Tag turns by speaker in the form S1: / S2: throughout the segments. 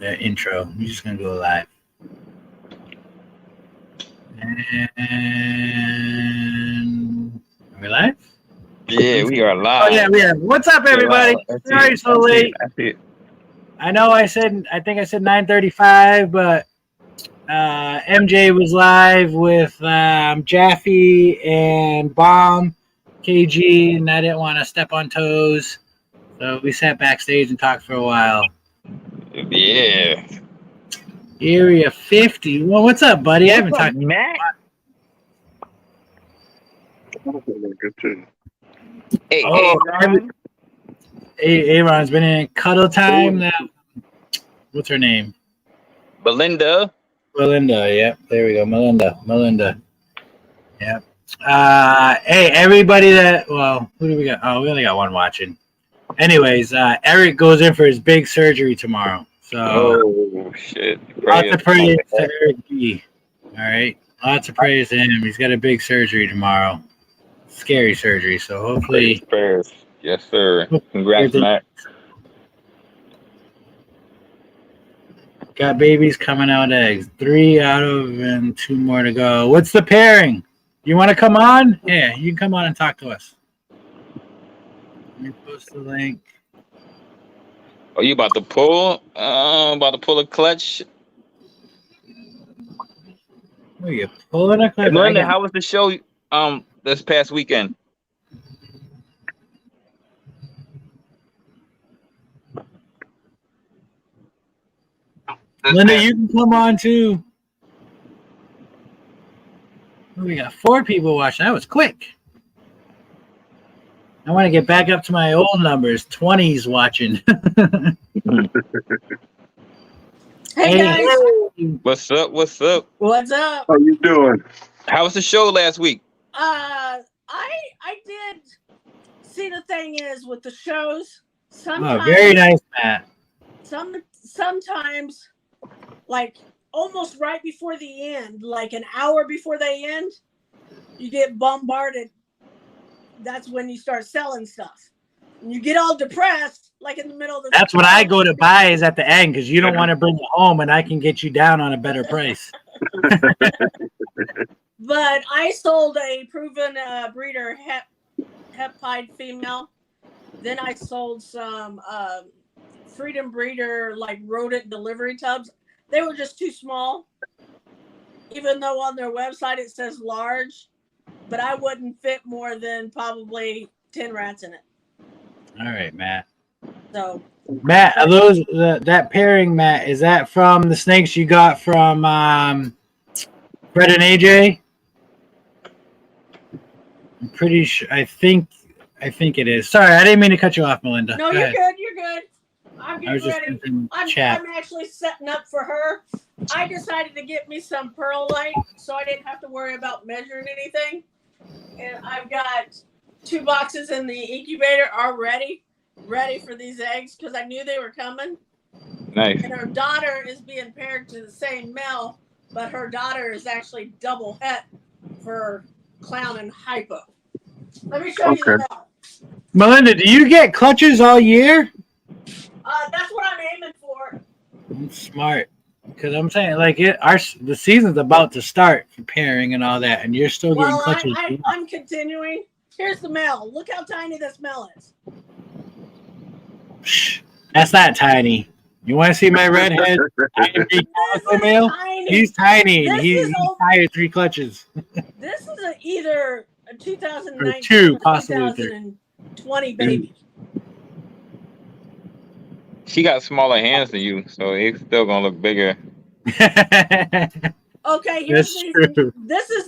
S1: the intro. I'm just gonna go live. And are we live?
S2: Yeah, we are live.
S1: Oh yeah, we are. What's up, everybody? Sorry, so late. I know I think I said 9:35, but MJ was live with Jaffe and Bomb, KG, and I didn't want to step on toes, so we sat backstage and talked for a while.
S2: Yeah.
S1: Area 50. Well, what's up, buddy? I haven't talked to you.
S2: Matt. Hey,
S1: Aaron's been in cuddle time now. What's her name?
S2: Belinda.
S1: Yep. There we go. Melinda. Yep. Hey, everybody who do we got? Oh, we only got one watching. Anyways, Eric goes in for his big surgery tomorrow. So,
S2: shit.
S1: Lots of praise to Eric B. All right. Lots of praise to him. He's got a big surgery tomorrow. Scary surgery. So hopefully.
S2: Prayers. Yes, sir. Congrats, Matt.
S1: Got babies coming out eggs. 3 out of and 2 more to go. What's the pairing? You want to come on? Yeah, you can come on and talk to us. Let me post the link.
S2: Oh, you about to pull? About to pull a clutch?
S1: Oh, you pulling a clutch?
S2: Hey, Melinda, how was the show this past weekend?
S1: Linda, you can come on too. We got 4 people watching. That was quick. I want to get back up to my old numbers. 20s watching.
S3: Hey guys.
S2: What's up?
S3: What's up?
S4: How you doing?
S2: How was the show last week?
S3: I did see. The thing is with the shows, sometimes
S1: very nice, Matt.
S3: Sometimes, like almost right before the end, like an hour before they end, you get bombarded. That's when you start selling stuff. And you get all depressed, like in the middle of the.
S1: That's what I go to buy is at the end because you don't want to bring it home, and I can get you down on a better price.
S3: But I sold a proven breeder hepide female. Then I sold some Freedom Breeder like rodent delivery tubs. They were just too small. Even though on their website it says large, but I wouldn't fit more than probably 10 rats in it.
S1: All right, Matt.
S3: So
S1: Matt, are those that pairing, Matt, is that from the snakes you got from Fred and AJ? I'm pretty sure. I think it is. Sorry, I didn't mean to cut you off, Melinda.
S3: No, you're good. You're good. I'm getting ready.
S1: I'm
S3: actually setting up for her. I decided to get me some pearl light so I didn't have to worry about measuring anything. And I've got 2 boxes in the incubator already, ready for these eggs because I knew they were coming.
S2: Nice.
S3: And her daughter is being paired to the same male, but her daughter is actually double het for clown and hypo. Let me show you the male.
S1: Melinda, do you get clutches all year?
S3: That's what I'm aiming for.
S1: I'm smart. Because I'm saying, like, the season's about to start for pairing and all that, and you're still getting clutches.
S3: I'm continuing. Here's the male. Look how tiny this male is.
S1: That's not tiny. You want to see my redhead male? He's tiny. He's tired 3 clutches.
S3: This is either a 2019
S1: or 2,
S3: possibly 2020 baby.
S2: She got smaller hands than you, so it's still gonna look bigger.
S3: Okay, this is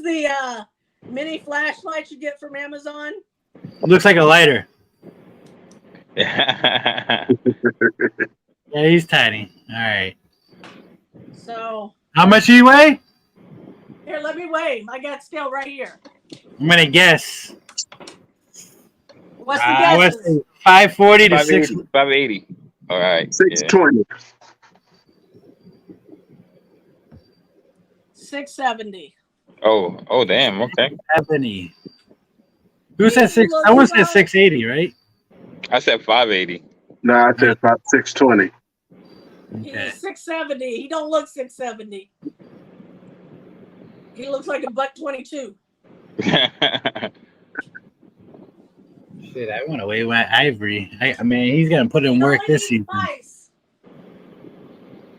S3: the mini flashlight you get from Amazon.
S1: Looks like a lighter. Yeah, he's tiny. All right.
S3: So.
S1: How much do you weigh?
S3: Here, let me weigh. I got scale right here.
S1: I'm gonna guess.
S3: What's the guess?
S1: 540 to 680.
S2: 580. All right.
S4: 620.
S3: 670.
S2: Oh, damn. Okay.
S1: 70. Who said 6? Someone said 680, right?
S2: I said 580.
S4: No, I said about 620.
S1: Okay.
S3: He's 670. He don't look 670. He looks like a $122.
S1: Shit, I want to weigh my Ivory. I mean, he's gonna put in work this season.
S3: Nice.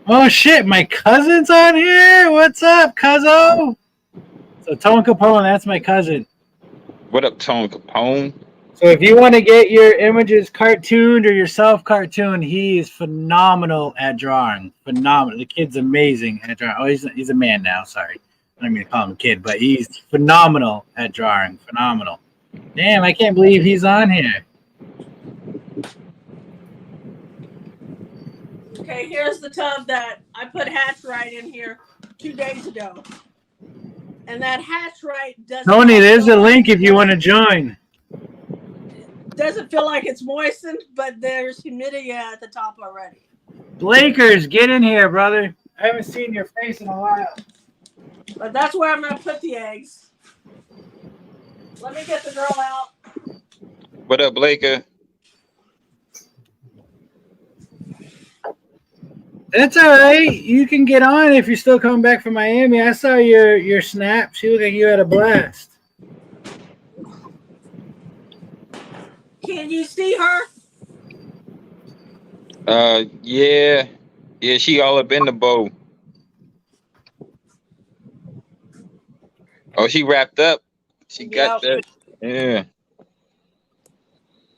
S1: Oh shit, my cousin's on here. What's up, cuzzo? So Tone Capone, that's my cousin.
S2: What up, Tone Capone?
S1: So if you want to get your images cartooned or yourself cartooned, he is phenomenal at drawing. Phenomenal. The kid's amazing at drawing. Oh, he's a man now. Sorry, I don't mean to call him a kid, but he's phenomenal at drawing. Phenomenal. Damn, I can't believe he's on here.
S3: Okay, here's the tub that I put Hatch Right in here 2 days ago. And that Hatch Right doesn't...
S1: Tony, there's a link if you want to join.
S3: Doesn't feel like it's moistened, but there's humidity at the top already.
S1: Blakers, get in here, brother. I haven't seen your face in a while.
S3: But that's where I'm going to put the eggs. Let me get the girl out.
S2: What up, Blaker?
S1: That's all right. You can get on if you're still coming back from Miami. I saw your snap. She looked like you had a blast.
S3: Can you see her?
S2: Yeah. Yeah, she all up in the bow. Oh, she wrapped up. She got that. Yeah.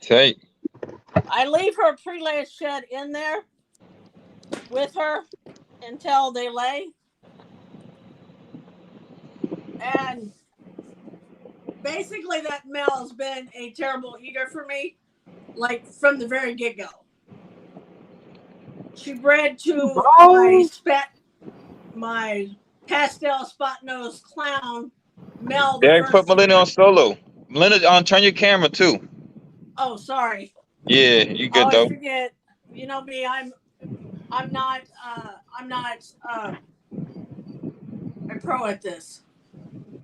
S2: Tight.
S3: I leave her pre-laid shed in there with her until they lay. And basically that male has been a terrible eater for me, like from the very get-go. She bred to my pastel spot-nosed clown male.
S2: Yeah, put Melinda on solo. Melinda, turn your camera too.
S3: Oh, sorry.
S2: Yeah, you good
S3: I
S2: though.
S3: forget. You know me. I'm not a pro at this.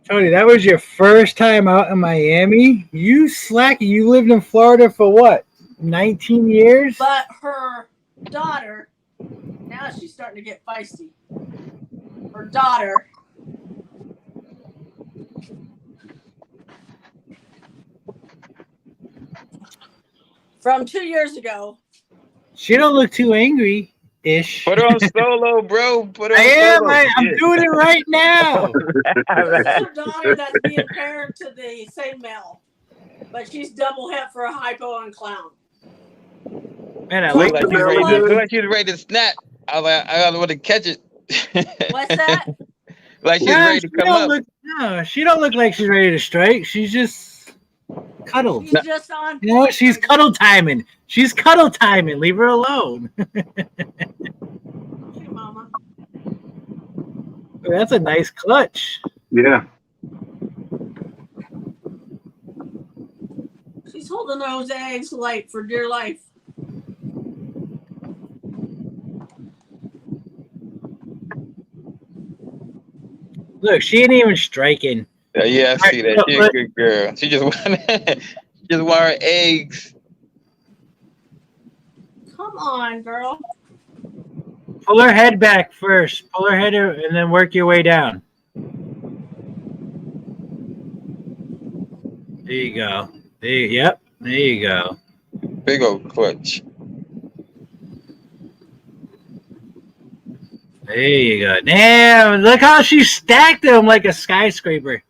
S1: Tony, that was your first time out in Miami? You slacky. You lived in Florida for what? 19 years?
S3: But her daughter, now she's starting to get feisty. Her daughter. From 2 years ago.
S1: She don't look too angry-ish.
S2: Put her on solo, bro. Put her on solo.
S1: I'm doing it right now.
S3: This is her daughter that's being paired to the same male. But she's double het for a hypo and clown.
S1: Man, I
S2: Look
S1: like
S2: like she's ready to snap. I want to catch it.
S3: What's that?
S2: Like she's ready to come up.
S1: No, she don't look like she's ready to strike. She's just cuddled.
S3: She's just on.
S1: You know, she's cuddle timing. She's cuddle timing. Leave her alone.
S3: Hey, Mama.
S1: That's a nice clutch.
S4: Yeah.
S3: She's holding those eggs light for dear life.
S1: Look, she ain't even striking.
S2: Yeah, I see that. She's a good girl. She just want her eggs.
S3: Come on, girl.
S1: Pull her head back first. Pull her head and then work your way down. There you go. Yep. There you go.
S2: Big old clutch.
S1: There you go. Damn, look how she stacked them like a skyscraper.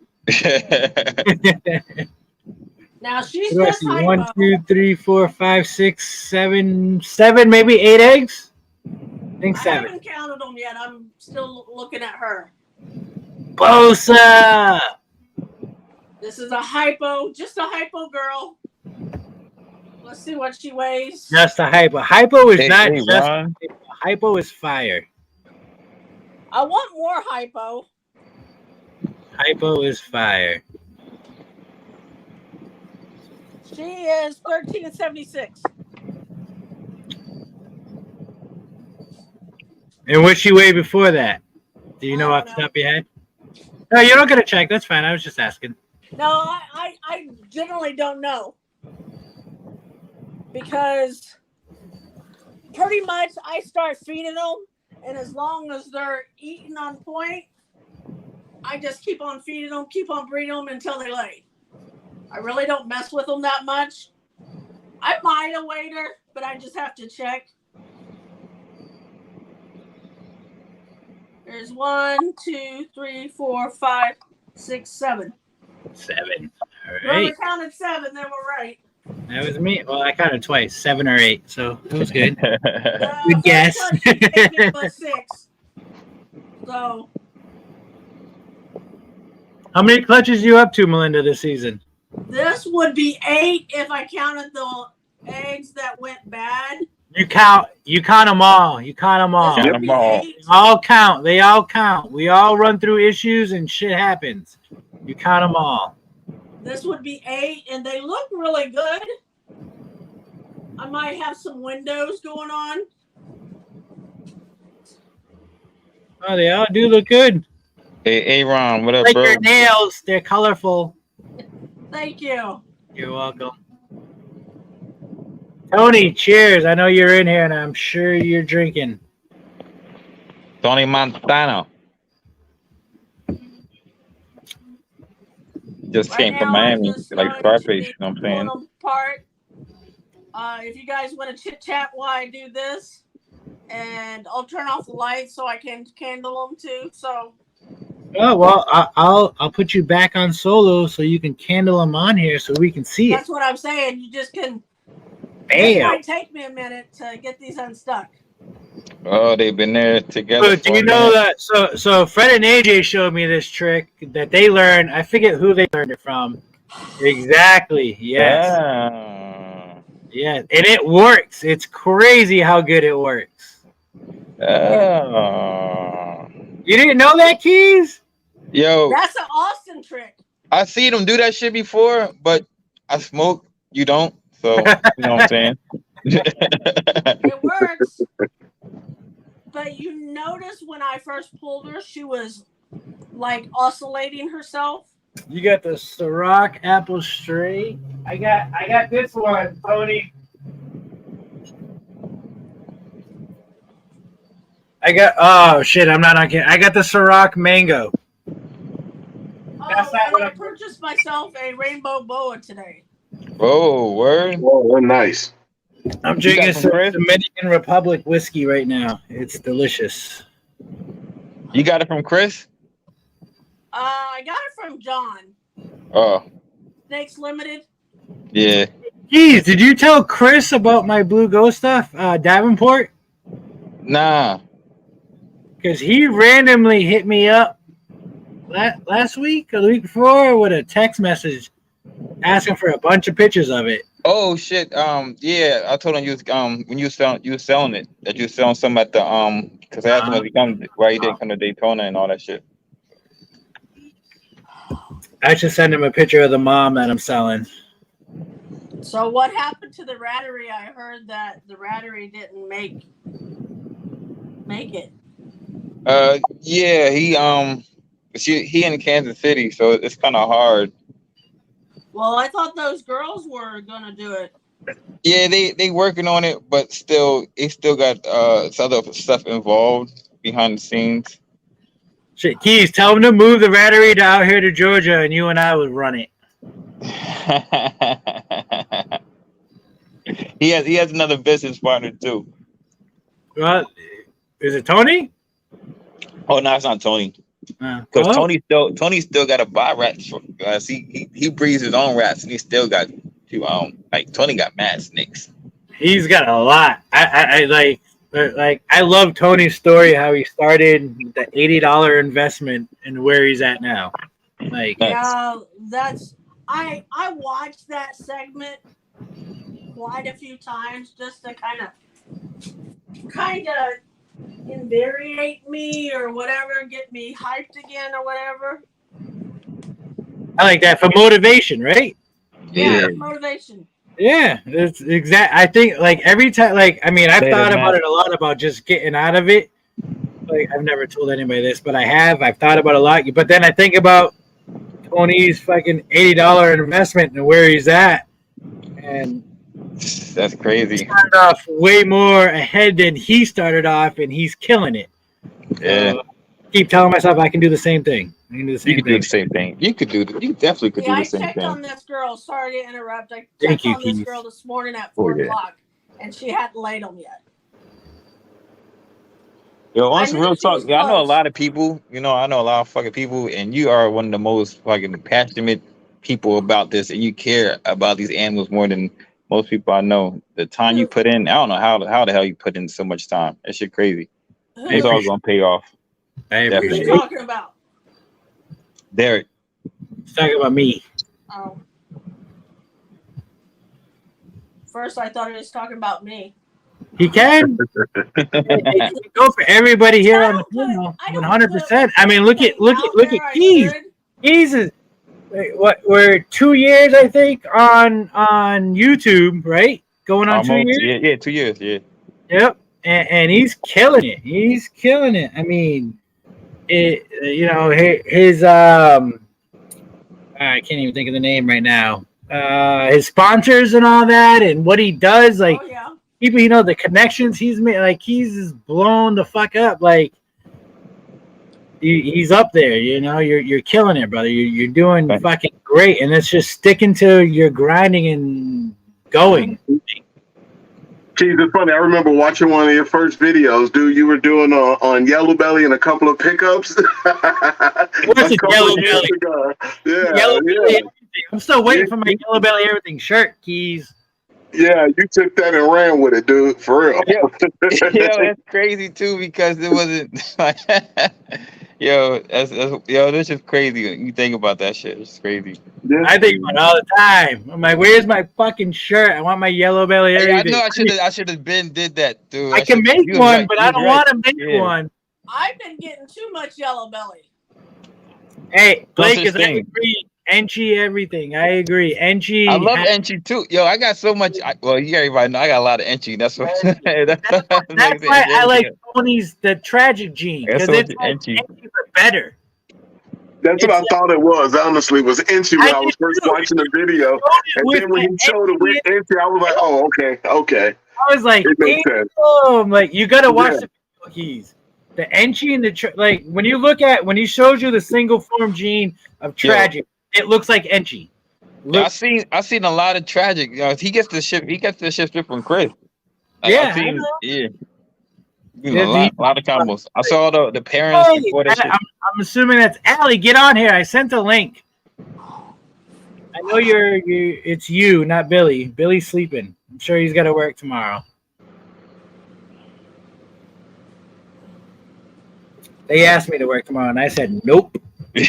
S3: Now she's just
S1: 1, 2, 3, 4, 5, 6, 7, maybe 8 eggs. I think 7.
S3: I haven't counted them yet. I'm still looking at her.
S1: Bosa.
S3: This is a hypo, just a hypo girl. Let's see what she weighs.
S1: Just a hypo. Hypo is not
S2: hey,
S1: just
S2: Ron.
S1: hypo is fire.
S3: I want more hypo.
S1: Hypo is fire.
S3: She is 1376.
S1: And what she weighed before that? Do you know off the top of your head? No, you don't got to check. That's fine. I was just asking.
S3: No, I generally don't know. Because pretty much I start feeding them, and as long as they're eating on point, I just keep on feeding them, keep on breeding them until they lay. I really don't mess with them that much. I might a waiter, but I just have to check. There's 1, 2, 3, 4, 5, 6, 7.
S1: 7. All
S3: Whoever
S1: right.
S3: counted 7, they were right.
S1: That was me. Well, I counted twice, 7 or 8, so it was good.
S3: The
S1: Good guess.
S3: first clutch you gave me was 6. So
S1: How many clutches you up to, Melinda, this season?
S3: this would be 8 if I counted the eggs that went bad.
S1: You count them all. You count them all.
S3: This
S2: Count
S3: would be
S2: them all.
S3: 8.
S1: They all count. They all count. We all run through issues and shit happens. You count them all.
S3: This would be 8, and they look really good. I might have some windows going on.
S1: Oh, they all do look good.
S2: Hey, Aaron, what up,
S1: Like
S2: bro?
S1: your nails. They're colorful.
S3: Thank you.
S1: You're welcome. Tony, cheers. I know you're in here, and I'm sure you're drinking.
S2: Tony Montana. Just
S3: Right
S2: came from
S3: now, I'm
S2: Miami,
S3: just
S2: like
S3: starting to
S2: Scarface, you know what I'm
S3: pull
S2: saying?
S3: them apart. If you guys want to chit chat while I do this, and I'll turn off the lights so I can candle them too. So
S1: Oh well, I'll put you back on solo so you can candle them on here so we can see it.
S3: that's what I'm saying. You just can. It
S1: Bam.
S3: might take me a minute to get these unstuck.
S2: Oh, they've been there together.
S1: So do you know that? So Fred and AJ showed me this trick that they learned. I forget who they learned it from. Exactly. Yes.
S2: Yeah.
S1: Yeah. And it works. It's crazy how good it works.
S2: Oh.
S1: You didn't know that, Keys?
S2: Yo,
S3: That's an Austin trick.
S2: I see them do that shit before, but I smoke. You don't. So, you know what I'm saying?
S3: It works. But you notice when I first pulled her, she was like oscillating herself.
S1: You got the Ciroc Apple Straight. I got this one, Tony. Oh shit, I'm not on camera. I got the Ciroc Mango. That's not
S3: And
S1: what
S3: I
S1: I'm-
S3: purchased myself a rainbow boa today.
S2: Oh, word.
S4: Oh, nice.
S1: I'm
S2: You
S1: drinking
S2: got
S1: some
S2: some Chris?
S1: Dominican Republic whiskey right now. It's delicious.
S2: You got it from Chris?
S3: I got it from John.
S2: Oh,
S3: Snakes Limited.
S2: yeah.
S1: Geez, did you tell Chris about my Blue Ghost stuff, Davenport?
S2: Nah.
S1: Because he randomly hit me up last week or the week before with a text message asking for a bunch of pictures of it.
S2: Oh shit. Yeah. I told him you was when you was selling it, that you was selling some at the because I asked him if he come why he didn't come to Daytona and all that shit.
S1: I should send him a picture of the mom that I'm selling.
S3: So what happened to the Rattery? I heard that the Rattery didn't make it.
S2: Yeah, he in Kansas City, so it's kind of hard.
S3: Well, I thought those girls were gonna do it.
S2: Yeah, they working on it, but still, it still got some other stuff involved behind the scenes.
S1: Shit, Keys, tell him to move the Rattery out here to Georgia and you and I would run it.
S2: He has another business partner too.
S1: Well, is it Tony?
S2: Oh no, it's not Tony. Because
S1: Well,
S2: Tony still got to buy rats. He breeds his own rats, and he still got to like Tony got mad snakes.
S1: he's got a lot. I love Tony's story, how he started the $80 investment and where he's at now. Like,
S2: Nice.
S3: Yeah, that's I watched that segment quite a few times just to kind of invariate me or whatever, get me hyped again or whatever.
S1: I like that for motivation, right?
S2: Yeah.
S3: Motivation.
S1: Yeah, it's exact. I think like every time, like I mean, I've
S2: Say
S1: thought
S2: that,
S1: about
S2: man.
S1: it a lot about just getting out of it. Like I've never told anybody this, but I have. I've thought about it a lot. But then I think about Tony's fucking $80 investment and where he's at, and
S2: That's crazy.
S1: Started off way more ahead than he started off, and he's killing it.
S2: Yeah.
S1: Keep telling myself I can do the same thing. I can do the same
S2: You could do
S1: thing.
S2: the same thing. You definitely could do
S3: Yeah,
S2: the
S3: I
S2: same
S3: checked
S2: thing.
S3: on this girl. Sorry to interrupt. I
S1: Thank
S3: checked
S1: you,
S3: on this
S1: Keith.
S3: girl this morning at 4
S2: yeah.
S3: o'clock, and she hadn't laid them yet.
S2: Yo,
S3: I
S2: honestly,
S3: knew
S2: real
S3: she
S2: talk.
S3: was
S2: Yeah, I know a
S3: close.
S2: lot of people. You know, I know a lot of fucking people, and you are one of the most fucking passionate people about this, and you care about these animals more than most people I know. The time you put in, I don't know how the hell you put in so much time. That shit crazy. It's all gonna pay off.
S1: I
S3: What are
S1: appreciate
S3: you
S1: it.
S3: talking about?
S2: Derek.
S1: He's talking about me.
S3: Oh. First, I thought he was talking about me.
S1: He can. Go for everybody here on the panel. 100%. I mean, look at Keys. Keys is what we're 2 years, I think, on YouTube, right? Going on
S2: Almost,
S1: 2 years.
S2: Yeah, 2 years. Yeah.
S1: Yep, and he's killing it. He's killing it. I mean, it. You know, his I can't even think of the name right now. His sponsors and all that, and what he does, like.
S3: Oh, yeah.
S1: People, you know, the connections he's made, like he's just blown the fuck up. Like he's up there, you know. You're killing it, brother. You're doing fucking great, and it's just sticking to your grinding and going.
S4: Geez, it's funny. I remember watching one of your first videos, dude. You were doing on Yellow Belly and a couple of pickups.
S1: What's a Yellow Belly?
S4: Yeah,
S1: Yellow Belly
S4: yeah.
S1: everything. I'm still waiting for my Yellow Belly everything shirt, Keys.
S4: Yeah, you took that and ran with it, dude. For real.
S2: Yeah, that's crazy too because it wasn't like, that's just crazy. You think about that shit, it's crazy.
S4: Yeah.
S1: I think about it all the time. I'm like, where's my fucking shirt? I want my Yellow Belly
S2: Hey, I
S1: everything.
S2: know I should have did that, dude.
S1: I can make one, but I don't want to make one.
S3: I've been getting too much Yellow Belly.
S1: Hey, Blake,
S2: such
S1: is I
S2: thing.
S1: agree. Enchi, everything. I agree. Enchi.
S2: I love Enchi too. Yo, I got so much. You everybody know I got a lot of Enchi. That's what.
S1: That's why I like Tony's the tragic gene because
S2: That's
S1: it's
S2: what
S1: like
S2: Enchi.
S1: Enchi but better.
S4: That's what I thought it was. Honestly, was Inchy when I was first
S1: too.
S4: watching the video, and then when he showed it with Inchy, I was like, "Oh, okay."
S1: I was like,
S4: It makes sense.
S1: damn, like you gotta watch
S4: Yeah.
S1: the keys. The Enchi and the like when he shows you the single form gene of tragic, it looks like Enchi.
S2: I seen a lot of tragic. He gets the shit. He gets the shit straight from Chris. Like,
S1: Yeah,
S2: a lot of combos. I saw the parents before that shit.
S1: I'm assuming that's Allie. Get on here. I sent a link. I know it's you, not Billy. Billy's sleeping. I'm sure he's got to work tomorrow. They asked me to work tomorrow, and I said nope. I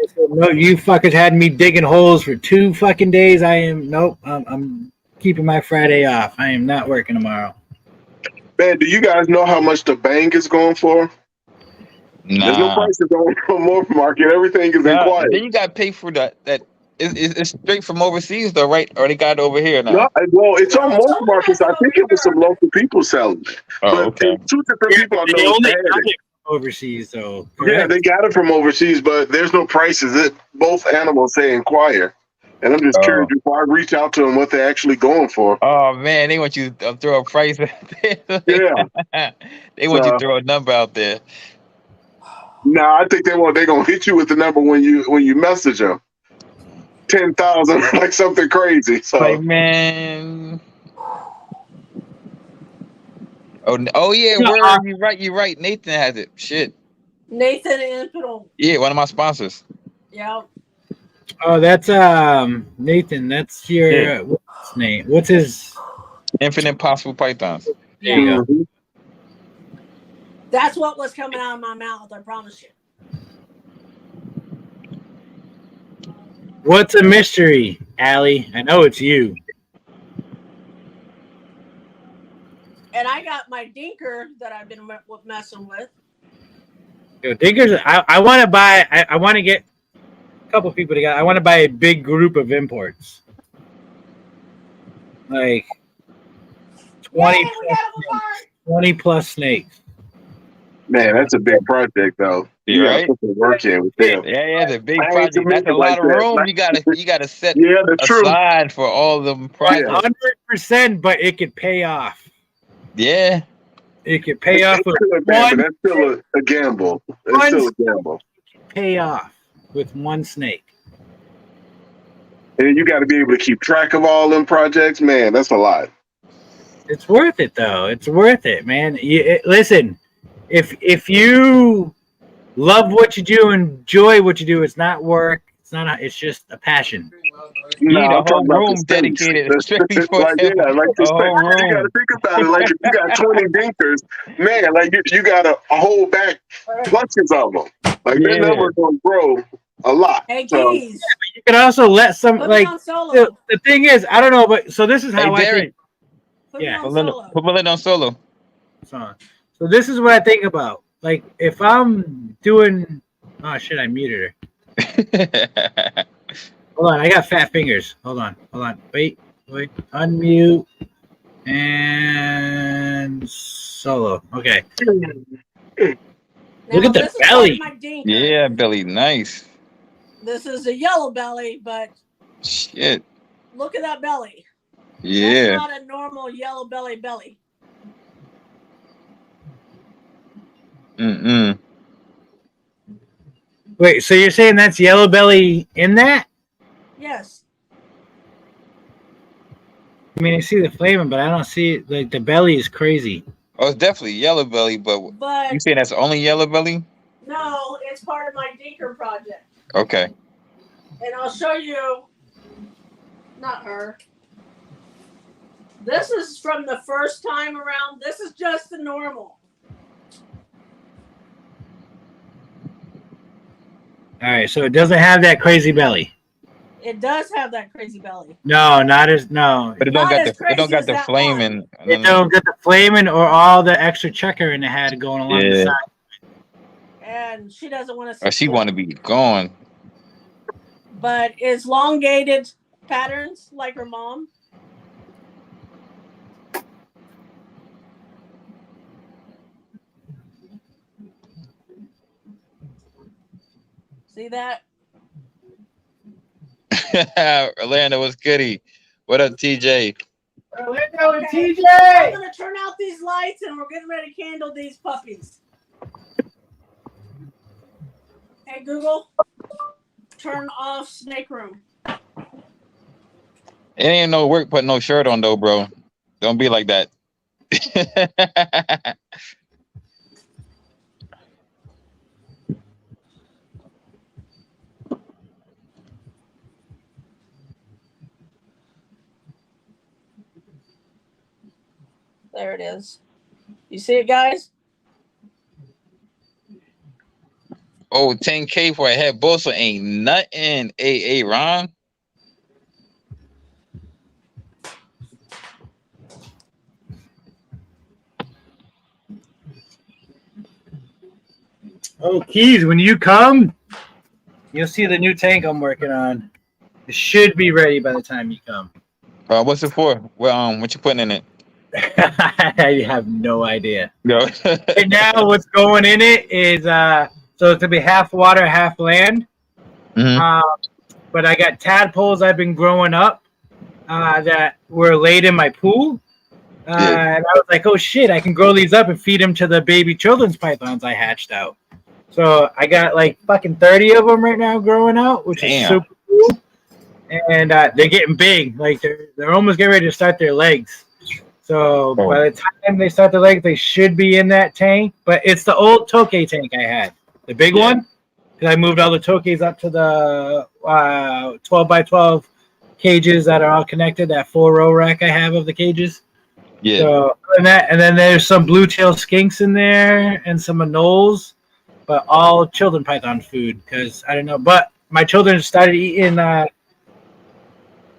S1: said, no, you fuckers had me digging holes for 2 fucking days. I'm keeping my Friday off. I am not working tomorrow.
S4: Man, do you guys know how much the bank is going for?
S2: Nah.
S4: There's no prices on the Morph market. Everything is in quiet.
S2: Then you got to pay for that. It's straight from overseas, though, right? Or they got it over here now?
S4: No, well, it's on Morph markets. I think it was some local people selling it.
S2: Oh,
S4: but
S2: okay.
S4: 2 different people I
S1: They
S4: know
S1: only
S4: had
S1: got
S4: it.
S1: it overseas, though.
S4: Yeah, they got it from overseas, but there's no prices. Both animals say inquire. And I'm just curious before I reach out to them what they're actually going for.
S2: Oh man, they want you to throw a price out there.
S4: Yeah.
S2: They want you to throw a number out there.
S4: Nah, I think they're gonna hit you with the number when you message them. 10,000, like something crazy. So
S2: Like, man. Oh yeah, word. You're right. Nathan has it. Shit.
S3: Nathan Infinite.
S2: Yeah, one of my sponsors.
S3: Yeah.
S1: Oh, that's Nathan. That's your what's his name? What's his
S2: Infinite Possible Pythons.
S1: There you go.
S3: That's what was coming out of my mouth, I promise you.
S1: What's a mystery, Allie? I know it's you.
S3: And I got my dinker that I've been messing with.
S1: Yo, Diggers, I want to buy. I want to get a couple people together. I want to buy a big group of imports, like 20,
S3: Yay, we got them apart.
S1: 20 plus snakes.
S4: man, that's a big project though. You gotta
S2: right?
S4: put the work in with them.
S2: Yeah, the big
S4: I hate to
S2: project.
S4: make
S2: That's a
S4: it like
S2: lot of
S4: that.
S2: room.
S4: Like,
S2: You gotta set
S4: yeah, the truth.
S2: aside for all them projects.
S1: 100%, but it could pay off.
S2: Yeah.
S1: It could pay off with
S4: But
S1: one.
S4: that's still a gamble. It's still a gamble.
S1: Pay off with one snake.
S4: And you got to be able to keep track of all them projects. Man, that's a lot.
S1: It's worth it though. It's worth it, man. Listen, if you love what you do, enjoy what you do, it's not work. It's just a passion.
S2: You need a whole room
S4: space.
S2: dedicated strictly for
S4: like, yeah, like the
S2: a whole
S4: space. You got to
S2: room.
S4: think about it. Like if you got 20 dinkers, man, like you got to hold back bunches of them. Like that number gonna grow a lot.
S3: Hey,
S4: So,
S3: Keys.
S1: You can also let some
S3: Put
S1: like
S3: me on solo.
S1: the thing is, I don't know, but so this is
S2: Hey,
S1: how I
S2: Derek.
S1: think.
S3: Put me
S1: Yeah.
S3: on solo.
S2: Put Melinda on solo.
S1: So this is what I think about. Like if I'm doing, oh shit, I muted her. Hold on, I got fat fingers. Hold on. Wait. Unmute and solo. Okay. Look at the
S3: this is
S1: belly.
S3: my dinker.
S2: Yeah, belly, nice.
S3: This is a yellow belly, but
S2: Shit.
S3: look at that belly.
S2: Yeah.
S3: That's not a normal yellow belly.
S2: Mm-mm.
S1: Wait, so you're saying that's yellow belly in that?
S3: Yes.
S1: I mean, I see the flavor, but I don't see it. Like the belly is crazy.
S2: Oh, it's definitely yellow belly, but
S3: But
S2: you saying that's only yellow belly?
S3: no, it's part of my dinker project.
S2: Okay.
S3: And I'll show you, not her. This is from the first time around. This is just the normal.
S1: All right, so it doesn't have that crazy belly.
S3: It does have that crazy belly.
S1: No, not as no.
S2: But it don't
S3: Not
S2: got
S3: as
S2: the it don't
S3: crazy
S2: got
S3: as
S2: the
S3: that
S2: flaming.
S1: It don't get the flaming or all the extra checker in the head going along the
S2: Yeah.
S1: side.
S3: And she doesn't want to see
S2: Or she
S3: it.
S2: want to be gone.
S3: But it's elongated patterns like her mom. See that?
S2: Orlando was goody. What up, TJ?
S1: Orlando and
S3: I'm
S1: TJ.
S3: gonna turn out these lights and we're getting ready to candle these puppies. Hey Google, turn off snake room.
S2: It ain't no work putting no shirt on though, bro. Don't be like that.
S3: There it is. You see it, guys?
S2: Oh, 10K for a head bustle ain't nothing. AA Ron.
S1: Oh, Keys, when you come, you'll see the new tank I'm working on. It should be ready by the time you come.
S2: What's it for? Well, what you putting in it?
S1: I have no idea.
S2: No.
S1: Right now, what's going in it is so it's gonna be half water, half land.
S2: Mhm.
S1: But I got tadpoles I've been growing up that were laid in my pool.
S2: Yeah.
S1: And I was like, oh shit, I can grow these up and feed them to the baby children's pythons I hatched out. So I got like fucking 30 of them right now growing out, which is
S2: Damn.
S1: super cool. And they're getting big. Like they're almost getting ready to start their legs. So by the time they start their legs, they should be in that tank. But it's the old Tokay tank I had, the big one. Because I moved all the Tokays up to the 12 by 12 cages that are all connected. That 4-row rack I have of the cages.
S2: Yeah.
S1: So and then there's some blue tail skinks in there and some anoles, but all children python food because I don't know. But my children started eating. I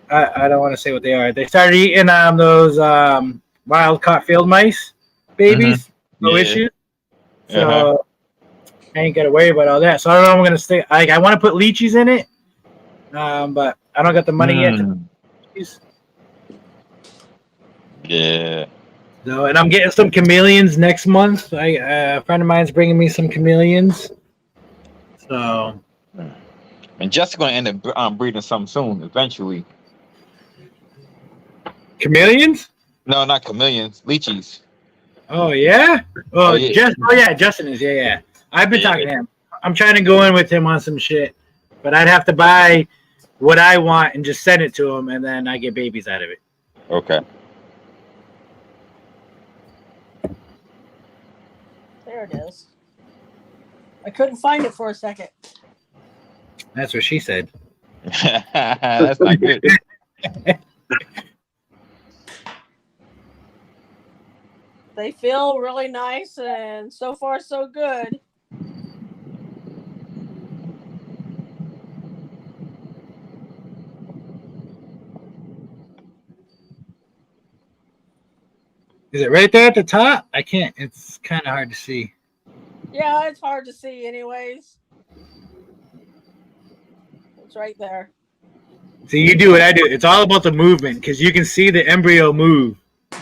S1: don't want to say what they are. They started eating those wild caught field mice babies. No
S2: Yeah.
S1: issues. So I ain't got to worry about all that. So I don't know. I'm gonna stay. I want to put leeches in it, but I don't got the money yet.
S2: Yeah.
S1: So, and I'm getting some chameleons next month. A friend of mine's bringing me some chameleons. So,
S2: And Jessica's gonna end up breeding something soon, eventually.
S1: chameleons?
S2: No, not chameleons, lychees.
S1: Oh yeah.
S2: Oh, yeah.
S1: Justin is. Yeah. I've been
S2: Yeah.
S1: talking to him. I'm trying to go in with him on some shit, but I'd have to buy what I want and just send it to him, and then I get babies out of it.
S2: Okay.
S3: There it is. I couldn't find it for a second.
S1: That's what she said.
S2: That's not good.
S3: They feel really nice, and so far so good.
S1: Is it right there at the top? I can't. It's kind of hard to see.
S3: Yeah, it's hard to see anyways. It's right there.
S1: See, you do what I do. It's all about the movement because you can see the embryo move.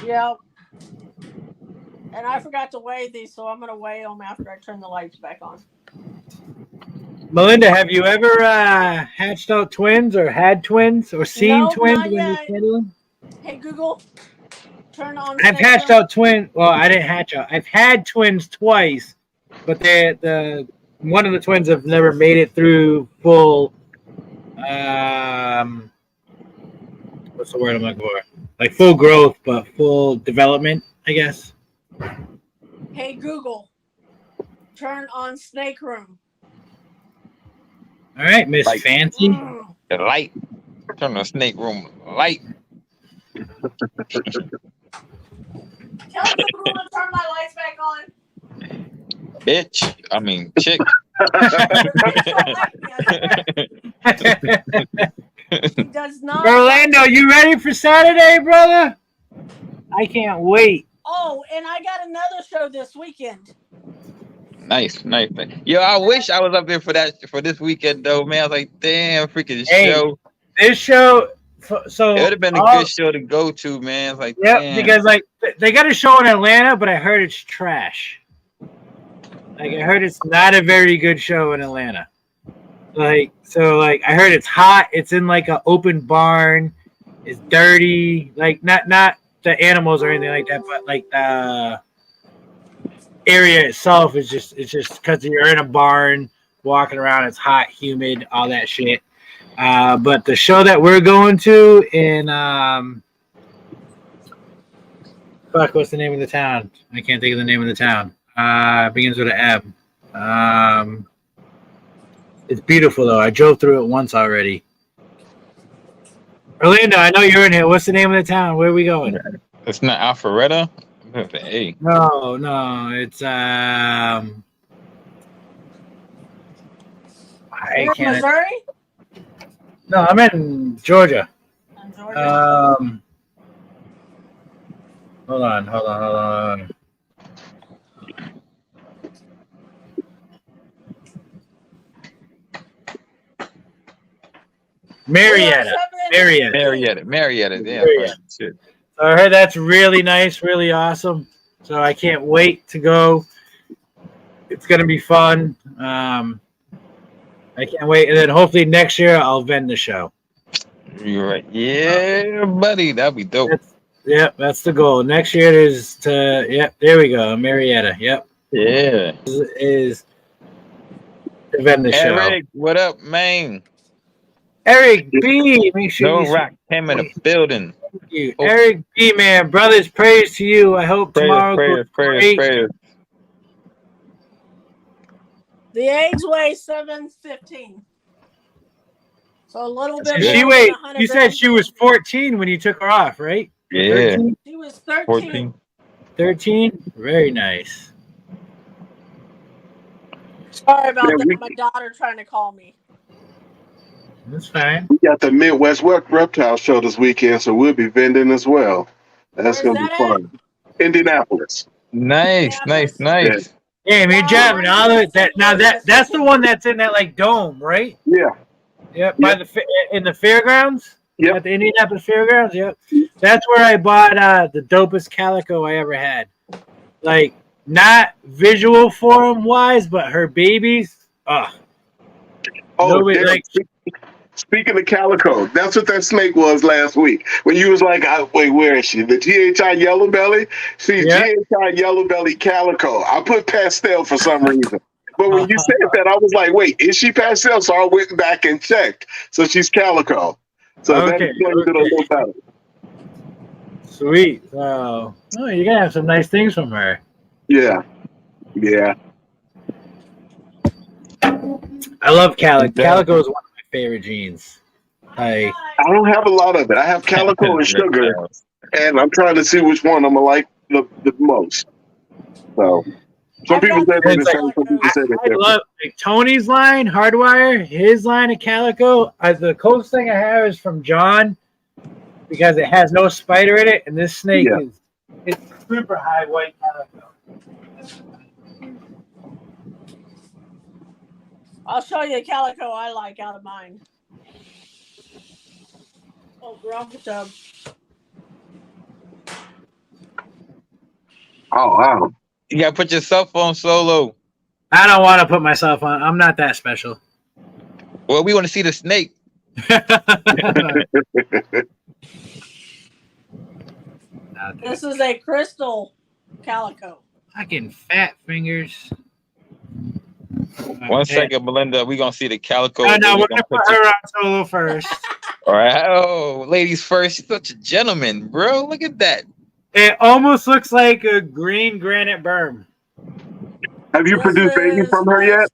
S3: Yep. And I forgot to weigh these, so I'm going to weigh them after I turn the lights back on.
S1: Melinda, have you ever hatched out twins or had twins or seen
S3: No,
S1: twins
S3: not
S1: when
S3: yet.
S1: you're handling?
S3: Hey, Google, turn on.
S1: I've hatched out twins. Well, I didn't hatch out. I've had twins twice, but one of the twins have never made it through full. What's the word I'm looking for? Like full growth, but full development, I guess.
S3: Hey, Google, turn on Snake Room.
S1: All right, Miss
S2: Like-
S1: Fancy.
S2: The light. Turn the snake room light.
S3: Tell Google to turn my lights back on.
S2: Bitch. I mean, chick.
S3: He does not.
S1: Orlando, you ready for Saturday, brother? I can't wait.
S3: Oh, and I got another show this weekend.
S2: Nice. Yo, I wish I was up there for this weekend though, man. I was like, damn, freaking
S1: Hey,
S2: show.
S1: This show, so
S2: It would have been a good show to go to, man. It's like,
S1: Yep,
S2: damn.
S1: because like they got a show in Atlanta, but I heard it's trash. Like I heard it's not a very good show in Atlanta. I heard it's hot. It's in like an open barn. It's dirty. Like not the animals or anything like that, but like the area itself is just because you're in a barn walking around. It's hot, humid, all that shit. But the show that we're going to in what's the name of the town? I can't think of the name of the town. It begins with an M. It's beautiful though. I drove through it once already. Orlando, I know you're in here. What's the name of the town? Where are we going?
S2: It's not Alpharetta. Hey.
S1: No, it's
S3: You're
S1: I
S3: in
S1: can't.
S3: Missouri?
S1: No, I'm in Georgia.
S3: In Georgia.
S1: Hold on. Marietta.
S2: Marietta. Yeah.
S1: Marietta.
S2: Shit.
S1: So I heard that's really nice, really awesome. So I can't wait to go. It's gonna be fun. I can't wait, and then hopefully next year I'll vend the show.
S2: You're right. Yeah, buddy. That'd be dope.
S1: That's the goal. Next year is to. Yep, there we go. Marietta. Yep.
S2: Yeah.
S1: Is to vend the show.
S2: Eric, what up, man?
S1: Eric B. Make sure
S2: No
S1: you
S2: Rock came in the building.
S1: you. Eric B. Man, brothers, praise to you. I hope tomorrow goes great.
S2: Prayers.
S3: The eggs weigh 715. So a little bit.
S1: She
S3: more
S1: weighed.
S3: than 100
S1: You said
S3: grams.
S1: she was 14 when you took her off, right?
S2: Yeah.
S1: 13?
S3: She was 13.
S2: 14.
S1: 13? Very nice.
S3: Sorry about
S4: Yeah,
S3: that. My daughter trying to call me.
S1: That's fine.
S4: We got the Midwest Reptile Show this weekend, so we'll be vending as well. That's
S3: Where's
S4: gonna be
S3: that
S4: fun. Indianapolis.
S2: Nice.
S1: Damn, you're driving all of it. That's the one that's in that like dome, right?
S4: Yeah.
S1: Yep. By in the fairgrounds.
S4: Yep.
S1: At the Indianapolis Fairgrounds. Yep. That's where I bought the dopest calico I ever had. Like not visual form wise, but her babies.
S4: Oh,
S1: Nobody,
S4: Derek, speaking of calico, that's what that snake was last week. When you was like, wait, where is she? The GHI Yellow Belly? See,
S1: Yeah.
S4: GHI Yellow Belly calico. I put pastel for some reason. But when you said that, I was like, wait, is she pastel? So I went back and checked. So she's calico. So that
S1: Okay,
S4: explains it a little better.
S1: Sweet. So, oh, you're gonna have some nice things from her.
S4: Yeah. Yeah.
S1: I love calico. Calico is one of my favorite jeans.
S4: I don't have a lot of it. I have calico and sugar, and I'm trying to see which one I'm gonna like the most. So some people say they're the same. Some people say they're
S1: I love like, Tony's line, Hardwire. His line of calico. The closest thing I have is from John because it has no spider in it, and this snake is it's super high white calico.
S3: I'll show you the calico I like out of mine. Oh, wrong tub.
S4: Oh wow!
S2: You gotta put yourself on solo.
S1: I don't want to put myself on. I'm not that special.
S2: Well, we want to see the snake.
S3: This is a crystal calico.
S1: Fucking fat fingers.
S2: One second, Melinda. We're gonna see the calico.
S1: No, we're gonna put her on solo first.
S2: All right. Oh, ladies first. You're such a gentleman, bro. Look at that.
S1: It almost looks like a green granite berm.
S4: Have you produced baby from her yet?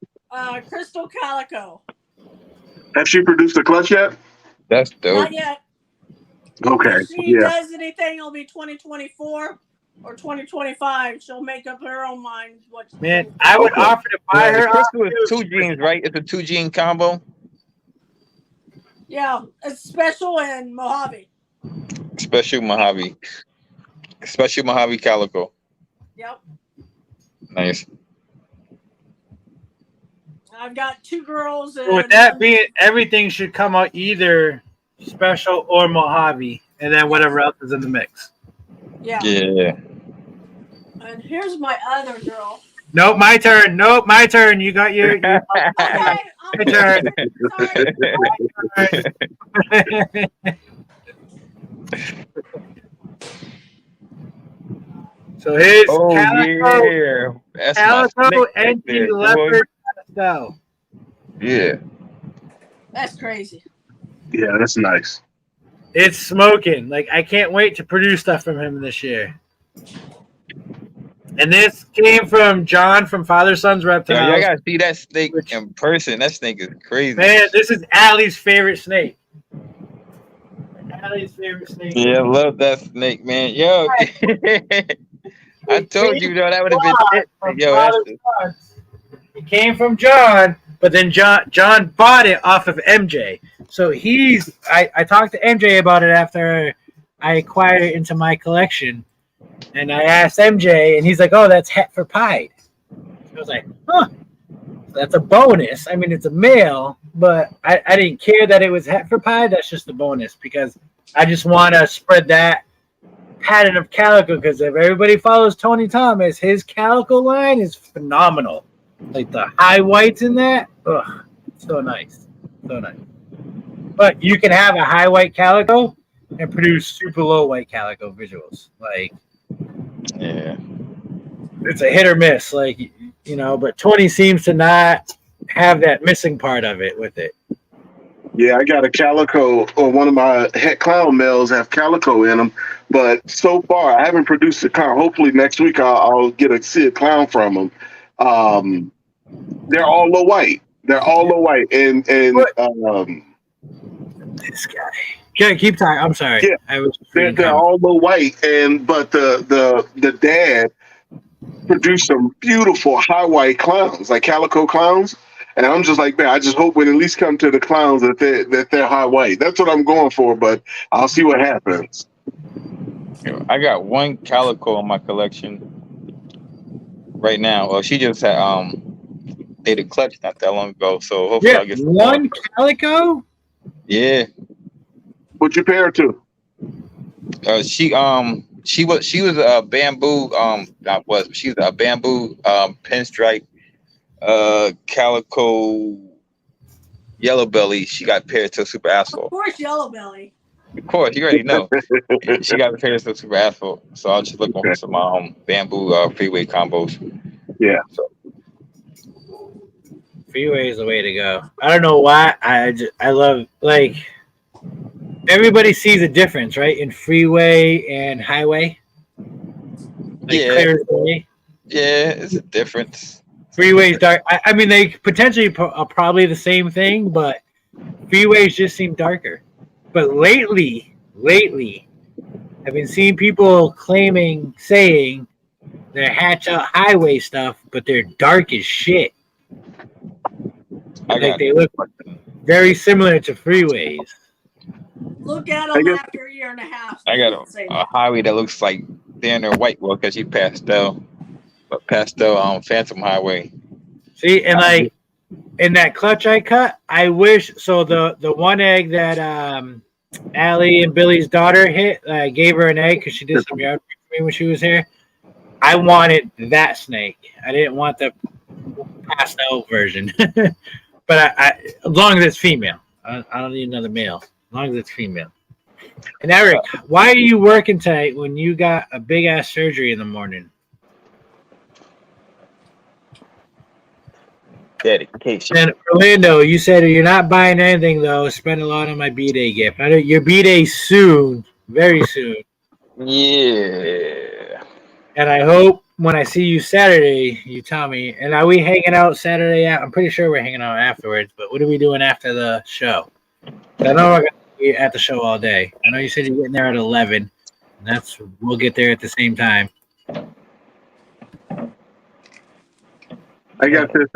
S3: Crystal calico.
S4: Has she produced a clutch yet?
S2: That's dope.
S3: Not yet.
S4: Okay.
S3: If she does anything, it'll be 2024 or 2025. She'll make up her own mind.
S1: Man, I would offer to buy her.
S2: Crystal is 2 jeans, right? It's a 2 gene combo.
S3: Yeah, it's special and Mojave.
S2: Special Mojave. Special Mojave calico.
S3: Yep.
S2: Nice.
S3: I've got 2 girls. And
S1: So with that being, everything should come out either special or Mojave, and then whatever else is in the mix.
S3: Yeah.
S2: Yeah.
S3: And here's my other girl.
S1: Nope, my turn. Nope, my turn. You got your
S3: Okay,
S1: my turn.
S3: sorry.
S1: So here's
S2: calico, yeah. That's
S1: calico NT leopard pastel.
S2: Yeah.
S3: That's crazy.
S4: Yeah, that's nice.
S1: It's smoking. Like I can't wait to produce stuff from him this year. And this came from John from Father Son's Reptiles.
S2: Yeah, I gotta see that snake in person. That snake is crazy.
S1: Man, this is Allie's favorite snake. Allie's favorite snake.
S2: Yeah, I love that snake, man. Yo, I told you, though, that would have been it. Yo, that's
S1: it came from John, but then John bought it off of MJ. So I talked to MJ about it after I acquired it into my collection. And I asked MJ, and he's like, "Oh, that's het for pied." I was like, "Huh, that's a bonus. I mean, it's a male, but I didn't care that it was het for pied. That's just a bonus because I just want to spread that pattern of calico. Because if everybody follows Tony Thomas, his calico line is phenomenal. Like the high whites in that, so nice, so nice. But you can have a high white calico and produce super low white calico visuals, like."
S2: Yeah,
S1: it's a hit or miss, like, you know, but 20 seems to not have that missing part of it with it.
S4: Yeah, I got a calico, or one of my het clown males have calico in them, but so far I haven't produced a clown. Hopefully next week I'll see a clown from them. They're all low white. They're all low white, and
S1: this guy. Yeah, keep talking. I'm sorry.
S4: Yeah, they're all low white, but the dad produced some beautiful high white clowns, like calico clowns. And I'm just like, man, I just hope when at least come to the clowns that they're high white. That's what I'm going for, but I'll see what happens.
S2: I got one calico in my collection right now. Well, she just had dated clutch not that long ago, so hopefully I'll get some
S1: one
S2: more.
S1: calico.
S2: Yeah.
S4: What you pair to?
S2: She was a bamboo she was a bamboo pinstripe calico Yellow Belly, she got paired to Super
S3: Of
S2: Asphalt.
S3: course, Yellow Belly.
S2: Of course, you already know. She got paired to Super Asphalt. So I'll just look for some bamboo freeway combos.
S4: Yeah.
S2: So,
S1: Freeway is the way to go. I don't know why. I love, like, everybody sees a difference, right? In freeway and highway. Like,
S2: yeah.
S1: clear as day.
S2: Yeah, it's a difference.
S1: Freeways dark. I mean, they potentially are probably the same thing, but freeways just seem darker. But lately, I've been seeing people saying they're hatch out highway stuff, but they're dark as shit. Like they look very similar to freeways.
S3: Look at them after a year and a half.
S2: I got a highway that looks like they're in their white well because she pastel, but pastel Phantom Highway.
S1: See, and like in that clutch I cut, I wish so. The one egg that Allie and Billy's daughter hit, I gave her an egg because she did some yard work for me when she was here. I wanted that snake. I didn't want the pastel version. But I as long as it's female, I don't need another male. As long as it's female. And Eric, why are you working tonight when you got a big ass surgery in the morning?
S2: Dedication.
S1: And Orlando, you said you're not buying anything though. Spend a lot on my B-Day gift. I know your B-Day soon, very soon.
S2: Yeah.
S1: And I hope when I see you Saturday, you tell me. And are we hanging out Saturday? I'm pretty sure we're hanging out afterwards. But what are we doing after the show? I know we're gonna be at the show all day. I know you said you're getting there at 11. And we'll get there at the same time.
S4: I got this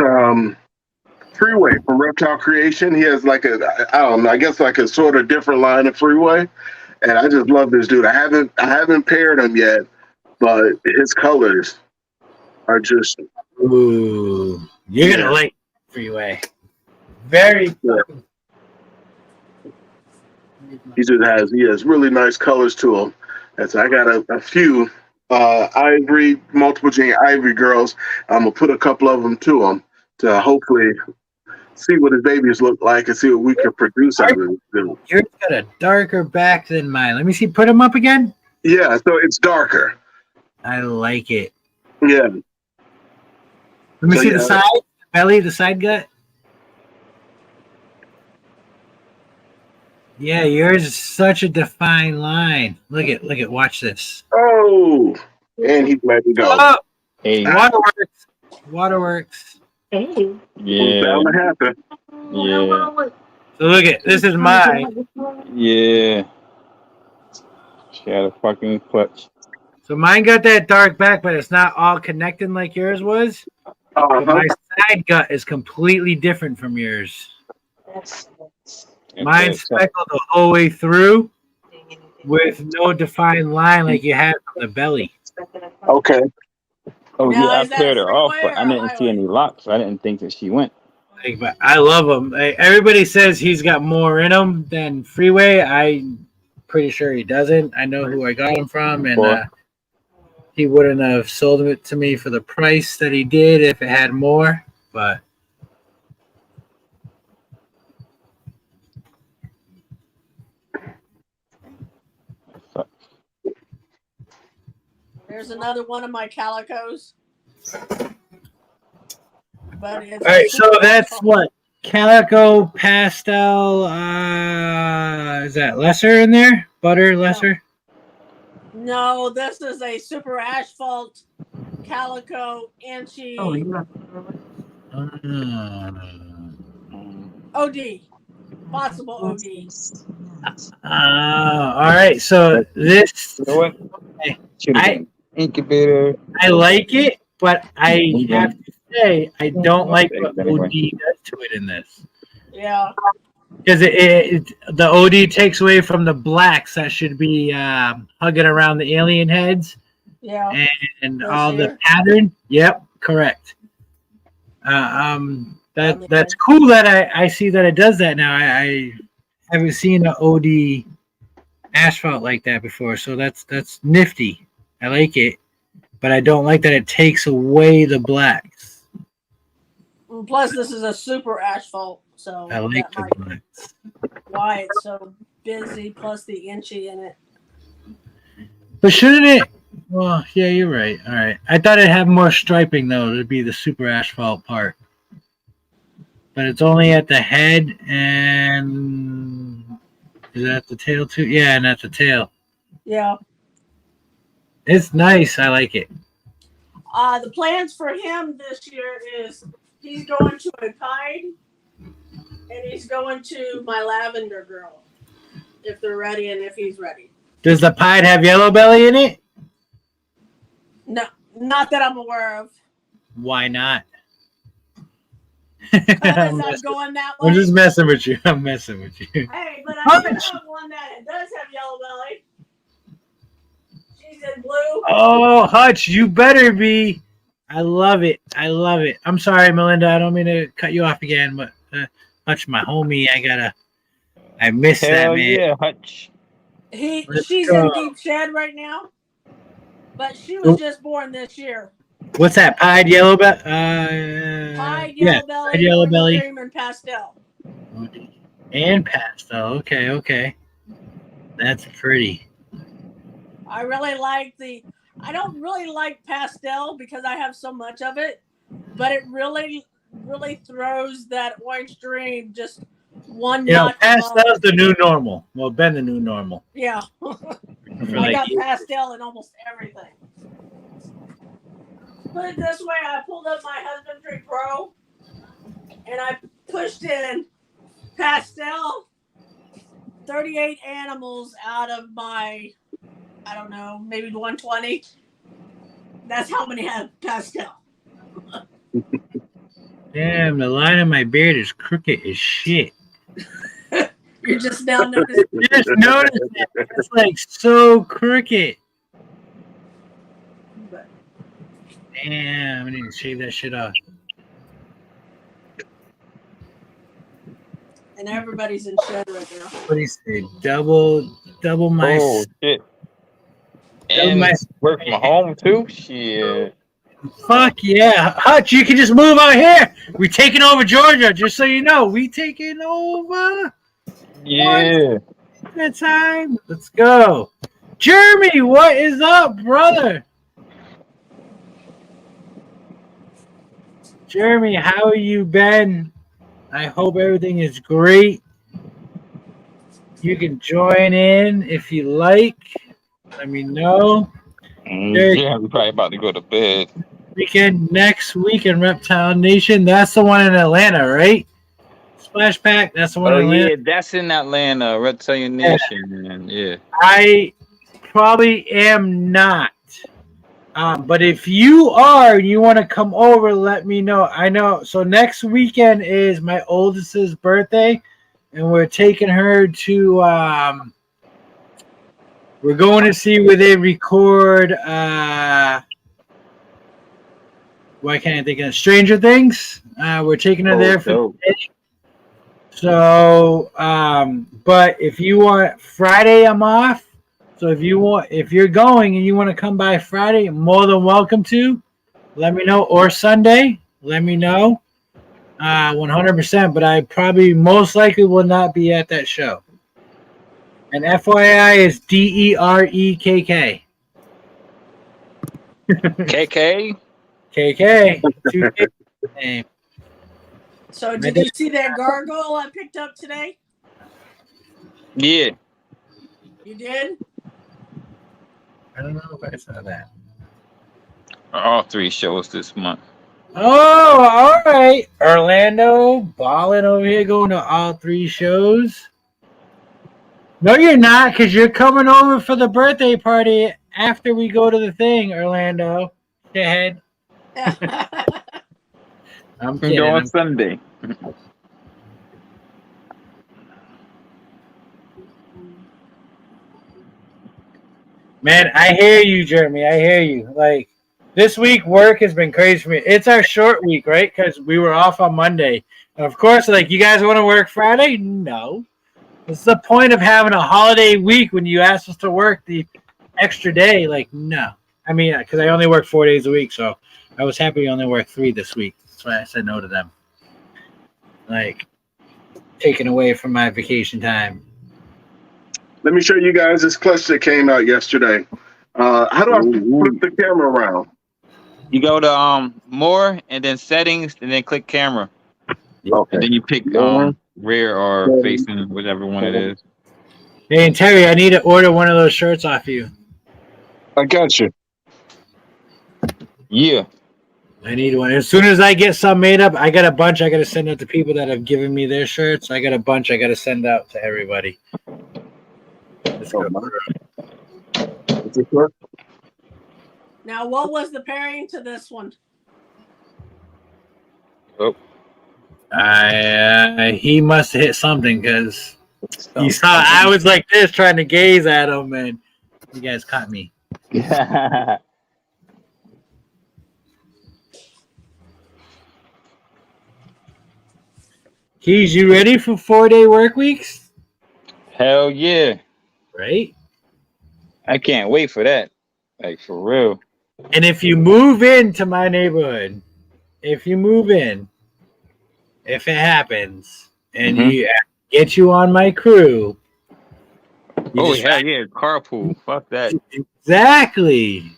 S4: Freeway from Reptile Creation. He has like I guess like a sort of different line of Freeway, and I just love this dude. I haven't paired him yet, but his colors are just.
S1: Ooh, you're gonna like Freeway. Very good.
S4: He has really nice colors to him, and so I got a few Ivory, multiple gene Ivory girls. I'm gonna put a couple of them to him to hopefully see what his babies look like and see what we can produce out of it.
S1: Yours got a darker back than mine. Let me see. Put them up again.
S4: Yeah, so it's darker.
S1: I like it.
S4: Yeah.
S1: Let me see the side belly, the side gut. Yeah, yours is such a defined line. Look at. Watch this.
S4: Oh, and he's letting go.
S1: Oh,
S2: hey,
S1: Waterworks.
S4: Hey.
S2: Yeah.
S4: Bound to happen.
S2: Yeah.
S1: So look at this is mine.
S2: Yeah. She had a fucking clutch.
S1: So mine got that dark back, but it's not all connected like yours was. But my side gut is completely different from yours. Mine's speckled the whole way through with no defined line like you had on the belly.
S4: Okay.
S2: Oh,
S3: Now,
S2: yeah, I
S3: is that
S2: paired her off, but I
S3: freeway or
S2: didn't see any locks. So I didn't think that she went.
S1: Like, but I love him. Everybody says he's got more in him than Freeway. I'm pretty sure he doesn't. I know who I got him from, and he wouldn't have sold it to me for the price that he did if it had more. But
S3: There's another one of my calicos. But it's
S1: all right, so that's what calico pastel. Is that lesser in there? Butter lesser.
S3: No, this is a super asphalt calico inchy OD. Possible OD.
S1: All right, so this.
S2: You know what? Incubator.
S1: I like it, but I have to say I don't like what OD does to it in this.
S3: Yeah.
S1: Because the OD takes away from the blacks that should be hugging around the alien heads.
S3: Yeah.
S1: And all the pattern. Yep, correct. That's cool that I see that it does that now. I haven't seen an OD asphalt like that before, so that's nifty. I like it, but I don't like that it takes away the blacks.
S3: Plus, this is a super asphalt, so
S1: I like
S3: that
S1: the
S3: might
S1: butts.
S3: why it's so busy. Plus the inchy in it.
S1: But shouldn't it? Well, yeah, you're right. All right. I thought it'd have more striping though. It'd be the super asphalt part. But it's only at the head and is that the tail too? Yeah, and at the tail.
S3: Yeah.
S1: It's nice. I like it.
S3: The plans for him this year is he's going to a Pied and he's going to my Lavender Girl if they're ready and if he's ready.
S1: Does the Pied have yellow belly in it?
S3: No, not that I'm aware of.
S1: Why not?
S3: Because
S1: I'm
S3: I'm going that way.
S1: I'm just messing with you. I'm messing with you.
S3: Hey, but I do have one that does have yellow belly. She's in blue.
S1: Oh, Hutch, you better be. I love it. I love it. I'm sorry, Melinda. I don't mean to cut you off again, but Hutch, my homie, I miss that,
S2: Hell
S1: man.
S2: yeah, Hutch.
S3: She's in deep shed right now, but she was just born this year.
S1: What's that? Pied yellow belly?
S3: Pied yellow belly,
S1: Pied yellow
S3: Northern
S1: belly.
S3: Dream, and pastel.
S1: And pastel. Okay, okay. That's pretty.
S3: I don't really like pastel because I have so much of it, but it really, really throws that orange dream just one notch.
S1: Pastel's the new normal. Well, been the new normal.
S3: Yeah. I got pastel in almost everything. Put it this way, I pulled up my Husbandry Pro and I pushed in pastel 38 animals out of my, I don't know, maybe 120. That's how many have pastel.
S1: Damn, the line of my beard is crooked as shit.
S3: You're just now noticing.
S1: You just noticed it. It's like so crooked. Damn, I need to shave that shit off.
S3: And everybody's in shed right now.
S1: What do you say? Double my.
S2: Oh shit. And work from home too? Shit.
S1: Fuck yeah. Hutch, you can just move out here. We taking over Georgia, just so you know. We taking over.
S2: Yeah.
S1: That time. Let's go. Jeremy, what is up, brother? Jeremy, how you been? I hope everything is great. You can join in if you like. Let me know.
S2: Yeah, we're probably about to go to bed.
S1: Next week in Reptile Nation. That's the one in Atlanta, right? Splash Pack. That's the one in Atlanta.
S2: Yeah, that's in Atlanta. Reptilian Nation. Yeah.
S1: I probably am not. But if you are and you want to come over, let me know. I know. So next weekend is my oldest's birthday, and we're taking her to. We're going to see where they record. Why can't I think of Stranger Things? We're taking her there for the day. So, but if you want Friday, I'm off. So if you're going and you want to come by Friday, you're more than welcome to. Let me know. Or Sunday, let me know. 100%. But I probably most likely will not be at that show. And FYI is DEREKK.
S2: KK?
S1: KK. 2K name.
S3: So did you see that gargoyle I picked up today?
S2: Yeah.
S3: You did?
S1: I don't know if I saw that.
S2: All 3 shows this month.
S1: Oh, all right. Orlando balling over here, going to all 3 shows. No, you're not, because you're coming over for the birthday party after we go to the thing, Orlando. Go ahead. I'm kidding.
S2: Go on Sunday.
S1: Man, I hear you, Jeremy. I hear you. Like, this week, work has been crazy for me. It's our short week, right? Because we were off on Monday. And of course, like, you guys want to work Friday? No. What's the point of having a holiday week when you ask us to work the extra day? Like, no. I mean, because I only work 4 days a week, so I was happy I only worked 3 this week. That's why I said no to them. like taken away from my vacation time.
S4: Let me show you guys this clutch that came out yesterday. How do I flip the camera around?
S2: You go to more and then settings and then click camera.
S4: Okay.
S2: And then you pick rear or facing, whichever one it is.
S1: Hey, and Terry, I need to order one of those shirts off you.
S4: I got you.
S2: Yeah.
S1: I need one. As soon as I get some made up, I got a bunch I got to send out to people that have given me their shirts. I got a bunch I got to send out to everybody. Let's go.
S3: Now, what was the pairing to this one?
S2: Oh.
S1: He must have hit something because you saw I was like this trying to gaze at him, and you guys caught me. Keys, you ready for 4-day work weeks?
S2: Hell yeah.
S1: Right?
S2: I can't wait for that. Like, for real.
S1: And if you move into my neighborhood, if it happens, and you get you on my crew.
S2: Oh, hell yeah. Carpool. Fuck that.
S1: Exactly.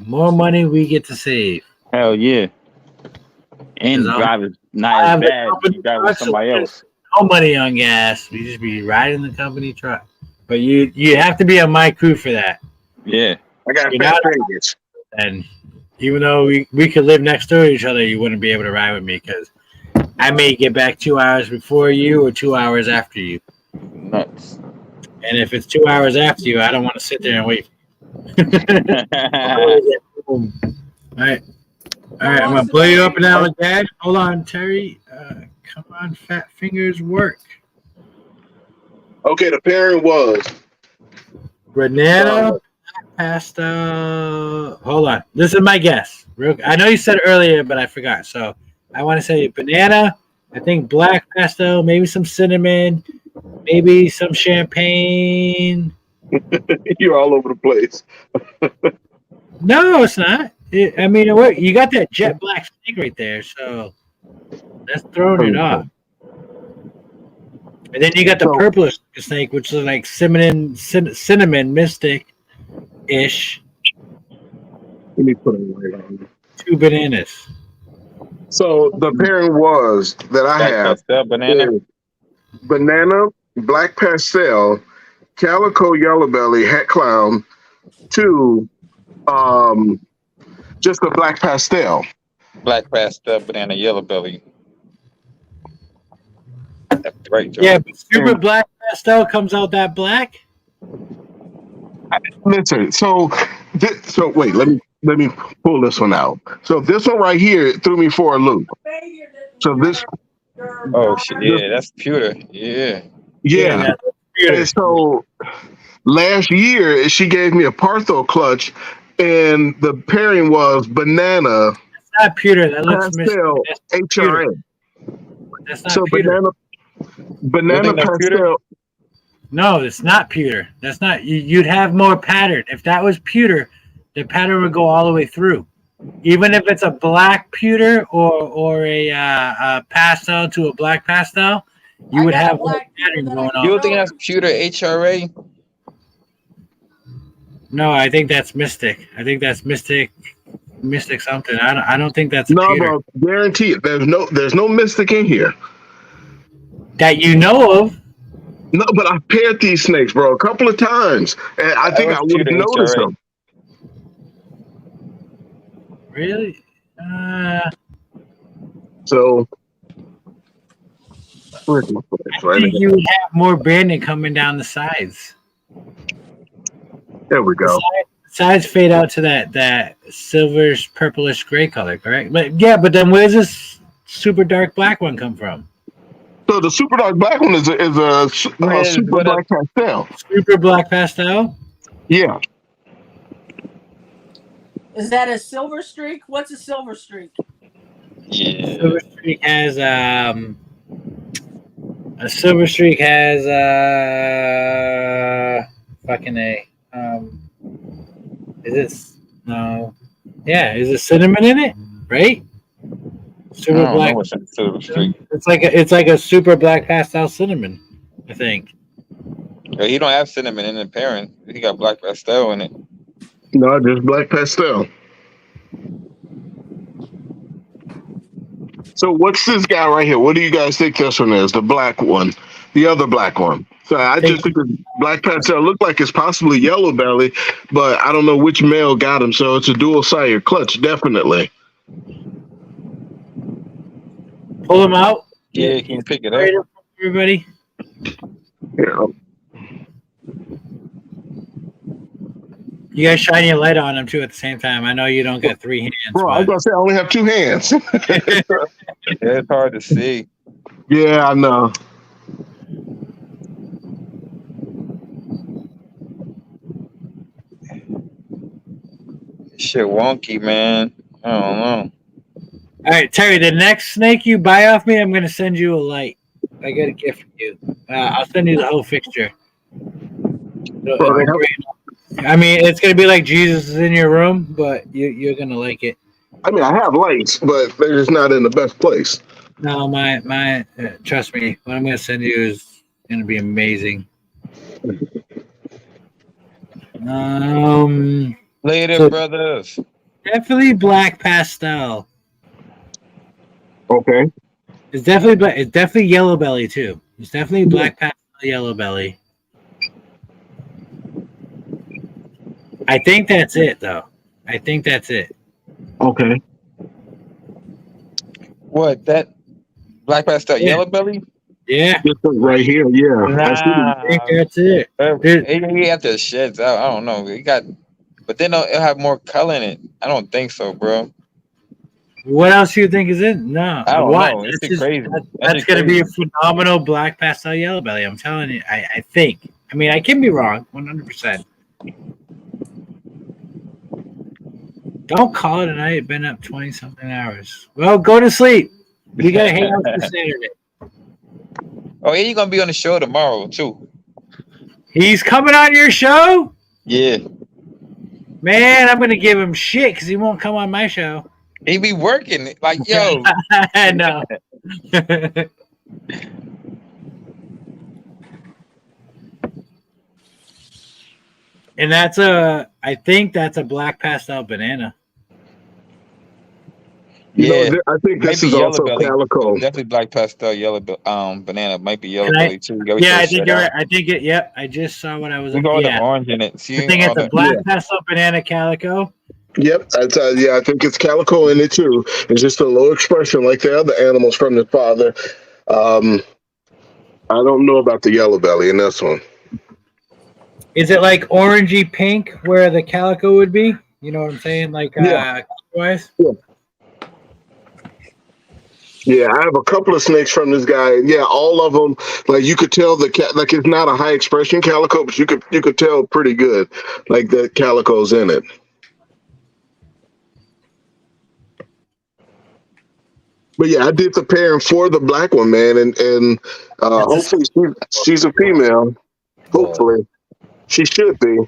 S1: More money we get to save.
S2: Hell yeah. And drive is not as bad as you drive with somebody else.
S1: No money on gas. We just be riding the company truck. But you have to be on my crew for that.
S2: Yeah.
S4: I got fast Vegas.
S1: And even though we could live next door to each other, you wouldn't be able to ride with me because I may get back 2 hours before you or 2 hours after you.
S2: Nuts.
S1: And if it's 2 hours after you, I don't want to sit there and wait. All right. I'm going to blow you up now, Dad. Hold on, Terry. Come on, fat fingers, work.
S4: Okay, the pairing was
S1: Banana, pastel. Hold on. This is my guess. I know you said earlier, but I forgot. So I want to say banana, I think black pastel, maybe some cinnamon, maybe some champagne.
S4: You're all over the place.
S1: No, it's not. You got that jet black snake right there, so that's throwing it off. And then you got the purplish snake, which is like cinnamon mystic-ish.
S4: Let me put it right on.
S1: 2 bananas.
S4: So the pairing was that I have banana, black pastel, calico yellow belly, hat clown, 2 just a black pastel.
S2: Black pastel, banana, yellow belly. That's right, Joe.
S1: Yeah, but super black pastel comes out that black.
S4: Listen, so wait, let me pull this one out. So this one right here threw me for a loop. So this.
S2: Oh shit! Yeah, that's pewter. Yeah.
S4: Yeah. And so last year she gave me a Partho clutch, and the pairing was banana.
S1: That's not pewter. That looks
S4: pastel HRN.
S1: That's not pewter.
S4: Banana pastel.
S1: No, it's not pewter. That's not. You'd have more pattern. If that was pewter, the pattern would go all the way through. Even if it's a black pewter or a pastel to a black pastel, you would have more pattern going on.
S2: You don't think that's pewter HRA?
S1: No, I think that's Mystic. I think that's Mystic something. I don't think that's
S4: no,
S1: pewter.
S4: bro. Guarantee it. There's no Mystic in here
S1: that you know of.
S4: No, but I paired these snakes, bro, a couple of times, and I think I would have noticed them.
S1: Really?
S4: So,
S1: I think you would have more banding coming down the sides.
S4: There we go.
S1: Sides fade out to that silverish, purplish, gray color, correct? But then where's this super dark black one come from?
S4: So the super dark black one is a super black pastel.
S1: Super black pastel?
S4: Yeah.
S3: Is that a silver streak? What's a silver streak?
S2: Yeah.
S1: Silver streak has fucking A. Is it no? Yeah, is it cinnamon in it? Right? Super
S2: I don't
S1: black.
S2: know what's in Silver Streak.
S1: It's like a super black pastel cinnamon, I think.
S2: Yeah, he don't have cinnamon in the pairing. He got black pastel in it.
S4: No, just black pastel. So what's this guy right here? What do you guys think this one is? The black one, the other black one. So I just think the black pastel look like it's possibly yellow belly, but I don't know which male got him. So it's a dual sire clutch, definitely.
S1: Pull them out.
S2: Yeah, can you pick it
S1: Right
S2: up?
S1: up, everybody.
S4: Yeah.
S1: You guys shine your light on them too at the same time. I know you don't got 3 hands.
S4: Bro, I was
S1: But
S4: gonna say I only have 2 hands.
S2: Yeah, it's hard to see.
S4: Yeah, I know.
S2: Shit wonky, man. I don't know.
S1: all right, Terry, the next snake you buy off me, I'm gonna send you a light. I got a gift for you. I'll send you the whole fixture. I mean, it's gonna be like Jesus is in your room, but you're gonna like it.
S4: I mean, I have lights, but they're just not in the best place.
S1: No, my trust me, what I'm gonna send you is gonna be amazing.
S2: Later,
S1: So-
S2: brothers.
S1: Definitely black pastel.
S4: Okay.
S1: It's definitely black. It's definitely yellow belly too. It's definitely black pastel yellow belly. I think that's it though. I think that's it.
S4: Okay.
S2: What, that black pastel
S1: Yeah.
S2: yellow belly?
S1: Yeah,
S4: This one right here, yeah. I see them.
S1: I think that's it.
S2: He have to sheds out. I don't know. He got, but then it'll have more color in it. I don't think so, bro.
S1: What else do you think is in? No,
S2: I don't
S1: what?
S2: know. It's
S1: That's just-
S2: crazy.
S1: That's going to be a phenomenal black pastel yellow belly. I'm telling you. I think. I mean, I can be wrong, 100%. Don't call it a night. It's been up 20 something hours. Well, go to sleep. We got to hang out for Saturday.
S2: Oh, yeah, you're gonna be on the show tomorrow too.
S1: He's coming on your show?
S2: Yeah,
S1: Man, I'm going to give him shit because he won't come on my show.
S2: he be working like, yo.
S1: I know. And I think that's a black pastel banana.
S2: Yeah,
S4: No, I think this
S2: maybe
S4: is
S2: yellow
S4: also
S2: belly.
S4: calico.
S2: Definitely black pastel yellow banana. Might be yellow
S1: And
S2: belly too.
S1: Yeah, I think you're right. I think it. Yep, I just saw what I was.
S2: We got all
S1: Yeah,
S2: the orange in it. See,
S1: I think
S2: all
S1: it's a
S2: the-
S1: black pastel banana calico.
S4: Yep, that's yeah. I think it's calico in it too. It's just a low expression like the other animals from the father. I don't know about the yellow belly in this one.
S1: Is it like orangey pink where the calico would be? You know what I'm saying? Like,
S4: Yeah.
S1: color-wise?
S4: Yeah, I have a couple of snakes from this guy. Yeah, all of them. Like you could tell like it's not a high expression calico, but you could tell pretty good, like the calico's in it. But yeah, I did the pairing for the black one, man, and hopefully she's a female. Hopefully, she should be,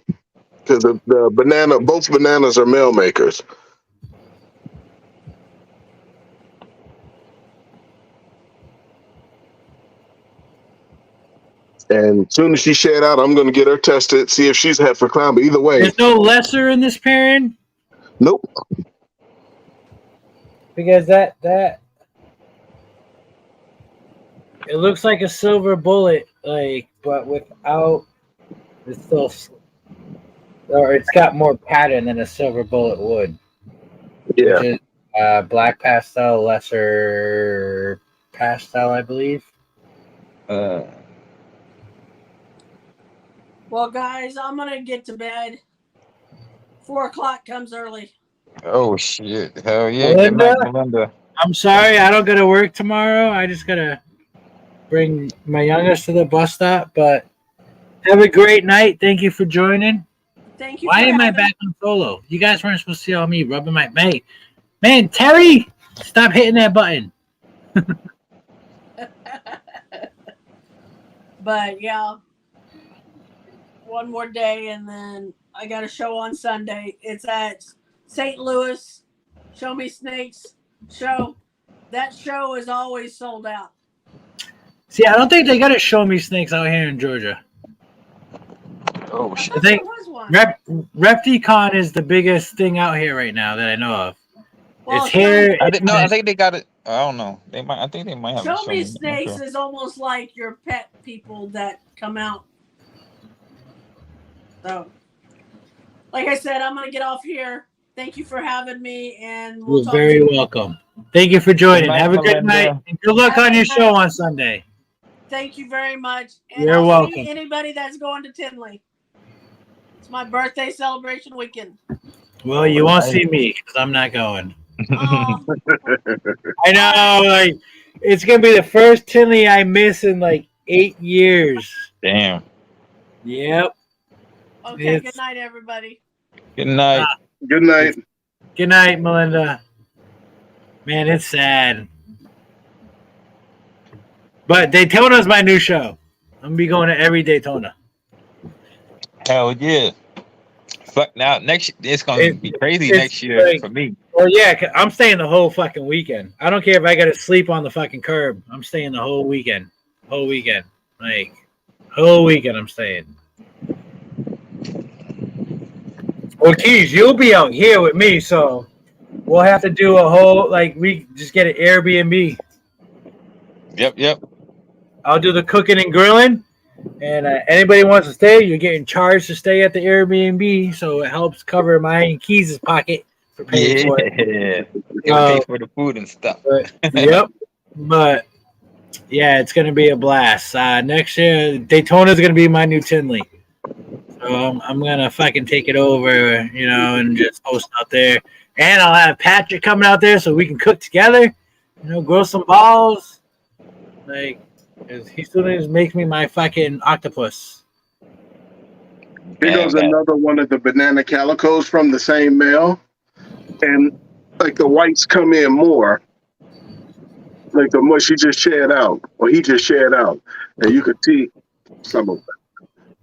S4: because both bananas are male makers. And as soon as she shed out, I'm going to get her tested, see if she's a Heifer clown. But either way,
S1: There's no lesser in this pairing
S4: nope.
S1: because that it looks like a silver bullet, like, but without it's still, or it's got more pattern than a silver bullet would.
S4: Yeah.
S1: Which is black pastel, lesser pastel, I believe.
S3: Well, guys, I'm gonna get to bed. 4 o'clock comes early.
S2: Oh shit! Hell yeah! Good night, Melinda.
S1: I'm sorry, I don't go to work tomorrow. I just gotta bring my youngest to the bus stop. But have a great night. Thank you for joining.
S3: Thank you.
S1: Why
S3: for
S1: am I
S3: having-
S1: back on solo? You guys weren't supposed to see all me rubbing my mate. Man, Terry, stop hitting that button.
S3: But yeah, one more day, and then I got a show on Sunday. It's at St. Louis. Show Me Snakes show. that show is always sold out.
S1: See, I don't think they got to show me snakes out here in Georgia.
S2: Oh
S3: I
S2: shit!
S3: thought
S1: think
S3: there was one.
S1: Repticon is the biggest thing out here right now that I know of.
S3: Well,
S1: It's here.
S2: I didn't know. I think they got it. I don't know. They might. I think they might have.
S3: Show
S2: it
S3: Me
S2: shown.
S3: Snakes
S2: Okay.
S3: is almost like your pet people that come out. So, like I said, I'm going to get off here. Thank you for having me, and we'll
S1: You're
S3: talk
S1: very
S3: to you.
S1: welcome. Thank you for joining.
S2: Good night,
S1: Have a good
S2: Melinda.
S1: night. And good luck on your show on Sunday.
S3: Thank you very much. And
S1: You're
S3: I'll
S1: welcome.
S3: see anybody that's going to Tinley. It's my birthday celebration weekend.
S1: Well, you won't see me because I'm not going.
S3: Oh,
S1: I know, like it's gonna be the first Tinley I miss in like 8 years.
S2: Damn.
S1: Yep.
S3: okay.
S1: It's-
S3: Good night, everybody.
S2: Good night.
S4: Good night.
S1: Good night, Melinda. Man, it's sad. But Daytona's my new show. I'm gonna be going to every Daytona.
S2: Hell yeah. Fuck now. It's gonna be crazy
S1: it's
S2: next year
S1: like-
S2: for me.
S1: Well, yeah, 'cause I'm staying the whole fucking weekend. I don't care if I gotta sleep on the fucking curb. I'm staying the whole weekend. Whole weekend. Like, whole weekend I'm staying. Ortiz, you'll be out here with me, so we'll have to do a whole, like, we just get an Airbnb.
S2: Yep.
S1: I'll do the cooking and grilling, and anybody wants to stay, you're getting charged to stay at the Airbnb, so it helps cover my and Keys' pocket for paying for it.
S2: Yeah. They pay for the food and stuff.
S1: But, yep. But yeah, it's gonna be a blast. Next year, Daytona's gonna be my new Tinley. So I'm gonna fucking take it over, you know, and just host out there. And I'll have Patrick coming out there so we can cook together. You know, grow some balls. Like, 'cause he still just makes me my fucking octopus.
S4: Here goes
S2: Man.
S4: another one of the banana calicos from the same male. And like the whites come in more. Like the mush he just shared out, or he just shared out. And you could see some of them.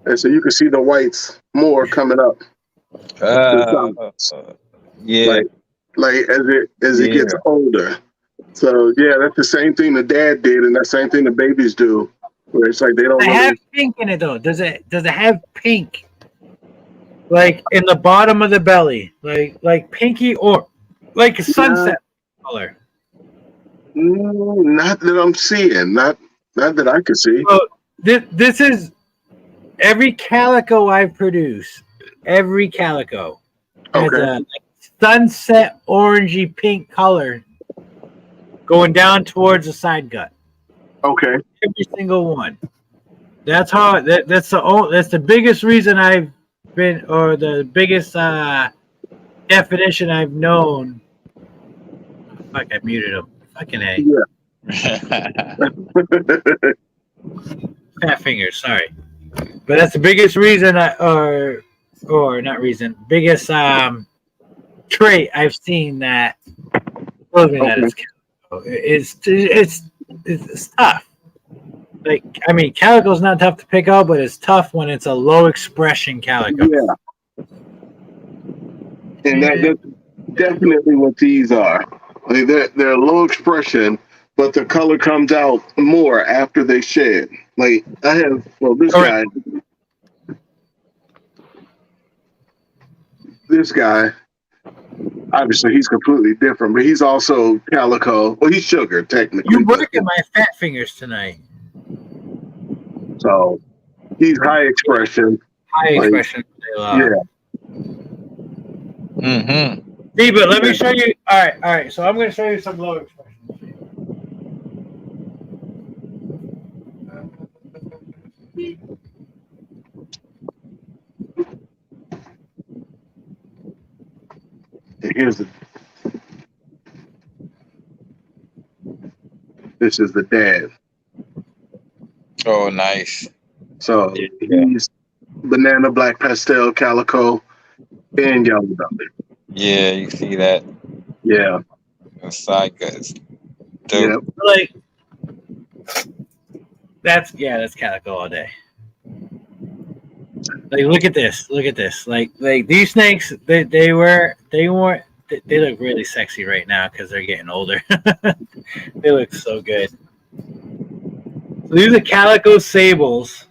S4: And so you can see the whites more coming up.
S2: Yeah.
S4: Like as it gets older. So yeah, that's the same thing the dad did, and that same thing the babies do. Where it's like they don't
S1: Does it
S4: really
S1: have pink in it though? Does it have pink? Like in the bottom of the belly, like pinky or like a sunset color.
S4: not that I'm seeing, not that I could see.
S1: Well, this is every calico I've produced. Every calico has
S4: Okay.
S1: a sunset orangey pink color going down towards the side gut.
S4: Okay.
S1: Every single one. That's how. That's the biggest reason I've been, or the biggest definition I've known. Fuck! I muted him. Fucking A. Fat fingers. Sorry, but that's the biggest reason or not reason. Biggest trait I've seen that clothing that is it's tough. Like, I mean, calico's not tough to pick out, but it's tough when it's a low expression calico.
S4: Yeah. And that's definitely what these are. Like they're low expression, but the color comes out more after they shed. Like I have, this guy, obviously he's completely different, but he's also calico. Well, he's sugar technically.
S1: You working my fat fingers tonight.
S4: So he's high expression.
S1: High
S4: Like,
S1: expression.
S4: Yeah.
S2: Mm-hmm.
S1: See, but let me show you. All right. So I'm going to show you some low expression.
S4: Here's this is the dad.
S2: Oh, nice.
S4: So
S2: Yeah.
S4: he's banana, black pastel, calico, and yellow belly.
S2: Yeah, you see that.
S4: Yeah.
S2: The side guts.
S4: Yeah.
S2: Dope.
S1: Like, that's calico all day. Like, look at this. Like these snakes, they they look really sexy right now because they're getting older. They look so good. So these are calico sables.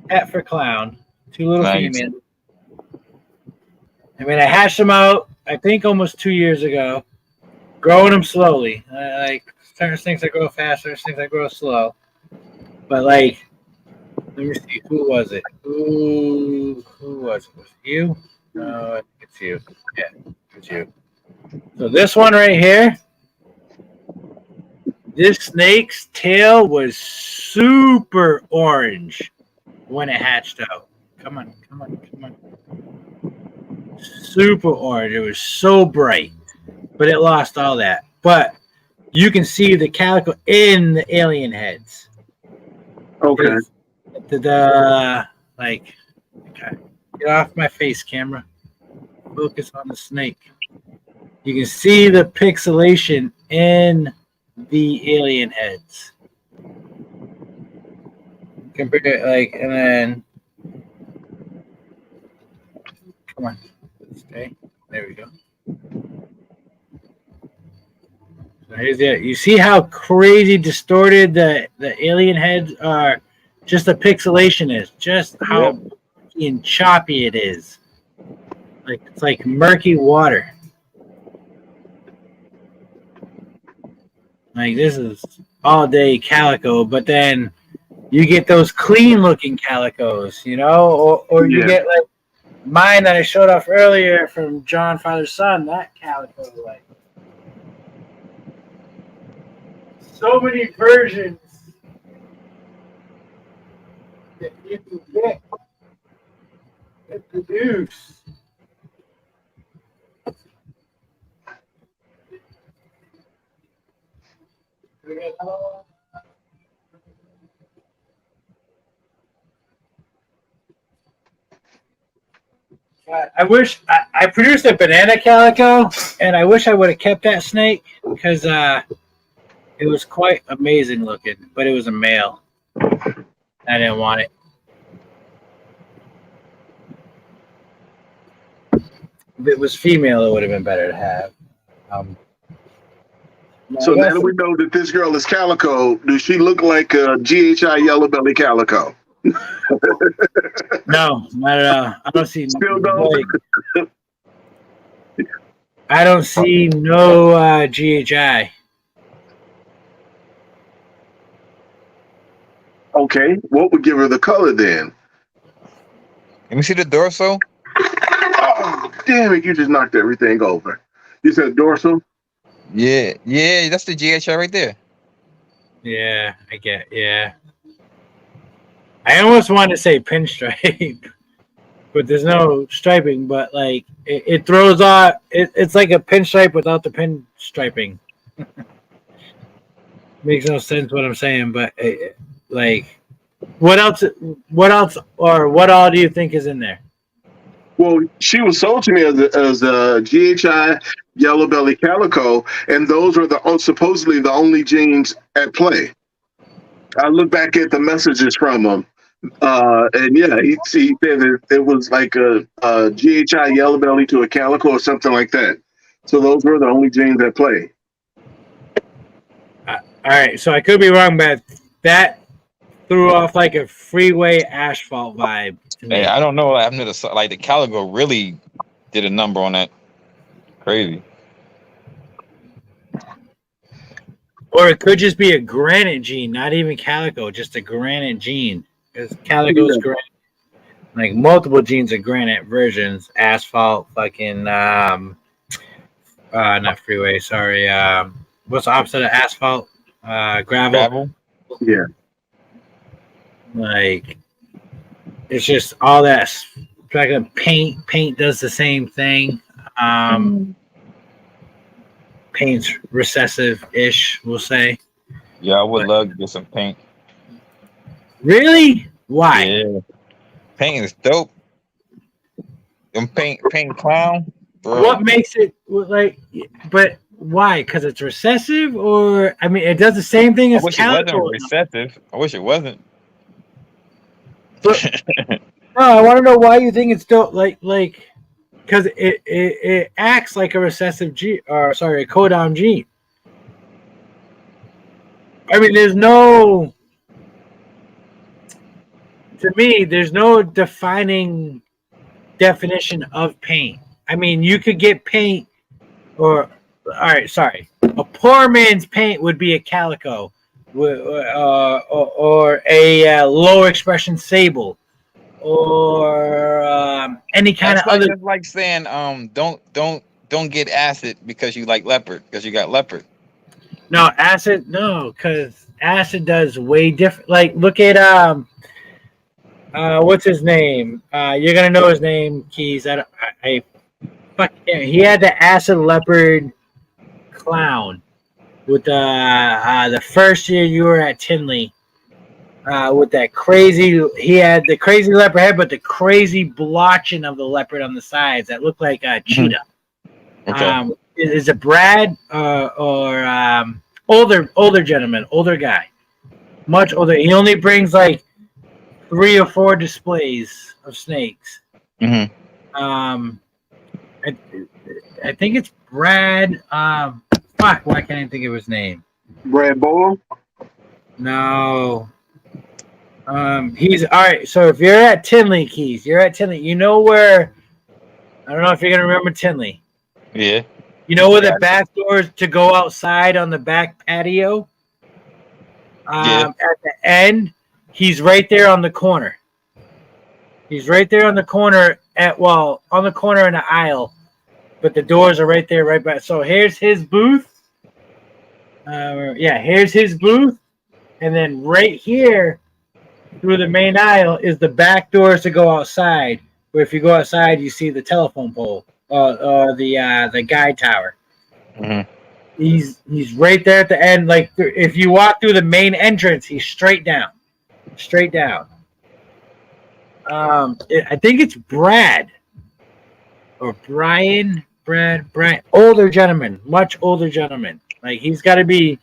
S1: Pet for clown. 2 little females. I mean, I hatched them out, I think, almost 2 years ago. Growing them slowly. Like, there's things that grow fast, there's things that grow slow. But, like, let me see. Who was it? Who was it? Was it you? No, I think it's you. Yeah, it's you. So this one right here, this snake's tail was super orange when it hatched out. Come on. Super orange. It was so bright, but it lost all that. But you can see the calico in the alien heads.
S4: Okay.
S1: Okay. Get off my face, camera. Focus on the snake. You can see the pixelation in the alien heads. Compare like, and then come on, stay. There we go. So here's the. You see how crazy distorted the alien heads are. Just the pixelation is. Just how and choppy it is. Like it's like murky water. Like this is all day calico, but then you get those clean looking calicos, you know, or you get like mine that I showed off earlier from John Father's Son, that calico, like so many versions that you can get and produce. I wish I produced a banana calico, and I wish I would have kept that snake because it was quite amazing looking, but it was a male. I didn't want it. If it was female, it would have been better to have.
S4: So now that we know that this girl is calico, does she look like a GHI yellow belly calico?
S1: No, not at all. I don't see.
S4: Still don't.
S1: I don't see no GHI.
S4: Okay, what would give her the color then?
S2: Let me see the dorsal.
S4: Oh, damn it! You just knocked everything over. You said dorsal.
S2: Yeah, that's the GHI right there.
S1: Yeah, I get. Yeah, I almost want to say pinstripe, but there's no striping. But like, it throws off. It's like a pinstripe without the pinstriping. Makes no sense what I'm saying, but like, what else? Or what all do you think is in there?
S4: Well, she was sold to me as a GHI yellow belly calico, and those were supposedly the only genes at play. I look back at the messages from him, and yeah, he said that it was like a GHI yellow belly to a calico or something like that. So those were the only genes at play.
S1: All right, so I could be wrong, but that threw off like a freeway asphalt vibe to me.
S2: Hey, I don't know what happened to the calico really did a number on that. Crazy.
S1: Or it could just be a granite gene, not even calico, just a granite gene. Because calico is granite. Like multiple genes of granite versions, asphalt, fucking not freeway, sorry. What's the opposite of asphalt? Gravel.
S4: Yeah.
S1: Like it's just all that. Like paint does the same thing. Paint's recessive-ish, we'll say.
S2: Yeah, I would love to get some paint.
S1: Really? Why?
S2: Yeah. Paint is dope. Them paint clown. Bro.
S1: What makes it like? But why? Because it's recessive, or I mean, it does the same thing as calico.
S2: I wish it wasn't recessive. I wish it wasn't.
S1: But, no, I want to know why you think it's dope. Like because it acts like a recessive gene, or sorry, a codon gene. I mean, there's no defining definition of paint. I mean, you could get paint, or all right, sorry, a poor man's paint would be a calico, or a low expression sable, or any kind of other.
S2: That's like saying don't get acid because you like leopard because you got leopard.
S1: No acid, no, because acid does way different. Like, look at what's his name? You're gonna know his name, Keys. He had the acid leopard clown with the first year you were at Tinley. With that crazy, he had the crazy leopard head, but the crazy blotching of the leopard on the sides that looked like a cheetah.
S2: Okay.
S1: Is it Brad or older gentleman, older guy, much older? He only brings like 3 or 4 displays of snakes.
S2: Mm-hmm.
S1: I think it's Brad. Fuck, why can't I think of his name?
S4: Brad Boyle?
S1: No. He's all right. So if you're at Tinley, Keys, you're at Tinley. You know where? I don't know if you're gonna remember Tinley.
S2: Yeah.
S1: You know where the back doors to go outside on the back patio? At the end, he's right there on the corner. He's right there on the corner on the corner in the aisle, but the doors are right there, right by. So here's his booth. Here's his booth, and then right here through the main aisle is the back doors to go outside. Where if you go outside, you see the telephone pole or the guide tower.
S2: Mm-hmm.
S1: He's right there at the end. Like if you walk through the main entrance, he's straight down. I think it's Brad or Brian. Brad, older gentleman, much older gentleman. Like he's got to be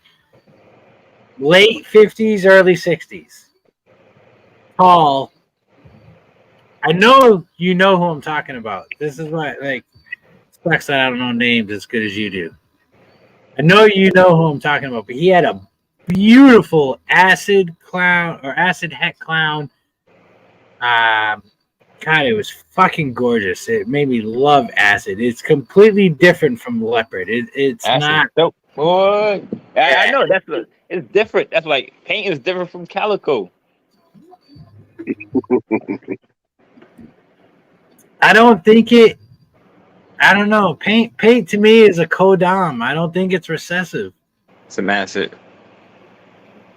S1: late 50s, early 60s. Tall. I know you know who I'm talking about. This is why, like, sucks that I don't know names as good as you do. I know you know who I'm talking about, but he had a beautiful acid clown or acid het clown. God, it was fucking gorgeous. It made me love acid. It's completely different from leopard. It's acid, not.
S2: Dope, boy. I know it's different. That's like paint is different from calico.
S1: I don't think it. I don't know. Paint to me is a codom. I don't think it's recessive.
S2: It's an acid.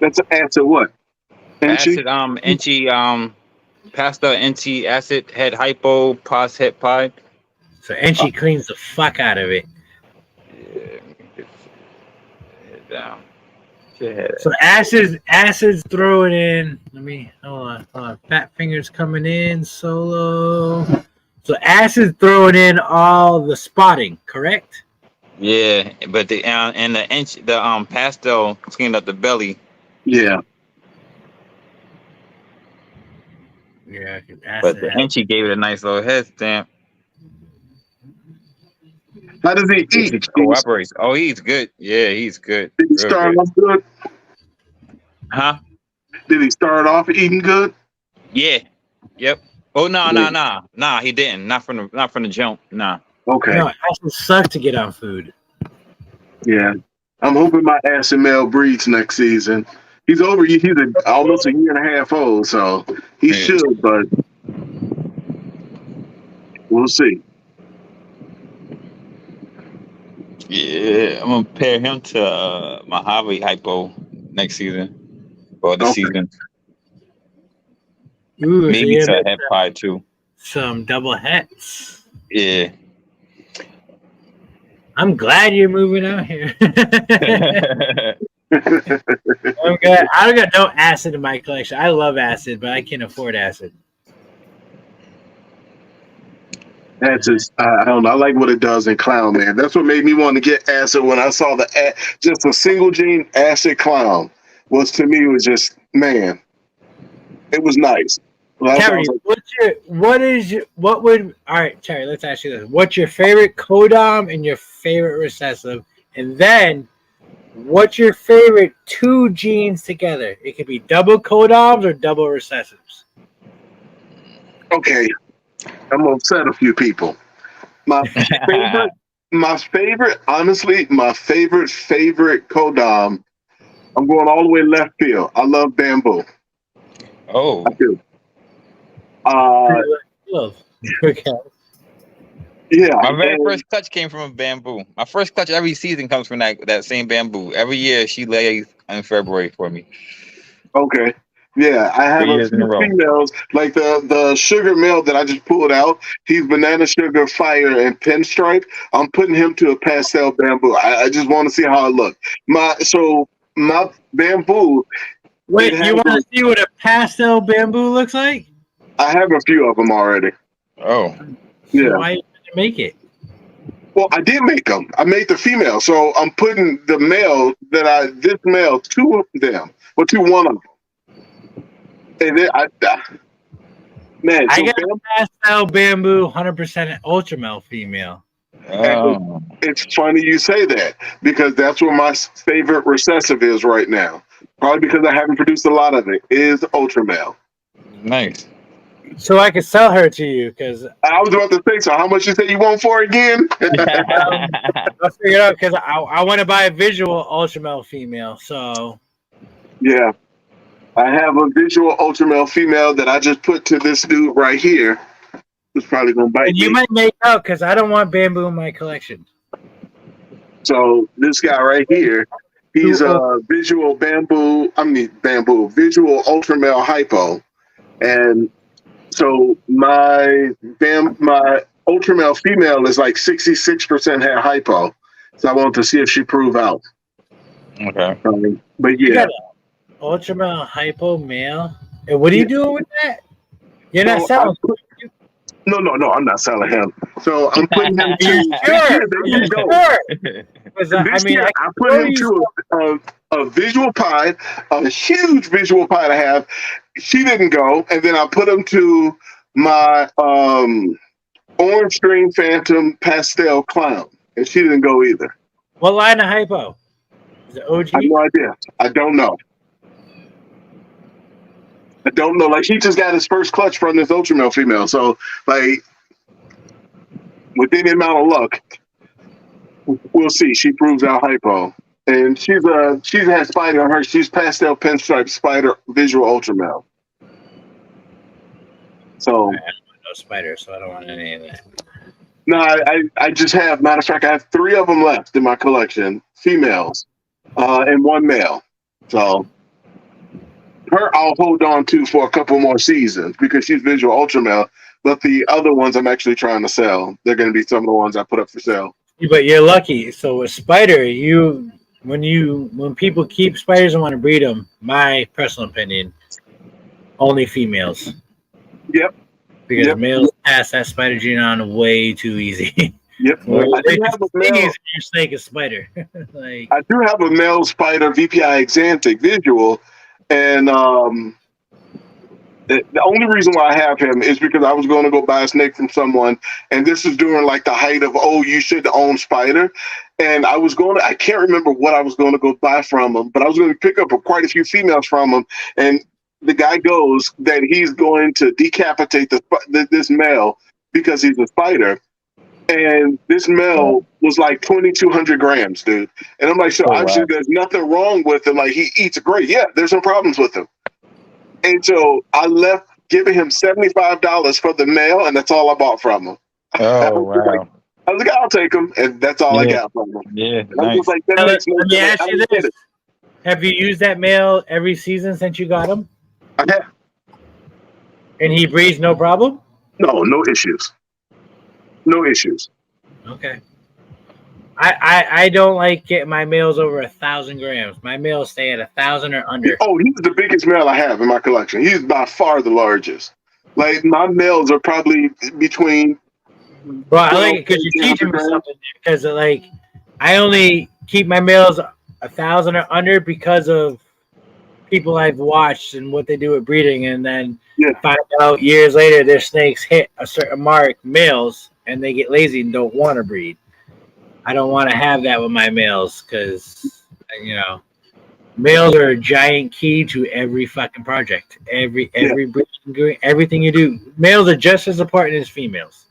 S4: That's an acid what?
S2: Acid, pastel, NT, acid, head hypo, pos, het pied.
S1: So Enchi cleans the fuck out of it.
S2: Yeah, head down.
S1: So acid's throwing in. Let me hold on. Fat fingers coming in solo. So acid's throwing in all the spotting, correct?
S2: Yeah, but the pastel cleaned up the belly.
S4: Yeah.
S1: Yeah,
S2: But the Enchi gave it a nice little head stamp.
S4: How does he eat?
S2: He cooperates. Oh, he's good. Yeah, he's good.
S4: Did he start off good?
S2: Huh?
S4: Did he start off eating good?
S2: Yeah. Yep. Oh no, he didn't. Not from the jump. Nah.
S4: Okay.
S1: No, it actually sucked to get on food.
S4: Yeah. I'm hoping my acid male breeds next season. He's almost a year and a half old, so he should, but we'll see.
S2: Yeah, I'm gonna pair him to Mojave Hypo next season or this season.
S1: Ooh,
S2: maybe to Het Pied too.
S1: Some double hets.
S2: Yeah.
S1: I'm glad you're moving out here. I'm good. I don't got no acid in my collection. I love acid, but I can't afford acid.
S4: That's just, I don't know. I like what it does in Clown, man. That's what made me want to get acid when I saw just a single gene acid clown. To me, was just, man, it was nice. Well,
S1: Terry, all right, Terry, let's ask you this. What's your favorite codom and your favorite recessive? And then what's your favorite two genes together? It could be double codoms or double recessives.
S4: okay, I'm gonna upset a few people. My favorite, honestly, my favorite codom. I'm going all the way left field. I love bamboo.
S2: Oh,
S4: I do.
S1: Love. Okay.
S4: Yeah.
S2: my very
S4: and-
S2: first clutch came from a bamboo. My first clutch every season comes from that same bamboo. Every year she lays in February for me.
S4: Okay. Yeah, I have
S2: 3
S4: a
S2: years in a
S4: few
S2: row.
S4: females, like the sugar male that I just pulled out. He's banana sugar, fire, and pinstripe. I'm putting him to a pastel bamboo. I just want to see how it looks. My bamboo.
S1: Wait,
S4: It has
S1: you want to see what a pastel bamboo looks like?
S4: I have a few of them already.
S2: Oh,
S4: Yeah.
S1: Why you didn't make it?
S4: Well, I did make them. I made the female, so I'm putting the male this male, two of them, or one of them. And then man,
S1: I
S4: so
S1: got a pastel bamboo 100% ultramel female.
S2: oh.
S4: it's funny you say that because that's what my favorite recessive is right now. Probably because I haven't produced a lot of it. Is ultramel.
S2: Nice.
S1: So I could sell her to you because
S4: I was about to say, so how much you say you want for it again?
S1: I'll figure it out because I want to buy a visual ultramel female. So
S4: Yeah. I have a visual ultramel female that I just put to this dude right here. Who's probably gonna bite
S1: and you
S4: me.
S1: might make out because I don't want bamboo in my collection.
S4: So this guy right here, he's a visual visual ultramel hypo. And so my ultramel female is like 66% hair hypo. So I wanted to see if she prove out.
S2: Okay.
S4: But
S1: You
S4: yeah.
S1: got an ultramel hypo male. And what are you doing with that? You're not
S4: So
S1: selling.
S4: No, I'm not selling him. So I'm putting him to
S1: Sure.
S4: there you go.
S1: Sure. 'Cause, I
S4: This
S1: mean,
S4: year,
S1: I
S4: I put him to a visual pied, a huge visual pied I have. She didn't go, and then I put him to my orange string phantom pastel clown, and she didn't go either.
S1: what line of hypo? Is it OG?
S4: I have no idea. I don't know. Like he just got his first clutch from this ultramel female, so like with any amount of luck, we'll see. She proves out hypo. And she has spider on her. She's pastel pinstripe spider visual ultramel. So
S1: No spider, so I don't want any of that.
S4: no, I just have. Matter of fact, I have 3 of them left in my collection, females, and 1 male. So her I'll hold on to for a couple more seasons because she's visual ultramel. But the other ones I'm actually trying to sell. They're going to be some of the ones I put up for sale.
S1: But you're lucky. So with spider, when people keep spiders and want to breed them, my personal opinion, only females.
S4: Yep.
S1: Because males pass that spider gene on way too easy.
S4: Yep.
S2: Well,
S4: I do have a male.
S1: Your snake is spider. Like
S4: I do have a male spider VPI Exantic visual, and the only reason why I have him is because I was going to go buy a snake from someone, and this is during like the height of you should own spider, and I can't remember what I was going to go buy from him, but I was going to pick up quite a few females from him, and the guy goes that he's going to decapitate this male because he's a spider. And this male was like 2,200 grams, dude. And I'm like, so obviously there's nothing wrong with him. Like he eats great. Yeah, there's no problems with him. And so I left giving him $75 for the male, and that's all I bought from him.
S2: Oh, wow.
S4: I was like, I'll take him, and that's all I got from him.
S2: Yeah,
S4: And I was
S2: nice.
S4: like, that makes no
S1: let me
S4: sense.
S1: ask you this. Have you used that male every season since you got him?
S4: I have
S1: And he breeds no problem?
S4: no issues. No issues.
S1: Okay. I don't like getting my males over 1,000 grams. My males stay at 1,000 or under.
S4: Oh, he's the biggest male I have in my collection. He's by far the largest. Like my males are probably between.
S1: Well, I like it because you're teaching me something. Because like, I only keep my males 1,000 or under because of people I've watched and what they do with breeding, and then
S4: Yeah.
S1: Find out years later their snakes hit a certain mark, males, and they get lazy and don't want to breed. I don't want to have that with my males because, males are a giant key to every fucking project. Every breeding, everything you do. Males are just as important as females.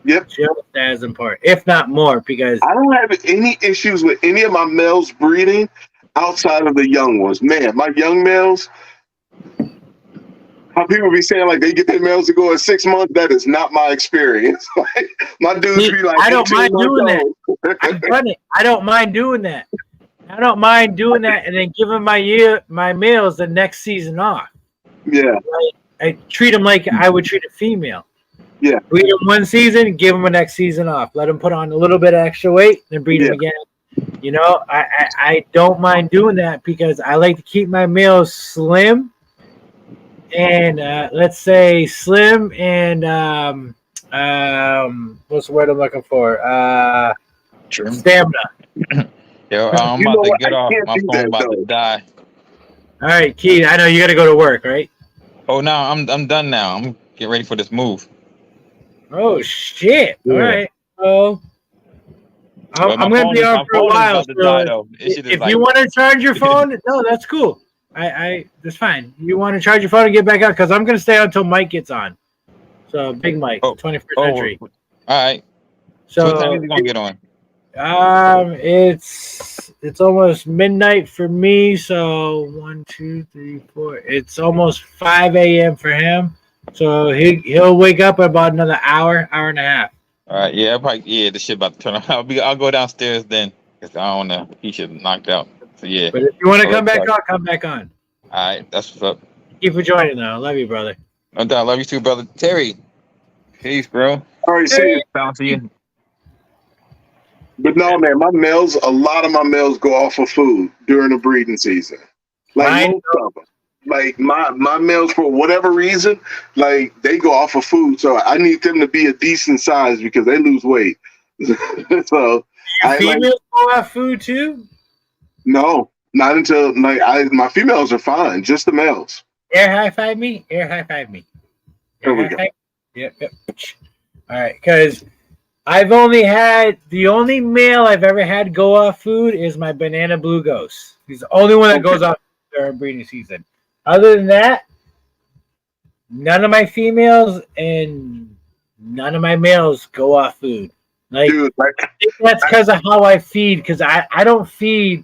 S4: Yep.
S1: Just as important, if not more, because
S4: I don't have any issues with any of my males breeding outside of the young ones. Man, my young males, how people be saying like they get their males to go at 6 months, that is not my experience. Like, my dudes be like,
S1: I don't mind
S4: 18
S1: doing
S4: months
S1: that.
S4: old.
S1: I've done it. I don't mind doing that. And then giving my males the next season off.
S4: Yeah.
S1: I treat them like I would treat a female.
S4: Yeah.
S1: Breed them one season, give them the next season off. Let them put on a little bit of extra weight, then breed them again. I don't mind doing that because I like to keep my males slim. And let's say slim and what's the word I'm looking for? Stamina.
S2: Yo, I'm about to get off. My phone about to die.
S1: All right, Keith. I know you got to go to work, right?
S2: Oh no, I'm done now. I'm getting ready for this move.
S1: Oh shit!
S4: Yeah.
S1: All right. So I'm going to be on for a while. So if you want to charge your phone, no, that's cool. I that's fine. You want to charge your phone and get back out because I'm going to stay on until Mike gets on. So Big Mike, 21st century.
S2: All right.
S1: So
S2: what time is he going to get on?
S1: It's almost midnight for me. So 1, 2, 3, 4. It's almost 5 a.m. for him. So he'll wake up about another hour and a half.
S2: All right, this shit about to turn on. I'll go downstairs then because I don't know. He should have knocked out. So yeah.
S1: But if you want to come back on, come back on.
S2: All right, that's what's up.
S1: Thank you for joining, though. I love you, brother.
S2: No doubt, love you too, brother. Terry, peace, bro.
S4: All right, see you.
S2: Bounce to you.
S4: But no, man, a lot of my males go off of food during the breeding season. Like most of them. Like my males, for whatever reason, like they go off of food. So I need them to be a decent size because they lose weight. So
S1: females go off food too?
S4: No, not until my females are fine, just the males.
S1: Air high five me.
S4: There we go.
S1: Yep. All right, because I've only had the only male I've ever had go off food is my banana blue ghost. He's the only one that goes off during breeding season. Other than that, none of my females and none of my males go off food.
S4: Dude,
S1: I think that's because of how I feed. Because I don't feed.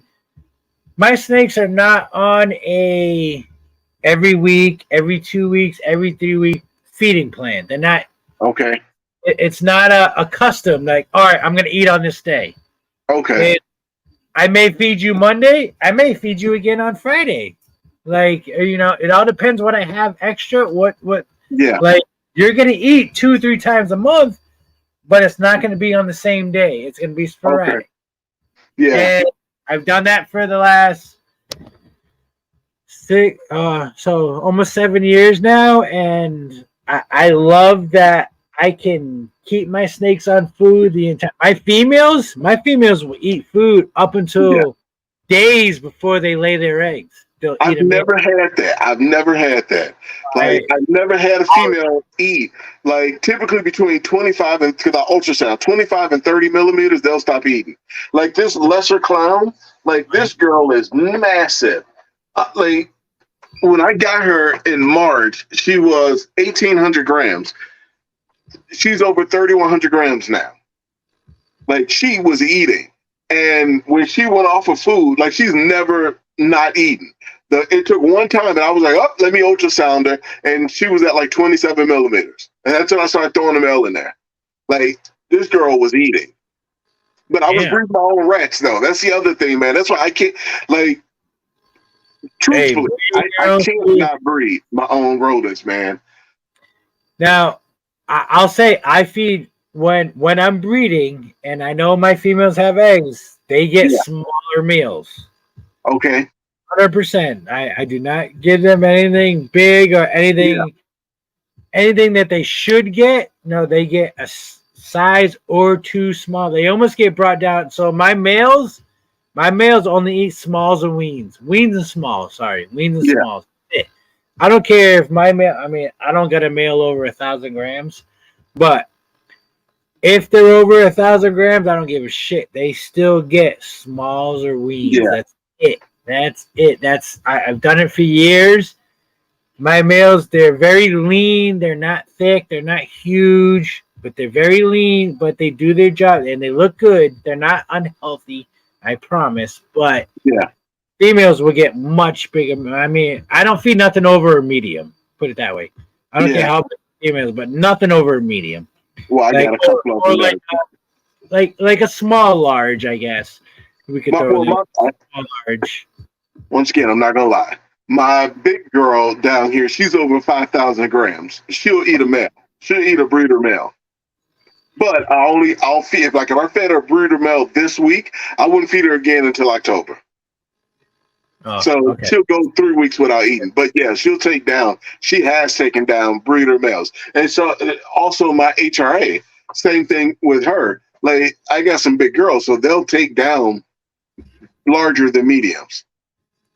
S1: My snakes are not on a every week, every 2 weeks, every 3 week feeding plan. They're not.
S4: Okay.
S1: It's not a custom. Like, all right, I'm going to eat on this day.
S4: Okay.
S1: And I may feed you Monday. I may feed you again on Friday. Like, it all depends what I have extra. What?
S4: Yeah.
S1: Like, you're going to eat 2-3 times a month, but it's not going to be on the same day. It's going to be sporadic.
S4: Okay. Yeah.
S1: And I've done that for the last almost 7 years now. And I love that I can keep my snakes on food the entire. My females will eat food up until days before they lay their eggs.
S4: I've never had that. Like, I've never had a female eat. Like, typically between 25 and, because I ultrasound, 25 and 30 millimeters, they'll stop eating. Like, this lesser clown, like, this girl is massive. Like, when I got her in March, she was 1,800 grams. She's over 3,100 grams now. Like, she was eating. And when she went off of food, like, she's never not eating. It took one time, and I was like, oh, let me ultrasound her. And she was at like 27 millimeters. And that's when I started throwing the male in there. Like, this girl was eating. But I was breeding my own rats, though. That's the other thing, man. That's why I can't, like, truthfully, I can't not breed my own rodents, man.
S1: Now, I'll say I feed when I'm breeding, and I know my females have eggs, they get smaller meals.
S4: Okay.
S1: 100%. I do not give them anything big or anything that they should get. No, they get a size or two small. They almost get brought down. So my males only eat smalls and weans. Weans and smalls. Sorry, weans and smalls. I don't care if my male. I mean, I don't get a male over 1,000 grams, but if they're over 1,000 grams, I don't give a shit. They still get smalls or weans.
S4: Yeah.
S1: That's it. That's it. I've done it for years. My males, they're very lean. They're not thick. They're not huge, but they're very lean. But they do their job and they look good. They're not unhealthy, I promise. But
S4: Yeah.
S1: females will get much bigger. I mean, I don't feed nothing over a medium. Put it that way. I don't care how big females, but nothing over a medium.
S4: Well, I got a couple of them.
S1: Like a small large, I guess. We could throw
S4: My-
S1: small large.
S4: Once again, I'm not gonna lie. My big girl down here, she's over 5,000 grams. She'll eat a male. She'll eat a breeder male. But I'll feed, like if I fed her a breeder male this week, I wouldn't feed her again until October.
S1: Oh,
S4: So
S1: okay.
S4: she'll go 3 weeks without eating. But yeah, she has taken down breeder males. And so also my HRA, same thing with her. Like I got some big girls, so they'll take down larger than mediums.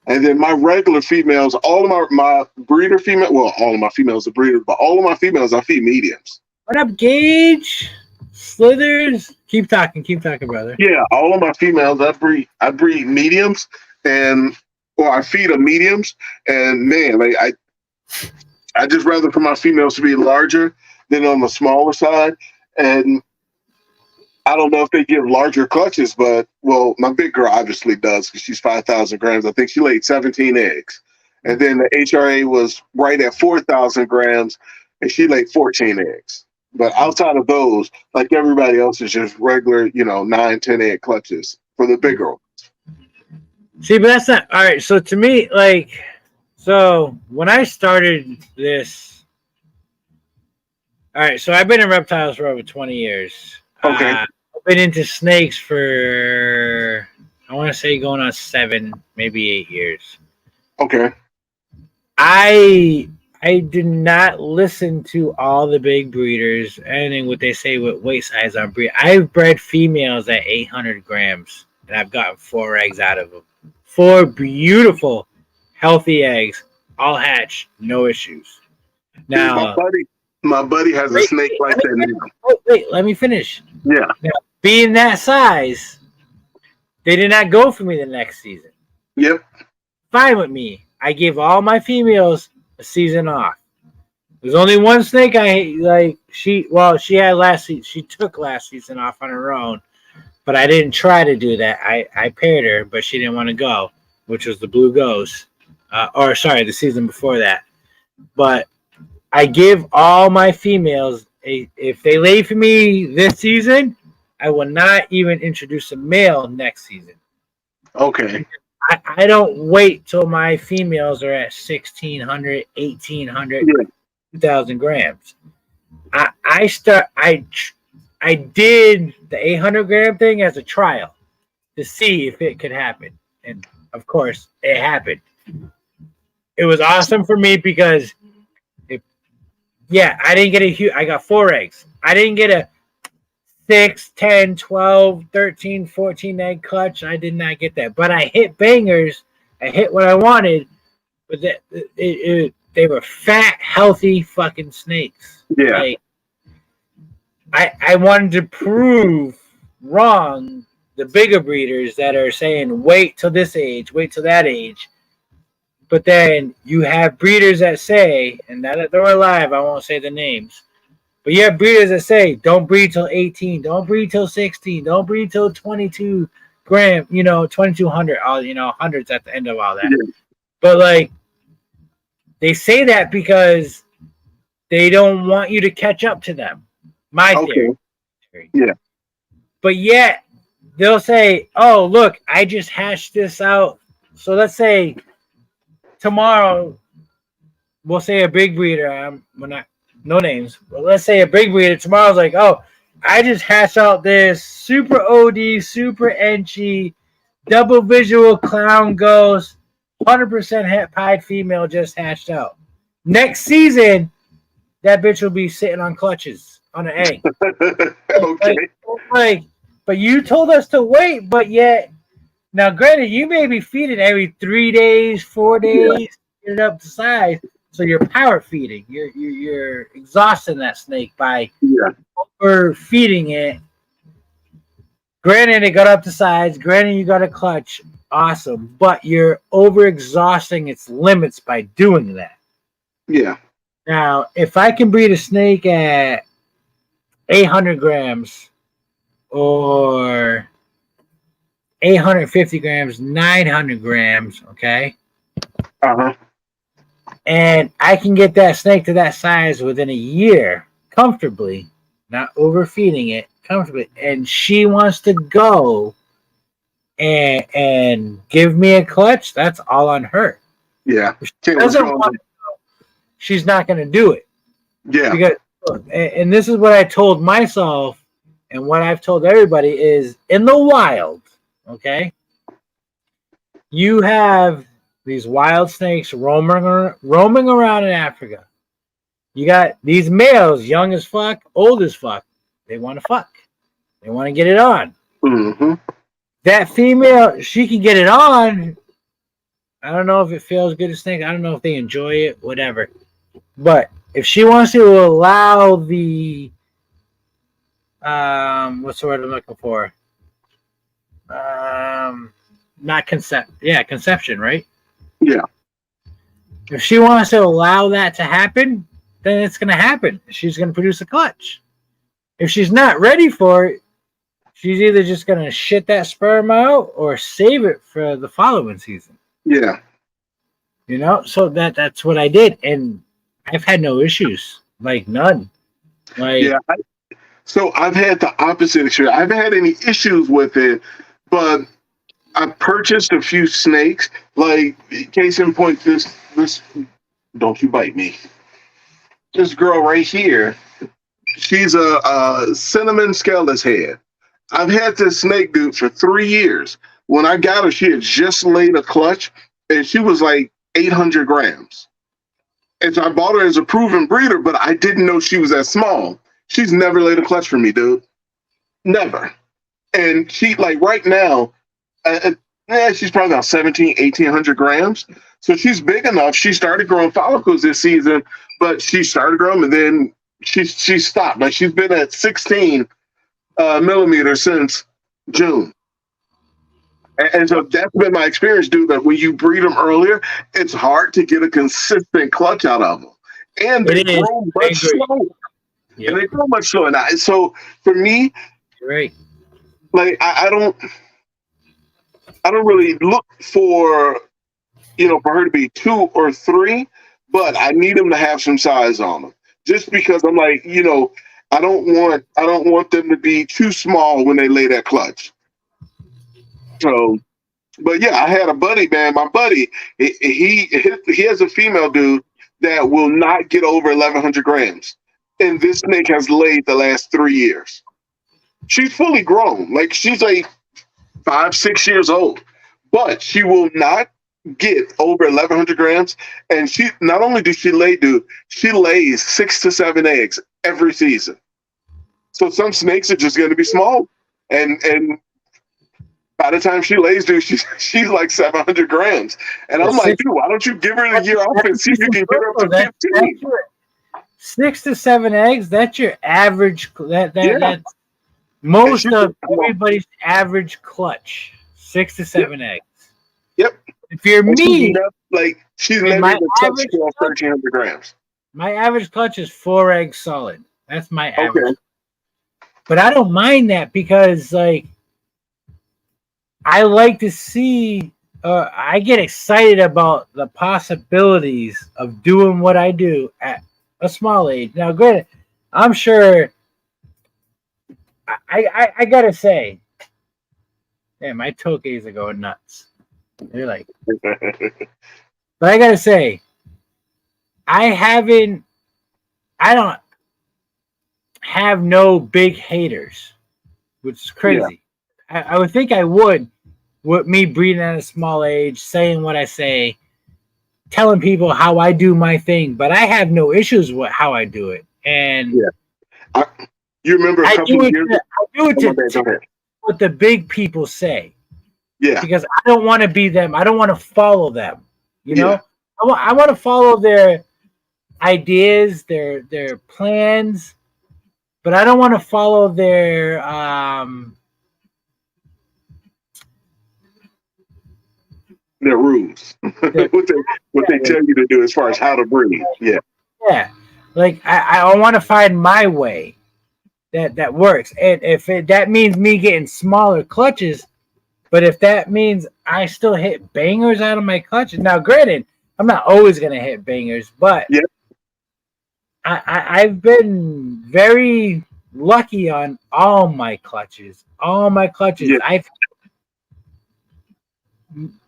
S4: And then my regular females, all of my breeder female, well, all of my females are breeders, but all of my females I feed mediums.
S1: What up, Gage? Slithers? Keep talking, brother.
S4: Yeah, all of my females I breed mediums, or I feed them mediums, and man, like I just rather for my females to be larger than on the smaller side. And I don't know if they give larger clutches, but well, my big girl obviously does because she's 5,000 grams. I think she laid 17 eggs, and then the HRA was right at 4,000 grams, and she laid 14 eggs. But outside of those, like everybody else, is just regular, 9, 10 egg clutches for the big girl.
S1: See, but that's not all right. So to me, so when I started this, all right. So I've been in reptiles for over 20 years.
S4: Okay.
S1: I've been into snakes for I want to say going on 7, maybe 8 years.
S4: Okay.
S1: I do not listen to all the big breeders, anything what they say with weight size on breed. I've bred females at 800 grams, and I've gotten 4 eggs out of them. 4 beautiful, healthy eggs, all hatched, no issues. Now,
S4: my buddy has a snake like that now.
S1: Wait, let me finish.
S4: Yeah.
S1: Now, being that size, they did not go for me the next season.
S4: Yep.
S1: Fine with me. I give all my females a season off. There's only one snake I like. She had last season. She took last season off on her own, but I didn't try to do that. I paired her, but she didn't want to go, which was the Blue Ghost. The season before that. But I give all my females if they lay for me this season, I will not even introduce a male next season.
S4: Okay.
S1: I don't wait till my females are at 1,600, 1,800, 2,000 grams. I did the 800 gram thing as a trial to see if it could happen. And of course it happened. It was awesome for me because I didn't get I got 4 eggs. I didn't get a 6, 10, 12, 13, 14 egg clutch. I did not get that. But I hit bangers. I hit what I wanted. But they were fat, healthy fucking snakes.
S4: Yeah.
S1: Like, I wanted to prove wrong the bigger breeders that are saying, wait till this age, wait till that age. But then you have breeders that say, and now that they're alive, I won't say the names, but you have breeders that say, don't breed till 18, don't breed till 16, don't breed till 22 gram, 2,200, hundreds at the end of all that. Yeah. But like, they say that because they don't want you to catch up to them. My theory.
S4: Yeah.
S1: But yet, they'll say, oh, look, I just hashed this out. So let's say tomorrow, we'll say a big breeder, no names, but let's say a big breeder tomorrow's like, oh, I just hashed out this super OD, super Enchi, double visual clown ghost, 100% het pied female just hatched out. Next season, that bitch will be sitting on clutches on an egg.
S4: Okay.
S1: But you told us to wait, but yet, now granted, you may be feeding every 3 days, 4 days, get it up to size. So you're power feeding. You're exhausting that snake by
S4: Yeah.
S1: overfeeding it. Granted, it got up to size. Granted, you got a clutch. Awesome. But you're overexhausting its limits by doing that.
S4: Yeah.
S1: Now, if I can breed a snake at 800 grams or 850 grams, 900 grams, okay?
S4: Uh-huh.
S1: And I can get that snake to that size within a year comfortably, not overfeeding it, comfortably. And she wants to go and give me a clutch, that's all on her.
S4: Yeah.
S1: If she doesn't want to go, she's not going to do it.
S4: Yeah.
S1: Because, and this is what I told myself and what I've told everybody is in the wild, okay? You have these wild snakes roaming around in Africa. You got these males, young as fuck, old as fuck. They want to fuck. They want to get it on.
S4: Mm-hmm.
S1: That female, she can get it on. I don't know if it feels good to snake. I don't know if they enjoy it, whatever. But if she wants to allow the what's the word I'm looking for? Not conception, right?
S4: Yeah.
S1: If she wants to allow that to happen, then it's going to happen. She's going to produce a clutch. If she's not ready for it, she's either just going to shit that sperm out or save it for the following season.
S4: Yeah.
S1: You know, so that's what I did, and I've had no issues, like none. Like,
S4: Yeah. So I've had the opposite experience. I haven't had any issues with it, but I purchased a few snakes. Like, case in point, this don't you bite me. This girl right here, she's a cinnamon scaleless head. I've had this snake, dude, for 3 years. When I got her, she had just laid a clutch, and she was like 800 grams. And so I bought her as a proven breeder, but I didn't know she was that small. She's never laid a clutch for me, dude. Never. And she, like, right now, she's probably about 1,800 grams. So she's big enough. She started growing follicles this season, but she started growing and then she stopped. Like, she's been at 16 millimeters since June. And so that's been my experience, dude, that when you breed them earlier, it's hard to get a consistent clutch out of them. And they grow much slower. Yep. And they grow much slower. Now, so for me,
S1: right,
S4: like I don't really look for, for her to be 2 or 3, but I need them to have some size on them. Just because I'm like, I don't want them to be too small when they lay that clutch. So, but yeah, I had a buddy, man. My buddy, he has a female dude that will not get over 1,100 grams, and this snake has laid the last 3 years. She's fully grown, like she's like 5-6 years old, but she will not get over 1,100 grams. And she not only does she lay, dude, she lays 6 to 7 eggs every season. So some snakes are just going to be small, and by the time she lays, dude, she's like 700 grams. And I'm like, dude, why don't you give her the year off and see if you can get her up to 15?
S1: 6 to 7 eggs, that's your average. That's most of everybody's average clutch. 6 to 7 eggs.
S4: Yep.
S1: If you're me,
S4: she's never even touched 1,300 grams.
S1: My average clutch is 4 eggs solid. That's my average.
S4: Okay.
S1: But I don't mind that because, like, I like to see, I get excited about the possibilities of doing what I do at a small age. Now, granted, I'm sure, I gotta say, man, my tokeys are going nuts. They're like, but I gotta say, I don't have no big haters, which is crazy. Yeah. I would think I would, with me breeding at a small age, saying what I say, telling people how I do my thing, but I have no issues with how I do it. And
S4: you remember
S1: I do it to what the big people say.
S4: Yeah.
S1: Because I don't want to be them. I don't want to follow them. You know? I want to follow their ideas, their plans, but I don't want to follow their
S4: rules. what they tell you to do as far as how to breed. Yeah.
S1: Yeah. Like I want to find my way that works. And if that means me getting smaller clutches, but if that means I still hit bangers out of my clutches. Now, granted, I'm not always going to hit bangers, but
S4: yeah.
S1: I've been very lucky on all my clutches. All my clutches.
S4: Yeah.
S1: I've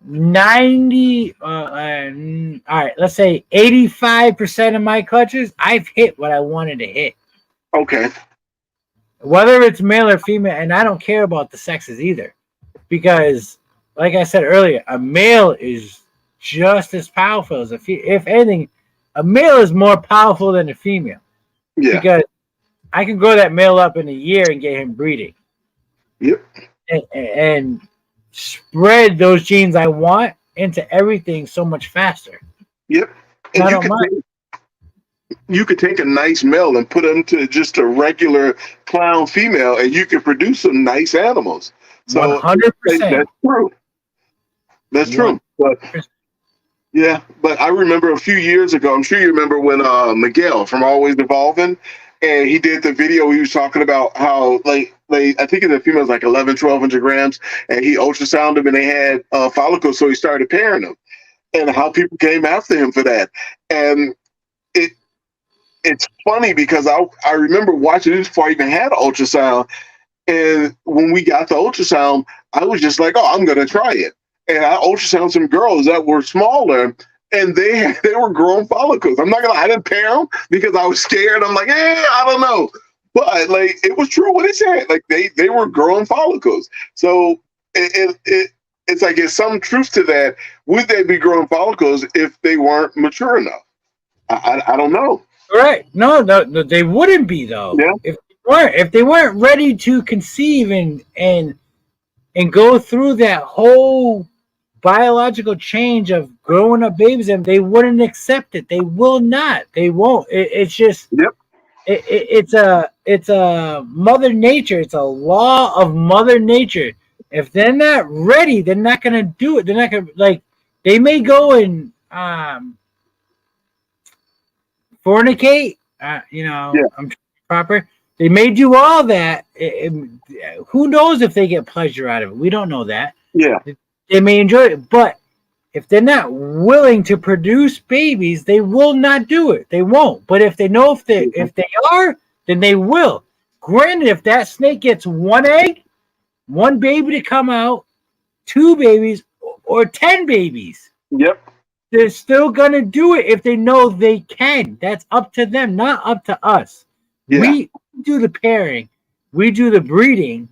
S1: 90 all right, let's say 85% of my clutches, I've hit what I wanted to hit.
S4: Okay.
S1: Whether it's male or female, and I don't care about the sexes either. Because, like I said earlier, a male is just as powerful as a female. If anything, a male is more powerful than a female.
S4: Yeah.
S1: Because I can grow that male up in a year and get him breeding.
S4: Yep.
S1: And spread those genes I want into everything so much faster.
S4: Yep. And you could take a nice male and put him to just a regular clown female, and you can produce some nice animals. So
S1: 100%.
S4: That's true. That's true. But yeah, but I remember a few years ago, I'm sure you remember when Miguel from Always Evolving, and he did the video, he was talking about how like I think the female's like 1,100-1,200 grams, and he ultrasounded them and they had follicles, so he started pairing them, and how people came after him for that. And it's funny because I remember watching this before I even had an ultrasound. And when we got the ultrasound, I was just like, oh, I'm going to try it. And I ultrasounded some girls that were smaller, and they were growing follicles. I'm not going to, I didn't pair them because I was scared. I'm like, I don't know. But like, it was true what it said. Like they were growing follicles. So it's like, there's some truth to that. Would they be growing follicles if they weren't mature enough? I don't know.
S1: Right. No, they wouldn't be though.
S4: Yeah.
S1: If they weren't ready to conceive and go through that whole biological change of growing up babies, and they wouldn't accept it. They will not. They won't. It's just.
S4: Yep.
S1: It's a Mother Nature. It's a law of Mother Nature. If they're not ready, they're not gonna do it. They're not gonna like. They may go and fornicate.
S4: Yeah.
S1: I'm proper. They may do all that. Who knows if they get pleasure out of it? We don't know that.
S4: Yeah.
S1: They may enjoy it, but if they're not willing to produce babies, they will not do it. They won't. But if they know if they are, then they will. Granted, if that snake gets one egg, one baby to come out, 2 babies, or 10 babies.
S4: Yep.
S1: They're still gonna do it if they know they can. That's up to them, not up to us.
S4: Yeah.
S1: We do the pairing, we do the breeding,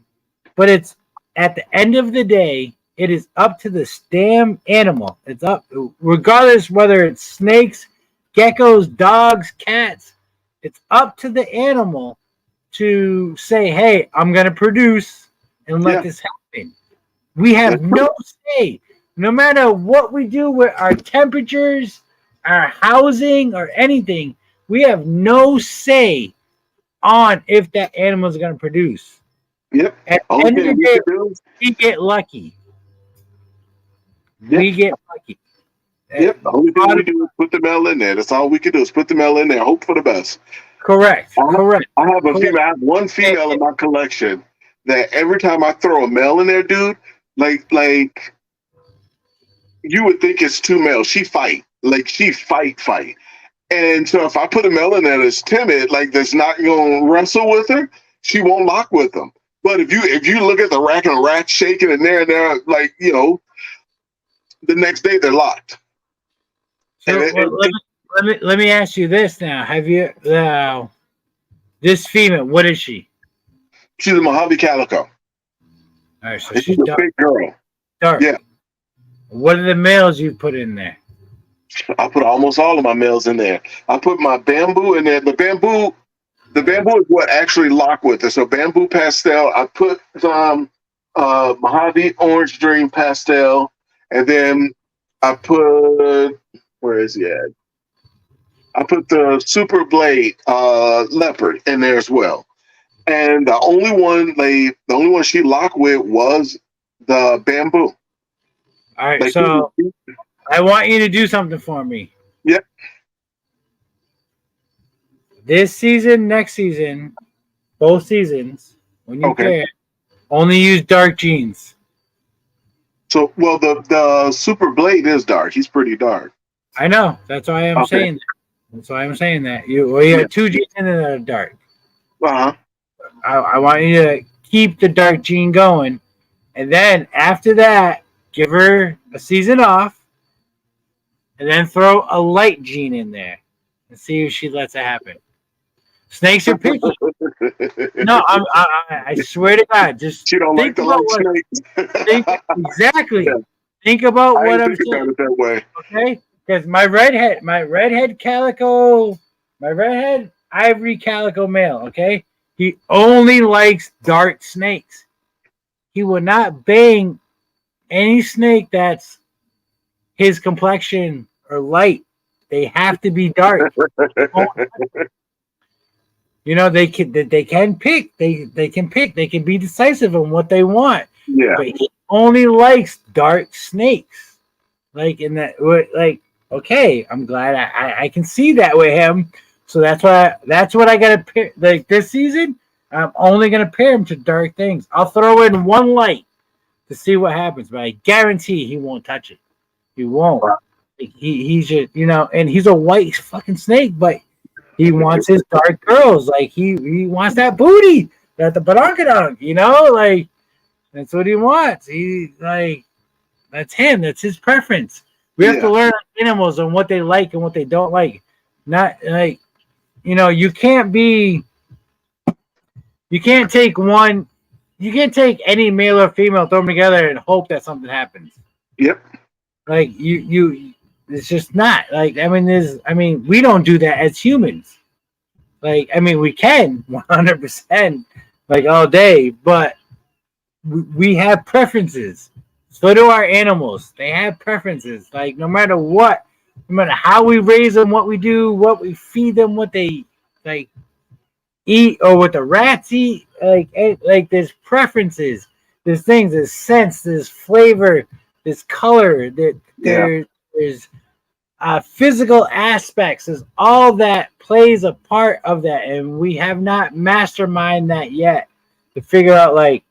S1: but it's at the end of the day, it is up to this damn animal. It's up, regardless whether it's snakes, geckos, dogs, cats. It's up to the animal to say, "Hey, I'm gonna produce and let this happen." We have no say. No matter what we do with our temperatures, our housing, or anything, we have no say on if that animal is going to produce.
S4: Yep.
S1: At the end of the day, we get lucky.
S4: Yep.
S1: We get lucky.
S4: Yep. The only thing we do is put the male in there. That's all we can do is put the male in there. Hope for the best.
S1: Correct. Correct.
S4: I have a female. I have one female in my collection that every time I throw a male in there, dude, like you would think it's 2 males. She fight. Like she fight. And so if I put a male in there that's timid, like that's not gonna wrestle with her, she won't lock with them. But if you look at the rack and rack shaking and they're like, the next day they're locked.
S1: So let me ask you this now. Have you this female, what is she?
S4: She's a Mojave Calico.
S1: All right, so
S4: she's a big girl.
S1: Dark.
S4: Yeah.
S1: What are the males you put in there?
S4: I put almost all of my males in there. I put my bamboo in there. The bamboo is what actually lock with it. So bamboo pastel. I put Mojave Orange Dream pastel, and then I put, where is he at? I put the Super Blade leopard in there as well. And the only one she locked with was the bamboo.
S1: All right, so I want you to do something for me.
S4: Yep.
S1: This season, next season, both seasons, when you pair, only use dark jeans.
S4: So, well, the Super Blade is dark. He's pretty dark.
S1: I know. That's why I'm saying that. That's why I'm saying that. You have two jeans in that are dark.
S4: Uh-huh.
S1: I want you to keep the dark jean going. And then after that, give her a season off. And then throw a light jean in there. And see if she lets it happen. Snakes are picky. No, I swear to God. Just
S4: she don't like the light snakes.
S1: Exactly. Yeah. Think about what I'm saying.
S4: That way.
S1: Okay? Because my redhead ivory calico male, okay? He only likes dark snakes. He will not bang any snake that's his complexion or light. They have to be dark. You know, they can pick. They can pick. They can be decisive on what they want.
S4: Yeah.
S1: But he only likes dark snakes. Like in that, like, okay, I'm glad I can see that with him. So that's what I gotta pair. Like this season, I'm only gonna pair him to dark things. I'll throw in one light to see what happens, but I guarantee he won't touch it. He won't. He's just, you know, and he's a white fucking snake, but he wants his dark girls. Like he wants that booty, that the badonkadonk, you know, like that's what he wants. He like that's him. That's his preference. We have to learn animals and what they like and what they don't like. Not like, you know, you can't take any male or female, throw them together and hope that something happens.
S4: Yep.
S1: Like you it's just not like, I mean, we don't do that as humans. Like, I mean, we can 100% like all day, but we have preferences. So do our animals. They have preferences. Like no matter what, no matter how we raise them, what we do, what we feed them, what they like eat, or what the rats eat, like there's preferences, there's things, there's scents, there's flavor, there's color, there's physical aspects. There's all that plays a part of that, and we have not masterminded that yet to figure out like,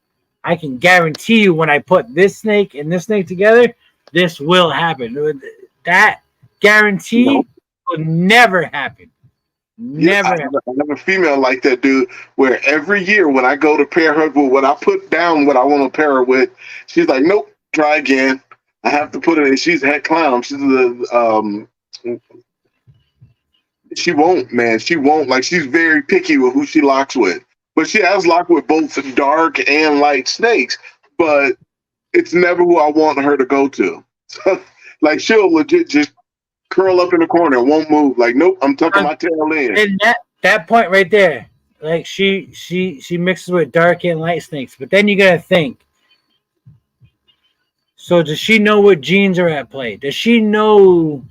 S1: I can guarantee you when I put this snake and this snake together, this will happen. That guarantee will never happen. Never.
S4: I have a female like that, dude, where every year when I go to pair her with what I put down, what I want to pair her with, she's like, nope, try again. I have to put it in. She's a head clown. She's she won't, man. She won't. Like, she's very picky with who she locks with. But she has locked with both dark and light snakes, but it's never who I want her to go to. So, like, she'll legit just curl up in the corner and won't move. Like, nope, I'm tucking my tail in.
S1: And that point right there, like she mixes with dark and light snakes. But then you gotta think. So does she know what genes are at play? Does she know?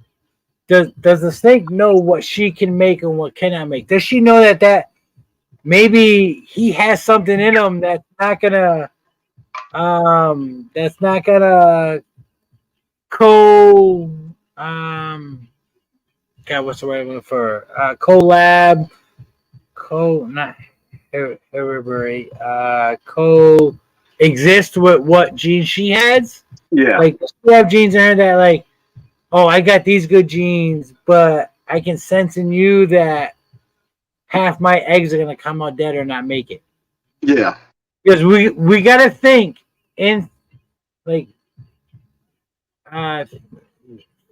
S1: Does the snake know what she can make and what cannot make? Does she know that maybe he has something in him that's not gonna God, what's the word I'm looking for? Coexist with what genes she has.
S4: Yeah.
S1: Like, she have genes in her that like, oh, I got these good genes, but I can sense in you that half my eggs are gonna come out dead or not make it.
S4: Yeah.
S1: Because we gotta think in like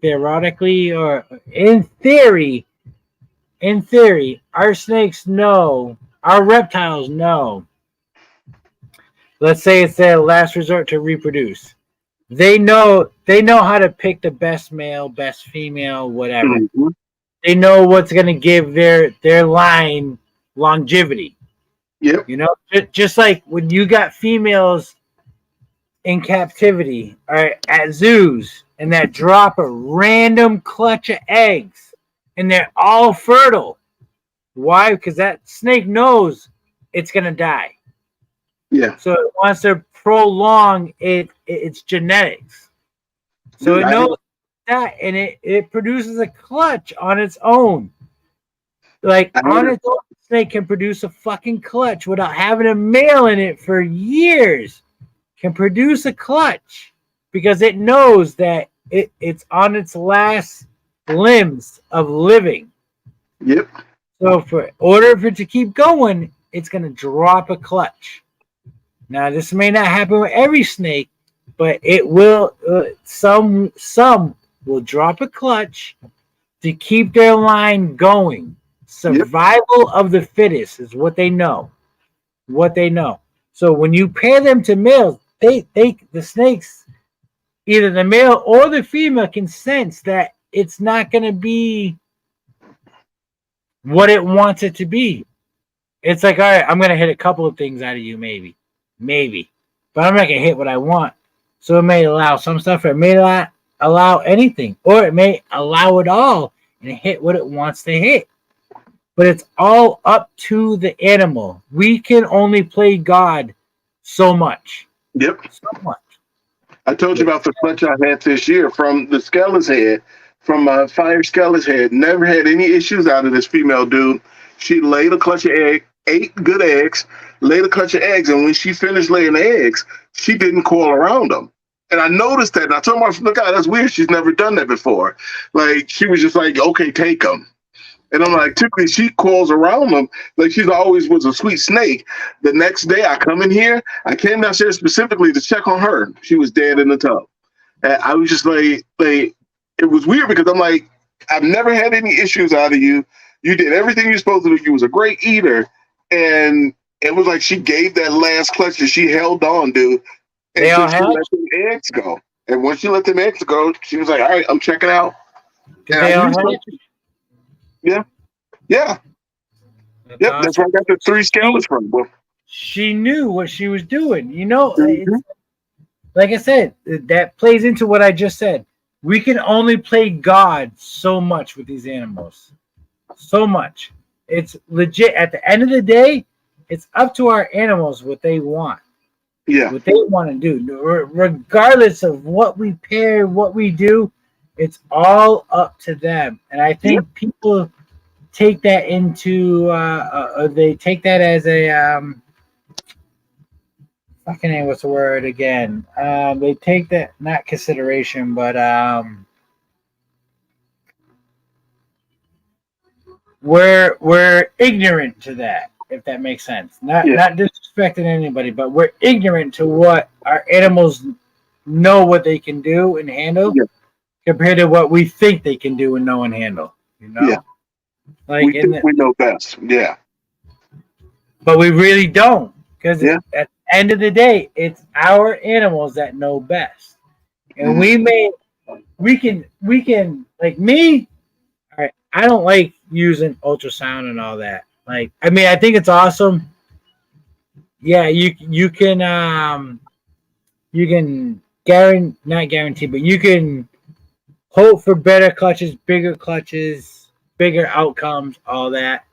S1: theoretically or in theory, our snakes know, our reptiles know. Let's say it's their last resort to reproduce. They know how to pick the best male, best female, whatever. Mm-hmm. They know what's going to give their line longevity.
S4: Yep.
S1: You know, just like when you got females in captivity or at zoos and that drop a random clutch of eggs and they're all fertile. Why? Because that snake knows it's gonna die.
S4: Yeah.
S1: So it wants to prolong its genetics. So it knows that, and it produces a clutch on its own. Like on its own, snake can produce a fucking clutch without having a male in it for years. Can produce a clutch because it knows that it's on its last limbs of living.
S4: Yep.
S1: So for order for it to keep going, it's going to drop a clutch. Now this may not happen with every snake, but it will. Some will drop a clutch to keep their line going. Survival of the fittest is what they know. What they know. So when you pair them to males, the snakes, either the male or the female, can sense that it's not going to be what it wants it to be. It's like, all right, I'm going to hit a couple of things out of you, maybe, but I'm not going to hit what I want. So it may allow some stuff, or it may not allow anything, or it may allow it all and hit what it wants to hit. But it's all up to the animal. We can only play God so much.
S4: Yep.
S1: So much.
S4: I told you about the clutch I had this year from the Skellis head, from my Fire Skellis head. Never had any issues out of this female dude. She laid a clutch of eggs, 8 good eggs, laid a clutch of eggs, and when she finished laying the eggs, she didn't coil around them. And I noticed that, and I told her, look, that's weird. She's never done that before. Like, she was just like, okay, take them. And I'm like, typically she coils around them. Like, she's always was a sweet snake. The next day I come in here, I came downstairs specifically to check on her. She was dead in the tub. And I was just like, it was weird because I'm like, I've never had any issues out of you. You did everything you're supposed to do. You was a great eater. And it was like she gave that last clutch that she held on, dude. And
S1: They all
S4: she
S1: had
S4: let them eggs go. And once she let them eggs go, she was like, all right, I'm checking out. And
S1: They all had
S4: yeah. Yep, that's where I got the 3 scalers from. Well,
S1: she knew what she was doing. You know, like I said, that plays into what I just said. We can only play God so much with these animals. So much. It's legit. At the end of the day, it's up to our animals what they want.
S4: Yeah.
S1: What they want to do. Regardless of what we pair, what we do, it's all up to them. And I think people take that into they take that as a fucking what's the word again? They take that, not consideration, but we're ignorant to that, if that makes sense. Not disrespecting anybody, but we're ignorant to what our animals know what they can do and handle compared to what we think they can do and know and handle. You know?
S4: Yeah.
S1: Like
S4: we think we know best. Yeah.
S1: But we really don't. Because at the end of the day, it's our animals that know best. And we can like me, all right, I don't like using ultrasound and all that. Like, I mean, I think it's awesome. Yeah, you can not guarantee, but you can hope for better clutches, bigger outcomes, all that.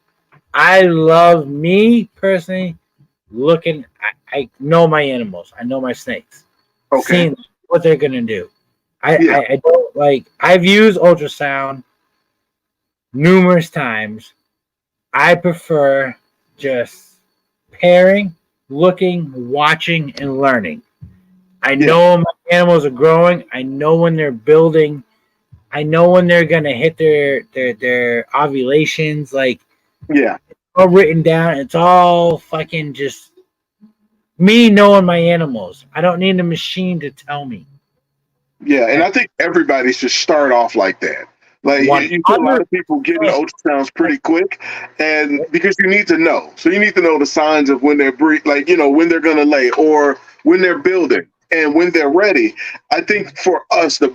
S1: I love me personally looking. I know my animals. I know my snakes.
S4: Okay.
S1: Seeing what they're gonna do. I don't like. I've used ultrasound numerous times. I prefer just pairing, looking, watching, and learning. I know my animals are growing. I know when they're building. I know when they're gonna hit their ovulations. Like, it's all written down. It's all fucking just me knowing my animals. I don't need a machine to tell me.
S4: Yeah, and I think everybody should start off like that. Like, you see a lot of people getting ultrasounds pretty quick, and because you need to know. So you need to know the signs of when they're when they're gonna lay, or when they're building, and when they're ready. I think for us, the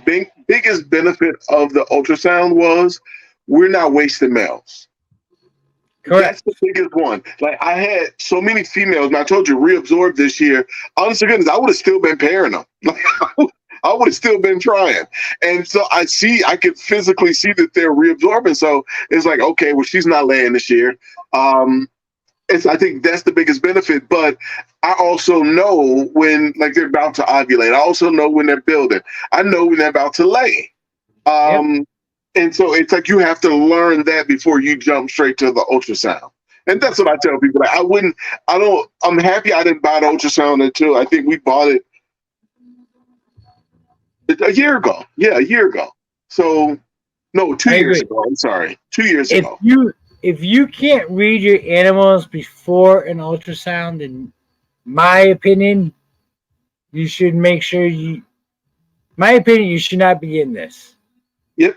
S4: biggest benefit of the ultrasound was we're not wasting males.
S1: Correct.
S4: That's the biggest one. Like, I had so many females, and I told you, reabsorbed this year. Honest to goodness, I would have still been pairing them. I would have still been trying. And so I could physically see that they're reabsorbing. So it's like, okay, well, she's not laying this year. I think that's the biggest benefit. But I also know when like they're about to ovulate. I also know when they're building. I know when they're about to lay. And so it's like you have to learn that before you jump straight to the ultrasound. And that's what I tell people. Like, I'm happy I didn't buy the ultrasound until I think we bought it a year ago. Yeah, a year ago. So, no, 2 years ago. I'm sorry. 2 years ago.
S1: If you can't read your animals before an ultrasound, in my opinion, you should make sure you should not be in this.
S4: Yep.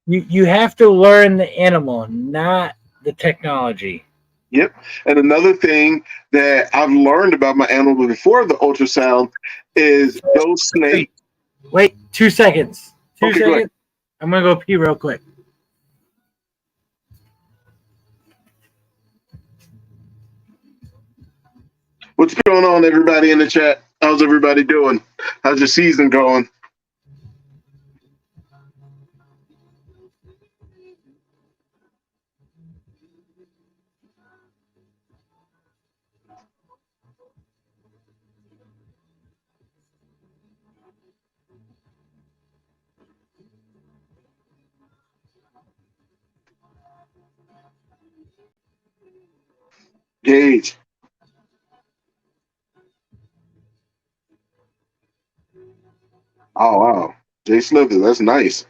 S1: You have to learn the animal, not the technology.
S4: Yep. And another thing that I've learned about my animal before the ultrasound is those snakes.
S1: Wait 2 seconds.
S4: Okay, go ahead.
S1: I'm going to go pee real quick.
S4: What's going on, everybody in the chat? How's everybody doing? How's your season going? Gage. Oh, wow. Jay Slither, that's nice.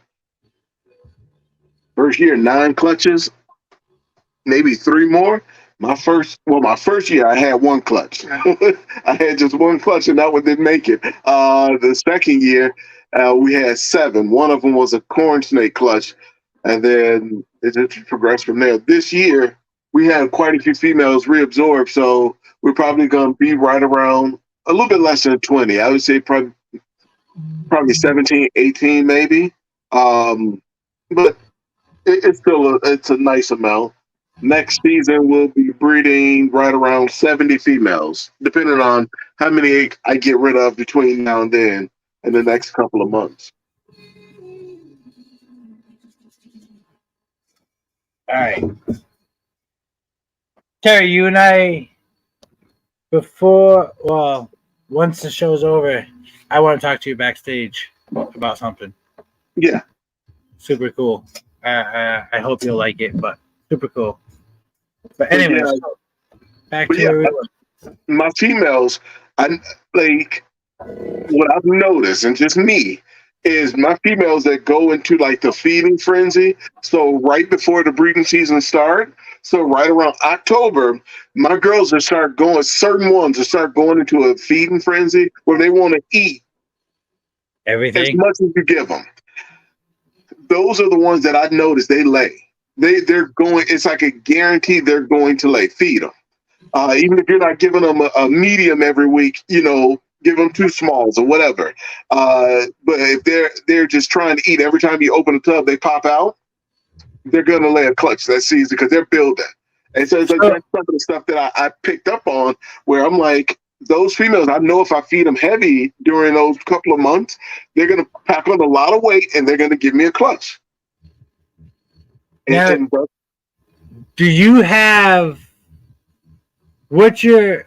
S4: First year, 9 clutches, maybe 3 more. My first year, I had 1 clutch. I had just 1 clutch, and that one didn't make it. The second year, we had 7. One of them was a corn snake clutch, and then it just progressed from there. This year, we had quite a few females reabsorb, so we're probably going to be right around a little bit less than 20. I would say probably 17, 18 maybe. But it's still it's a nice amount. Next season, we'll be breeding right around 70 females, depending on how many I get rid of between now and then in the next couple of months.
S1: All right. Terry, you and I, once the show's over, I want to talk to you backstage about something.
S4: Yeah.
S1: Super cool. I hope you'll like it, but super cool. But anyway, back to where we were.
S4: My females, what I've noticed, and just me, is my females that go into like the feeding frenzy. So right before the breeding season start, so right around October, my girls will start going. Certain ones will start going into a feeding frenzy where they want to eat
S1: everything
S4: as much as you give them. Those are the ones that I noticed they lay. They're going. It's like a guarantee they're going to lay. Feed them, even if you're not giving them a medium every week. Give them 2 smalls or whatever. But if they're just trying to eat, every time you open a tub, they pop out. They're gonna lay a clutch that season because they're building. And so it's like that's some of the stuff that I picked up on, where I'm like, those females, I know if I feed them heavy during those couple of months, they're gonna pack on a lot of weight and they're gonna give me a clutch.
S1: Do you have what's your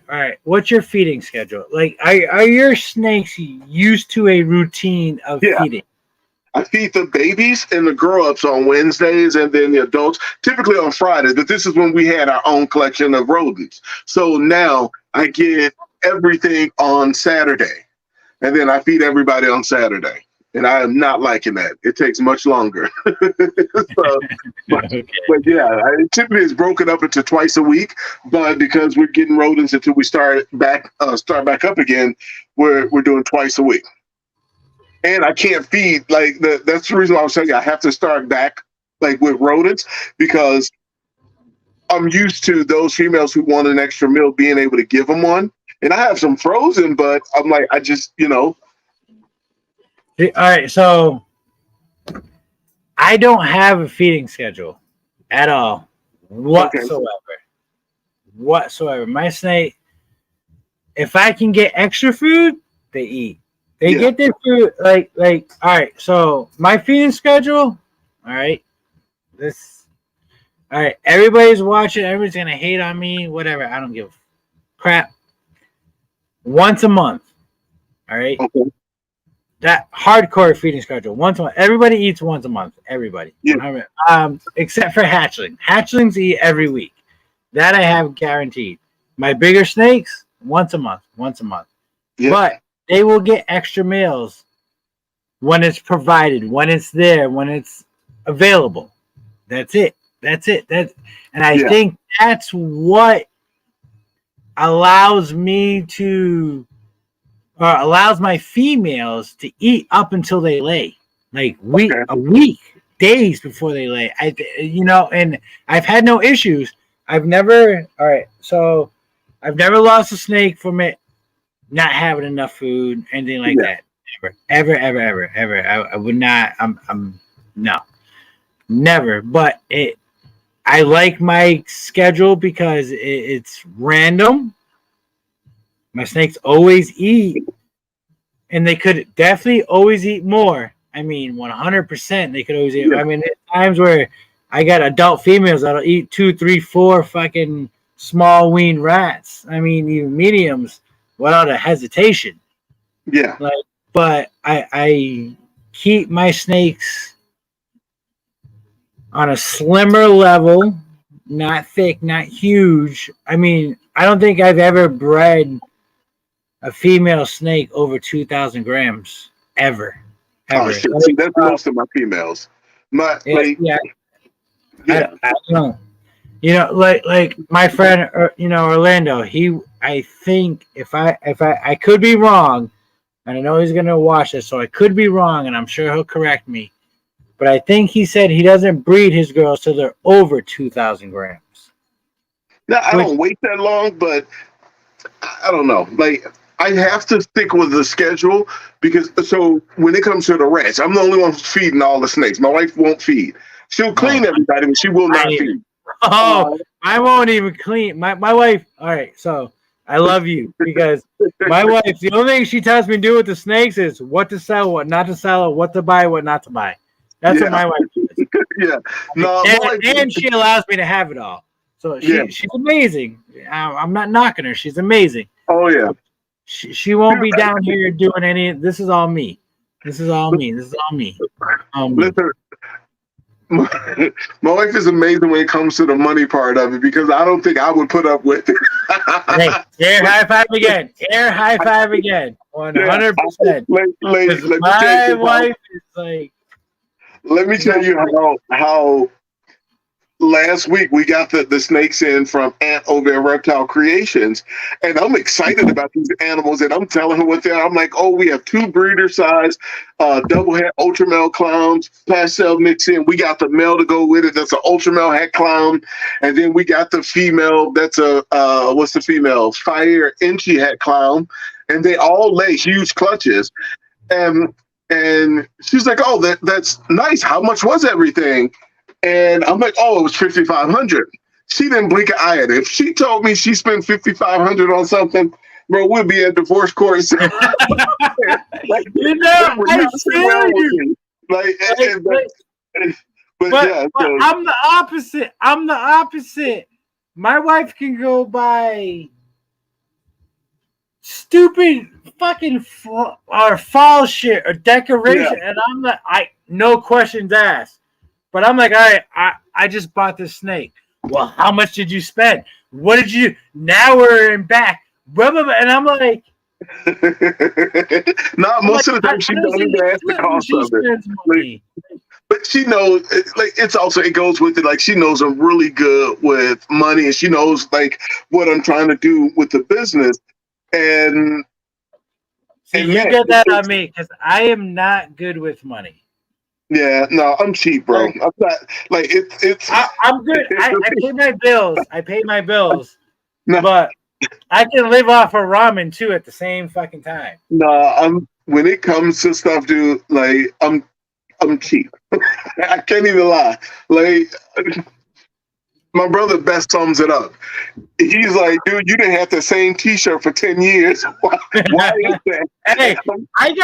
S1: feeding schedule? Like, are your snakes used to a routine of feeding?
S4: I feed the babies and the grow-ups on Wednesdays, and then the adults typically on Fridays. But this is when we had our own collection of rodents. So now I get everything on Saturday, and then I feed everybody on Saturday. And I am not liking that. It takes much longer. But yeah, typically it's broken up into twice a week. But because we're getting rodents until we start back up again, we're doing twice a week. And I can't feed that's the reason why I was telling you I have to start back with rodents, because I'm used to those females who want an extra meal being able to give them one. And I have some frozen, but I'm like, I just, All
S1: right, so I don't have a feeding schedule at all whatsoever. My snake, if I can get extra food, they eat. They get their food like all right. So my feeding schedule, all right. All right. Everybody's watching. Everybody's gonna hate on me. Whatever. I don't give a crap. Once a month. All right.
S4: Okay.
S1: That hardcore feeding schedule. Once a month. Everybody eats once a month. Everybody.
S4: Yeah.
S1: Except for hatchlings. Hatchlings eat every week. That I have guaranteed. My bigger snakes, once a month. Once a month.
S4: Yeah.
S1: But they will get extra meals when it's provided, when it's there, when it's available. That's it. And I think that's what allows me to, or allows my females to eat up until they lay, like a week, days before they lay. And I've had no issues. I've never lost a snake from it not having enough food, anything like that. Ever. I would not. No, never. But I like my schedule because it's random. My snakes always eat, and they could definitely always eat more. I mean, 100%. They could always eat. I mean, there's times where I got adult females that'll eat 2, 3, 4 fucking small weaned rats. I mean, even mediums. Without a hesitation.
S4: Yeah.
S1: But I keep my snakes on a slimmer level, not thick, not huge. I mean, I don't think I've ever bred a female snake over 2,000 grams ever.
S4: Oh, shit. See, that's most of my females. I
S1: don't. Like my friend, Orlando. I think if I could be wrong, and I know he's gonna watch this, so I could be wrong, and I'm sure he'll correct me. But I think he said he doesn't breed his girls till they're over 2,000 grams.
S4: Now I don't wait that long, but I don't know. Like I have to stick with the schedule because so when it comes to the rats, I'm the only one who's feeding all the snakes. My wife won't feed. She'll clean everybody, but she will not feed.
S1: Oh, I won't even clean. My wife, all right, so I love you because my wife, the only thing she tells me to do with the snakes is what to sell, what not to sell, what to buy, what not to buy. That's what my wife does.
S4: Yeah. No,
S1: and she allows me to have it all. So she's amazing. I'm not knocking her. She's amazing.
S4: Oh, yeah.
S1: She won't be down here doing any. This is all me. Listen, my
S4: wife is amazing when it comes to the money part of it because I don't think I would put up with it.
S1: Hey, air high five again. 100%. My wife is like.
S4: Let me tell you how last week we got the snakes in from Ant over at Reptile Creations, and I'm excited about these animals, and I'm telling her what they are. I'm like, oh, we have 2 breeder size double head ultra male clowns, pastel mix in. We got the male to go with it. That's an ultra male hat clown, and then we got the female. That's a what's the female? Fire Inchy hat clown, and they all lay huge clutches, and she's like, oh, that's nice. How much was everything? And I'm like, oh, it was $5,500. She didn't blink an eye at it. If she told me she spent $5,500 on something, bro, we'll be at divorce court.
S1: I feel you. But I'm the opposite. My wife can go buy stupid fucking fall shit or decoration, and I'm like, no questions asked. But I'm like, all right, I just bought this snake. Well, how much did you spend? What did you? Now we're in back. Blah, blah, blah. And I'm like,
S4: most of the time she doesn't even ask the cost of it. But she knows, it's also, it goes with it. Like, she knows I'm really good with money, and she knows, like, what I'm trying to do with the business. And
S1: you get that on me because I am not good with money.
S4: Yeah, no, I'm cheap, bro. I'm not like it's.
S1: I'm good. I pay my bills. No. But I can live off of ramen too at the same fucking time.
S4: No, when it comes to stuff, dude. Like I'm cheap. I can't even lie. Like, My brother best sums it up. He's like, dude, you didn't have the same T-shirt for 10 years. Why is that?
S1: Hey, I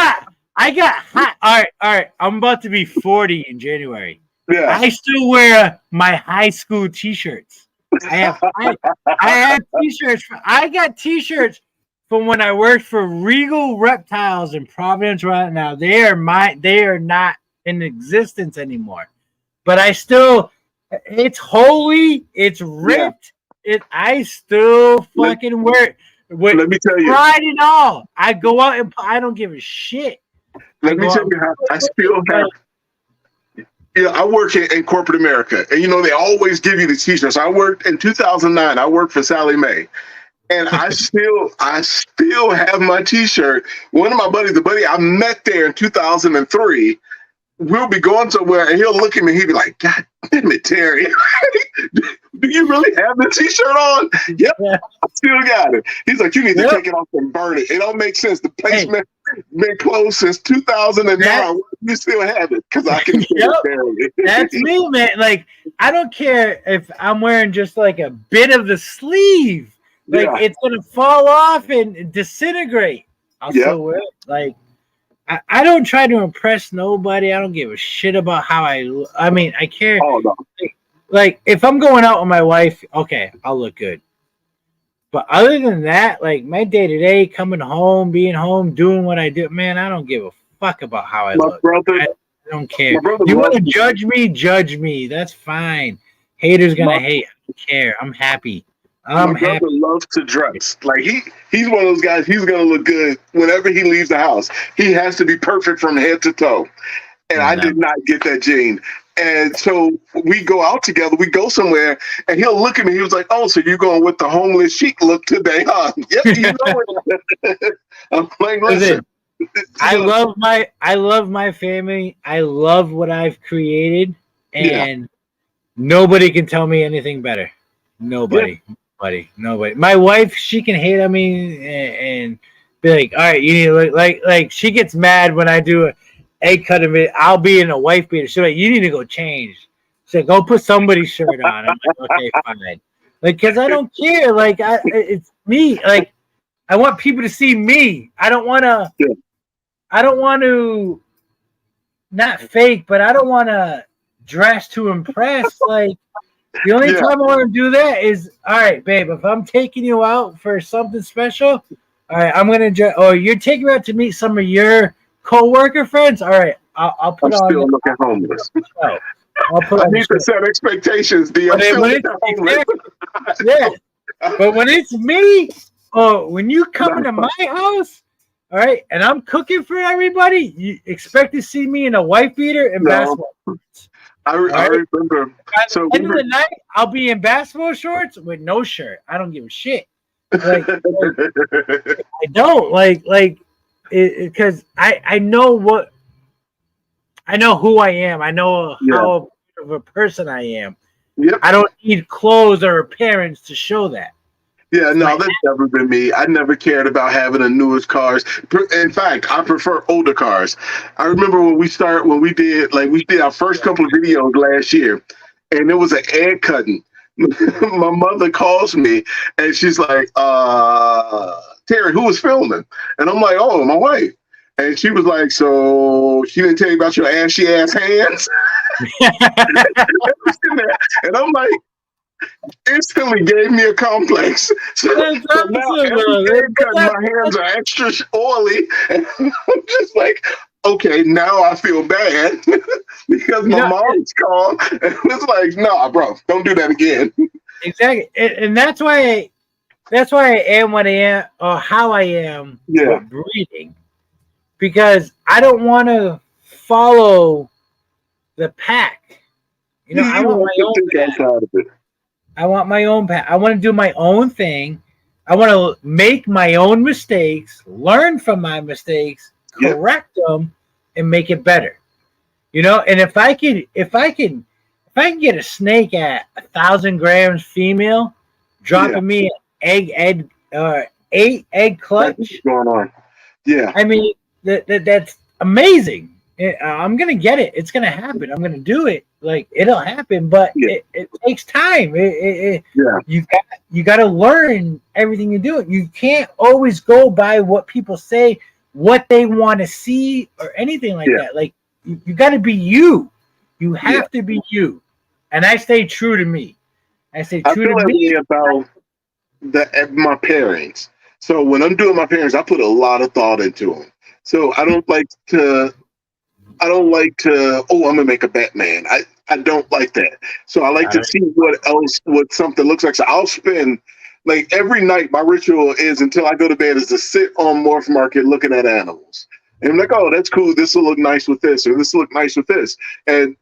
S1: got hot. All right. I'm about to be 40 in January.
S4: Yeah.
S1: I still wear my high school T-shirts. I have T-shirts. I got T-shirts from when I worked for Regal Reptiles in Providence right now. They are not in existence anymore. But I still, it's holy, it's ripped. I still fucking wear it.
S4: Let me tell you.
S1: Pride and all. I go out and I don't give a shit.
S4: Let me tell you how I still have. Yeah, I work in corporate America, and they always give you the T-shirts. I worked in 2009. I worked for Sally Mae, and I still have my T-shirt. One of my buddies, the buddy I met there in 2003, we'll be going somewhere, and he'll look at me. He'll be like, "God damn it, Terry, do you really have the T-shirt on?" Yep, I still got it. He's like, "You need to take it off and burn it. It don't make sense. The placement been closed since 2009. You still have it because I can it.
S1: That's me, man. Like, I don't care if I'm wearing just like a bit of the sleeve. Like, it's gonna fall off and disintegrate. I'll still wear it. Like, I don't try to impress nobody. I don't give a shit about how I look. I mean, I care.
S4: Oh, no.
S1: Like, if I'm going out with my wife, okay, I'll look good. But other than that, like my day-to-day, coming home, being home, doing what I do, man, I don't give a fuck about how I look. I don't care. You want to judge me? Judge me. That's fine. Haters gonna hate. I don't care. I'm happy.
S4: My brother loves to dress. Like he's one of those guys. He's gonna look good whenever he leaves the house. He has to be perfect from head to toe. And I did not get that gene. And so we go out together, we go somewhere, and he'll look at me. He was like, "Oh, so you're going with the homeless chic look today, huh?" Yep, you know it. I'm like, listen.
S1: I love my family. I love what I've created, and nobody can tell me anything better. Nobody. My wife, she can hate on me and be like, "All right, you need to look like." She gets mad when I do a egg cut of it. I'll be in a wife beater. She's like, "You need to go change." She's like, "Go put somebody's shirt on." I'm like, "Okay, fine." Like, cause I don't care. Like, it's me. Like, I want people to see me. I don't want to not fake, but I don't want to dress to impress. Like, the only time I want to do that is, all right, babe, if I'm taking you out for something special, all right, I'm going to, you're taking me out to meet some of your co-worker friends. All right, I'll put on.
S4: Still looking homeless.
S1: I'll put
S4: I need to set expectations, D. I'm still looking homeless.
S1: Yeah, but when it's me, when you come into my house, all right, and I'm cooking for everybody, you expect to see me in a wife beater and basketball shorts.
S4: I remember.
S1: So at the end of the night, I'll be in basketball shorts with no shirt. I don't give a shit. Like, I don't like because I know who I am. I know how of a person I am.
S4: Yep.
S1: I don't need clothes or appearance to show that.
S4: Yeah, no, that's never been me. I never cared about having the newest cars. In fact, I prefer older cars. I remember when we did our first couple of videos last year, and it was an egg cutting. My mother calls me, and she's like, "Terry, who was filming?" And I'm like, "Oh, my wife." And she was like, "So she didn't tell you about your ashy ass hands?" And I'm like, instantly gave me a complex. So now my hands are extra oily, and I'm just like, okay, now I feel bad because my mom's called and was like, "Nah, bro, don't do that again."
S1: Exactly, and that's why I am what I am, or how I am with breeding, because I don't want to follow the pack. I want my own pack. I want my own path. I want to do my own thing. I want to make my own mistakes, learn from my mistakes, correct them, and make it better. And if I can get a snake at 1,000 grams female, dropping me an 8 egg clutch.
S4: What's going on? Yeah.
S1: I mean, that's amazing. I'm gonna get it. It's gonna happen. I'm gonna do it. Like it'll happen, but it takes time. You got to learn everything you do. You can't always go by what people say, what they want to see, or anything like that. Like you got to be you. You have to be you. And I stay true to me. I stay true to me
S4: about my pairings. So when I'm doing my pairings, I put a lot of thought into them. So I don't like to. Oh, I'm gonna make a Batman. I don't like that. So I like to see what something looks like. So I'll spend like every night. My ritual is until I go to bed is to sit on Morph Market looking at animals. And I'm like, oh, that's cool. This will look nice with this, or this will look nice with this. And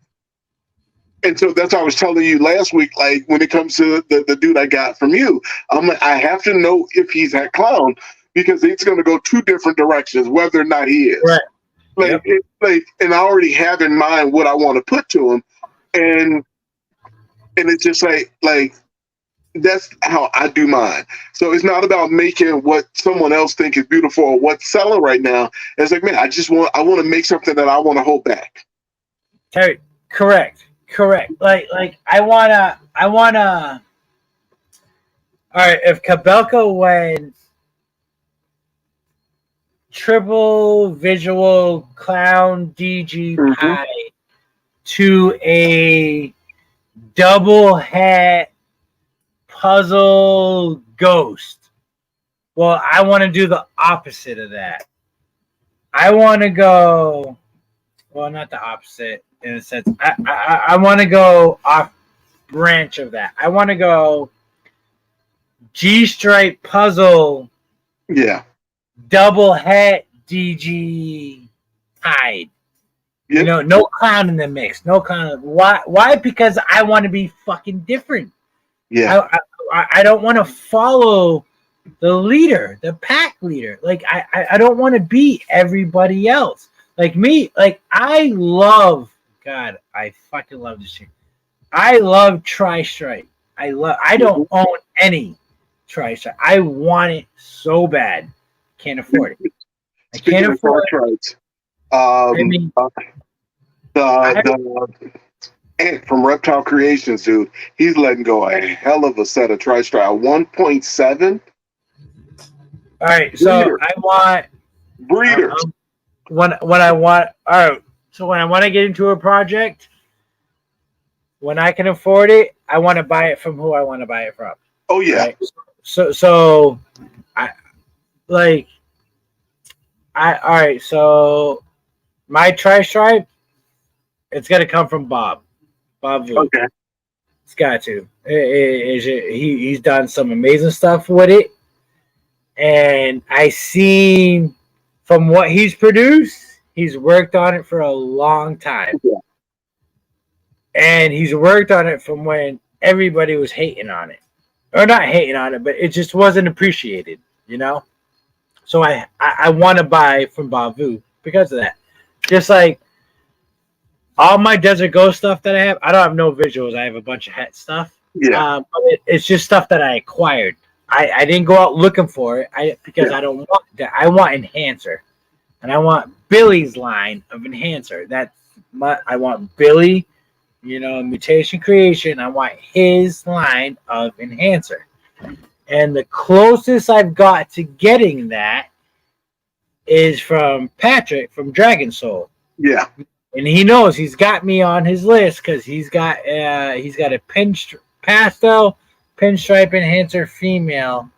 S4: so that's what I was telling you last week. Like when it comes to the dude I got from you, I'm like, I have to know if he's that clown because it's going to go two different directions, whether or not he is.
S1: Right.
S4: And I already have in mind what I want to put to him, and it's just like that's how I do mine. So it's not about making what someone else think is beautiful or what's selling right now. It's like, man, I want to make something that I want to hold back.
S1: Terry, correct. Like I wanna. All right, if Kabelka went triple visual clown DG pie to a double hat puzzle ghost. Well, I want to do the opposite of that. I want to go, well, not the opposite in a sense. I want to go off branch of that. I want to go G-stripe puzzle.
S4: Yeah.
S1: Double hat DG hide. Yep. You know, no clown in the mix. No clown. Why? Because I want to be fucking different.
S4: Yeah.
S1: I don't want to follow the leader, the pack leader. Like I don't want to be everybody else. Like me. Like I fucking love this shit. I love Tri-Stripe. I don't own any Tri-Stripe. I want it so bad. Can't afford it. I can't afford it.
S4: The Ant from Reptile Creations, dude, he's letting go a hell of a set of Tri-Stripe. 1.7.
S1: All right, so
S4: Breeder.
S1: I want
S4: breeders.
S1: When I want, all right. So when I want to get into a project, when I can afford it, I want to buy it from who I want to buy it from.
S4: Oh yeah.
S1: Right? So all right, so my Tri-Stripe, it's got to come from Bob Vu.
S4: Okay.
S1: It's got to. He's done some amazing stuff with it. And I seen from what he's produced, he's worked on it for a long time.
S4: Yeah.
S1: And he's worked on it from when everybody was hating on it. Or not hating on it, but it just wasn't appreciated, you know? So I want to buy from Bob Vu because of that. Just like all my Desert Ghost stuff that I have don't have no visuals. I have a bunch of hat stuff.
S4: Yeah.
S1: It's just stuff that I acquired. I didn't go out looking for it because I don't want that. I want Enhancer. And I want Billy's line of Enhancer. I want Billy, Mutation Creation. I want his line of Enhancer. And the closest I've got to getting that is from Patrick from Dragon Soul.
S4: Yeah.
S1: And he knows he's got me on his list because he's got a pastel pinstripe enhancer female.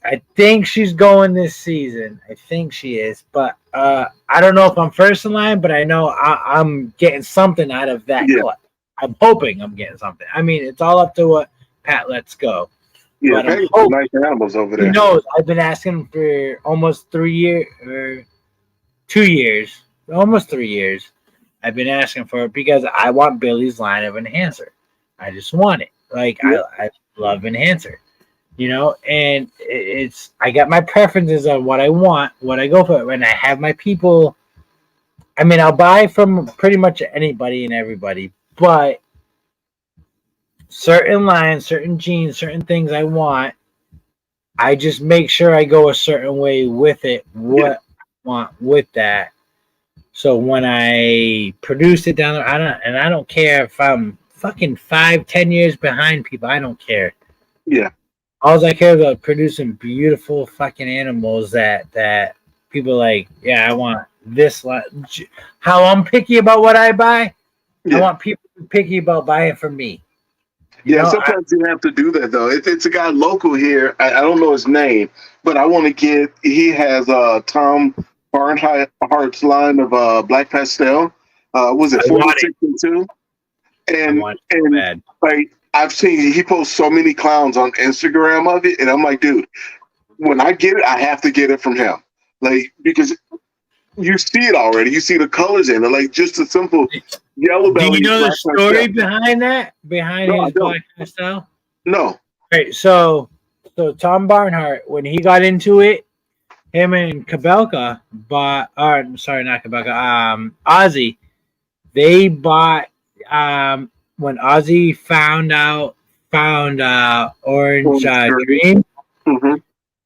S1: I think she's going this season. I think she is, but I don't know if I'm first in line. But I know I'm getting something out of that.
S4: Yeah.
S1: I'm hoping I'm getting something. I mean, it's all up to what Pat lets go.
S4: Yeah, nice animals over there.
S1: He knows. I've been asking him for almost 3 years or 2 years. Almost 3 years. I've been asking for it because I want Billy's line of Enhancer. I just want it. Like I love Enhancer, and I got my preferences on what I want, what I go for, and I have my people. I mean, I'll buy from pretty much anybody and everybody, but certain lines, certain jeans, certain things I want, I just make sure I go a certain way with it. What I want with that. So when I produce it down there, I don't care if I'm fucking 5-10 years behind people. I don't care.
S4: Yeah.
S1: All I care about producing beautiful fucking animals that people like. Yeah, I want this. How I'm picky about what I buy.
S4: Yeah.
S1: I want people to be picky about buying from me.
S4: Sometimes you have to do that though. It's a guy local here. I don't know his name, but I want to get. He has Tom Barnhart's line of Black Pastel. Was it 46 and 2? And
S1: bad.
S4: like I've seen, he posts so many clowns on Instagram of it, and I'm like, dude, when I get it, I have to get it from him, like because you see it already. You see the colors in it, like just a simple yellow belly.
S1: Do you know the story
S4: pastel.
S1: behind that? Behind
S4: No,
S1: his Black Pastel?
S4: No.
S1: Right. So Tom Barnhart, when he got into it, him and Kabelka bought. Sorry, not Kabelka. Ozzy. They bought. When Ozzy found Orange Dream.
S4: Mm-hmm.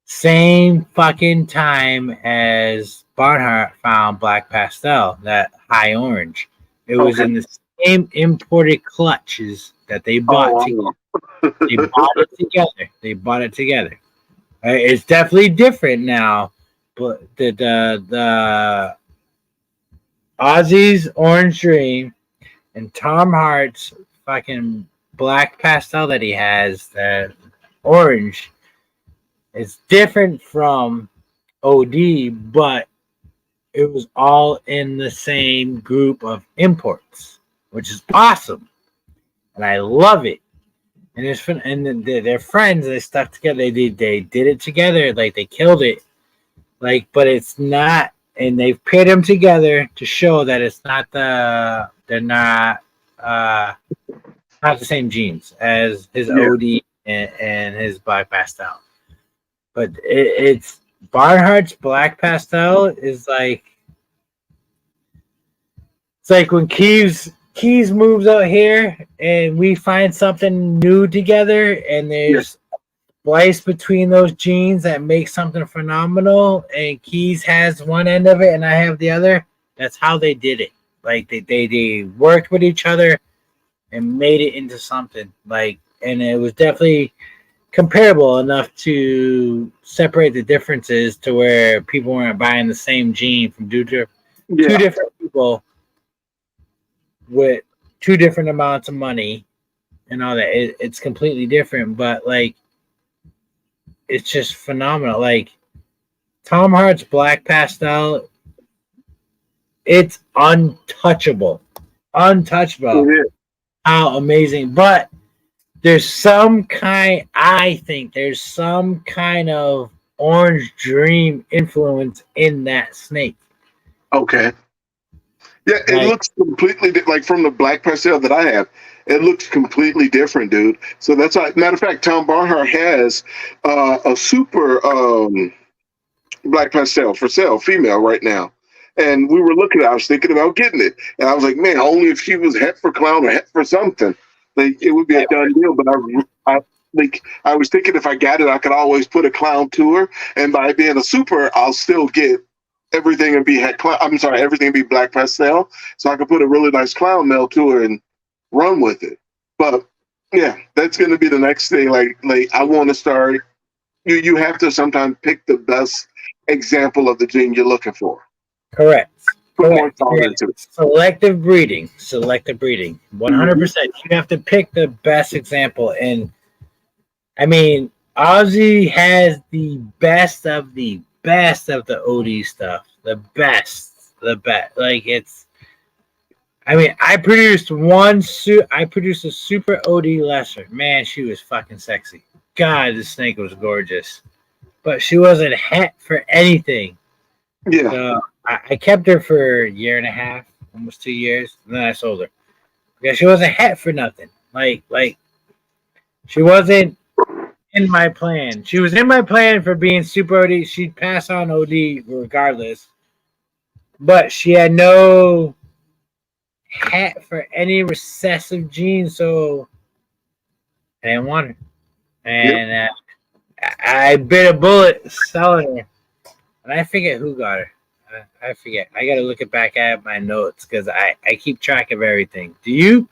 S1: Same fucking time as Barnhart found Black Pastel, that high orange. It was in the same imported clutches that they bought together. They bought it together. It's definitely different now, but the Ozzy's Orange Dream and Tom Hart's fucking Black Pastel that he has, that orange, it's different from OD, but it was all in the same group of imports, which is awesome, and I love it. And it's fun, and they're friends. They stuck together. They did it together. Like they killed it. Like, but it's not. And they've paired them together to show that it's not they're not the same genes as his OD and his Black Pastel. But it's Barnhart's Black Pastel is like, it's like when Keys moves out here and we find something new together, and there's splice between those genes that makes something phenomenal, and Keys has one end of it and I have the other. That's how they did it. Like they worked with each other and made it into something like, and it was definitely comparable enough to separate the differences to where people weren't buying the same gene from two different people with two different amounts of money and all that. It's completely different, but like it's just phenomenal. Like Tom Hart's Black Pastel, it's untouchable. How amazing. But there's some kind of Orange Dream influence in that snake.
S4: Okay. Yeah, it looks completely like from the Black Pastel that I have. It looks completely different, dude. So that's why. Matter of fact, Tom Barnhart has a super Black Pastel for sale, female, right now. And we were looking. I was thinking about getting it, and I was like, man, only if she was het for clown or het for something, like it would be a done deal. But I was thinking if I got it, I could always put a clown to her, and by being a super, I'll still get everything and be everything be Black Pastel, so I could put a really nice clown male to her and run with it. But yeah, that's gonna be the next thing. Like I want to start. You have to sometimes pick the best example of the gene you're looking for.
S1: Correct.
S4: Put more thought into it.
S1: Selective breeding. 100%. You have to pick the best example, and I mean, Ozzy has the best of the OD stuff. The best. Like it's. I mean, I produced a super OD lesser. Man, she was fucking sexy. God, the snake was gorgeous, but she wasn't het for anything.
S4: Yeah.
S1: So I kept her for a year and a half, almost 2 years, and then I sold her because she wasn't het for nothing. Like she wasn't in my plan. She was in my plan for being super OD. She'd pass on OD regardless, but she had no het for any recessive gene, so I didn't want her. And I bit a bullet selling her. And I forget who got her. I forget. I gotta look it back at my notes because I keep track of everything. Do you?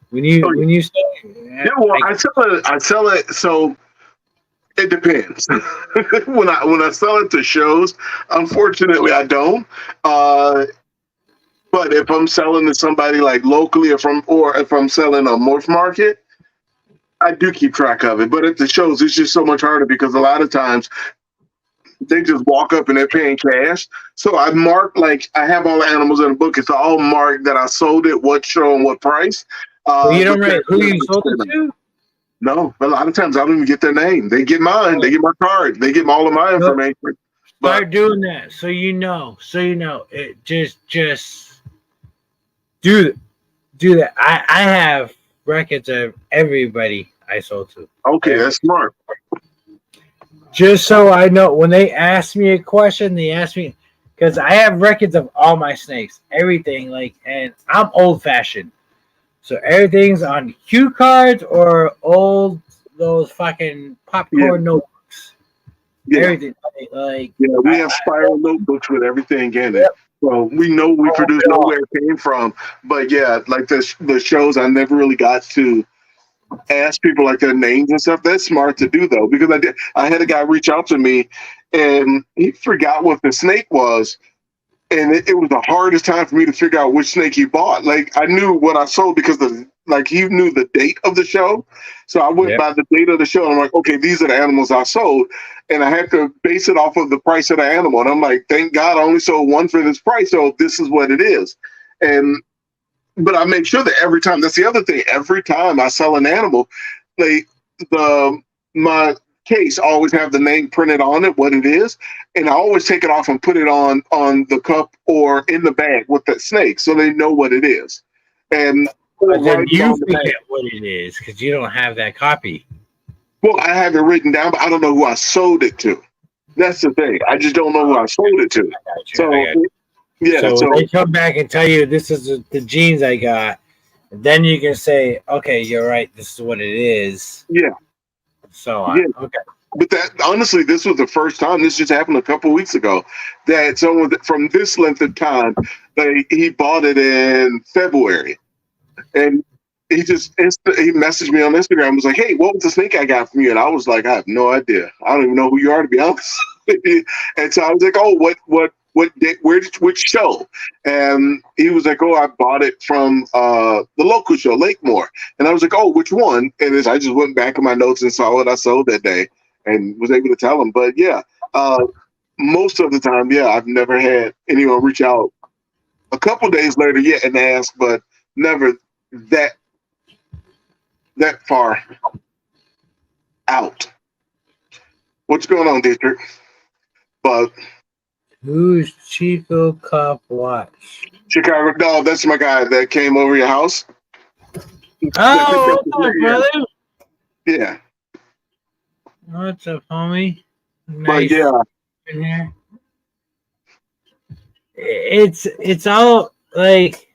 S1: When you say
S4: Yeah, well, I sell it. So it depends. when I sell it to shows, unfortunately, I don't. But if I'm selling to somebody like locally, or if I'm selling a morph market, I do keep track of it. But at the shows, it's just so much harder because a lot of times they just walk up and they're paying cash. So I mark, like, I have all the animals in the book. It's all marked that I sold it, what show and what price.
S1: you don't write who you sold it to?
S4: No, a lot of times I don't even get their name. They get mine. They get my card. They get all of my information.
S1: Start doing that so you know. It just do that. I have records of everybody I sold to.
S4: Okay, that's smart.
S1: Just so I know, when they ask me a question, they ask me because I have records of all my snakes, everything. Like, and I'm old fashioned, so everything's on cue cards or those fucking popcorn notebooks.
S4: Yeah.
S1: Everything like
S4: we have spiral notebooks with everything in it. So we know we produce know where it came from. But yeah, like the shows, I never really got to ask people like their names and stuff. That's smart to do though, because I had a guy reach out to me and he forgot what the snake was. And it was the hardest time for me to figure out which snake he bought. Like, I knew what I sold because he knew the date of the show. So I went by the date of the show and I'm like, okay, these are the animals I sold. And I had to base it off of the price of the animal. And I'm like, thank God I only sold one for this price. So this is what it is. But I make sure that every time, that's the other thing, every time I sell an animal, my case always have the name printed on it, what it is, and I always take it off and put it on the cup or in the bag with that snake, so they know what it is. And
S1: then you forget what it is because you don't have that copy.
S4: Well, I have it written down, but I don't know who I sold it to. That's the thing. I just don't know who I sold it to.
S1: So they come back and tell you this is the genes I got, and then you can say, okay, you're right. This is what it is.
S4: Yeah.
S1: So okay.
S4: But honestly, this was the first time. This just happened a couple of weeks ago. That someone from this length of time, he bought it in February, and he messaged me on Instagram. And was like, "Hey, what was the snake I got from you?" And I was like, "I have no idea. I don't even know who you are, to be honest." And so I was like, "Oh, which show?" And he was like, "Oh, I bought it from the local show, Lakemore." And I was like, "Oh, which one?" And I just went back in my notes and saw what I sold that day and was able to tell him. But yeah, most of the time, I've never had anyone reach out a couple days later yet and ask, but never that far out. What's going on, Dietrich? But
S1: who's Chico Cop Watch?
S4: Chicago. No, that's my guy that came over your house.
S1: Oh, what's up, brother?
S4: Yeah.
S1: What's up, homie?
S4: Nice. But yeah.
S1: In here. It's all like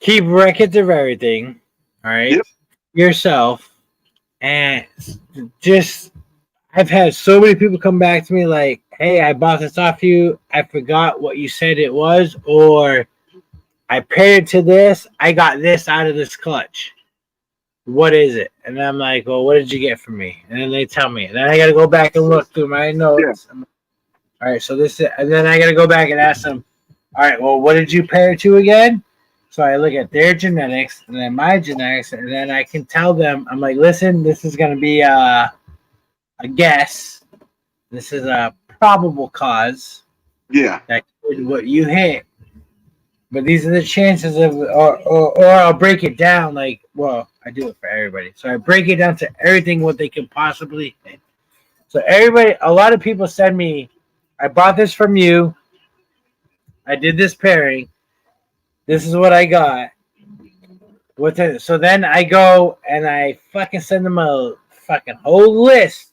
S1: keep records of everything, all right? Yep. Yourself, and just I've had so many people come back to me like, "Hey, I bought this off you. I forgot what you said it was, or I paired it to this. I got this out of this clutch. What is it?" And I'm like, "Well, what did you get from me?" And then they tell me, and then I got to go back and look through my notes. Yeah. All right, so this is, and then I got to go back and ask them, "All right, well, what did you pair it to again?" So I look at their genetics and then my genetics, and then I can tell them, I'm like, "Listen, this is going to be a guess. This is a probable cause.
S4: Yeah,
S1: that what you hit, but these are the chances of, or I'll break it down. Like, well, I do it for everybody, so I break it down to everything what they could possibly hit. So everybody, a lot of people send me, I bought this from you. I did this pairing. This is what I got. So then I go and I fucking send them a fucking whole list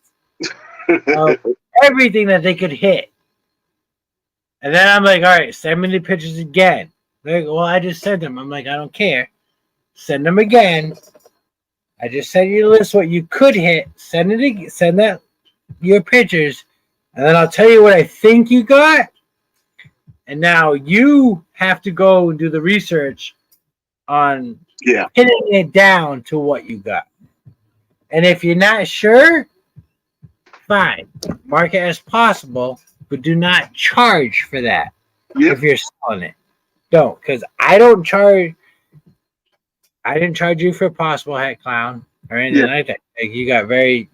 S1: of everything that they could hit. And then I'm like, all right, send me the pictures again. They're like, well, I just sent them. I'm like, I don't care. Send them again. I just sent you the list what you could hit. Send that your pictures. and then I'll tell you what I think you got. And now you have to go and do the research on pinning it down to what you got. And if you're not sure, fine. Mark it as possible, but do not charge for that if you're selling it. Don't, because I didn't charge you for Possible Hat Clown or anything like that. Like, you got very,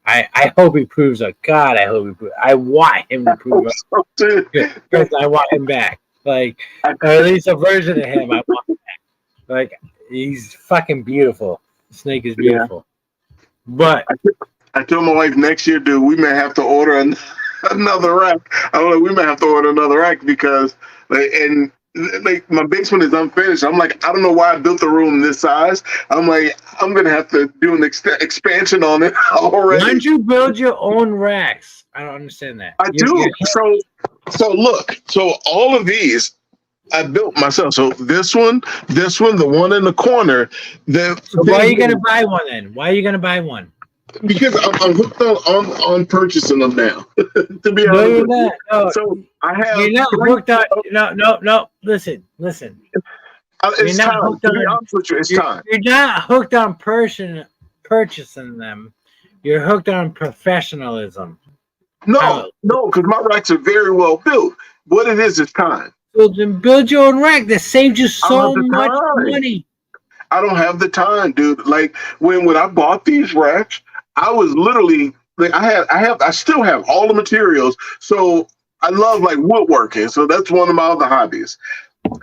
S1: I hope he proves a God. I hope he proves. I want him to prove because I want him back. Like, or at least a version of him. I want him back. Like, he's fucking beautiful. Snake is beautiful. But
S4: I told my wife next year, dude, we may have to order another rack. I don't know. We may have to order another rack because, my basement is unfinished. I'm like, I don't know why I built the room this size. I'm like, I'm gonna have to do an expansion on it already.
S1: Why don't you build your own racks? I don't understand that.
S4: I do. So look. So all of these I built myself. So this one, the one in the corner.
S1: So why are you gonna buy one then? Why are you gonna buy one?
S4: Because I'm hooked on purchasing them now. To be honest,
S1: no, you're not. No,
S4: so I have.
S1: You're not hooked on. No. Listen.
S4: It's
S1: You're not
S4: time.
S1: hooked
S4: To
S1: on.
S4: be honest with you, it's time.
S1: You're not hooked on purchasing them. You're hooked on professionalism.
S4: No, because my racks are very well built. What it is time.
S1: So then build your own rack. That saved you so much money.
S4: I don't have the time, dude. Like when I bought these racks, I was literally like, I still have all the materials. So I love like woodworking. So that's one of my other hobbies.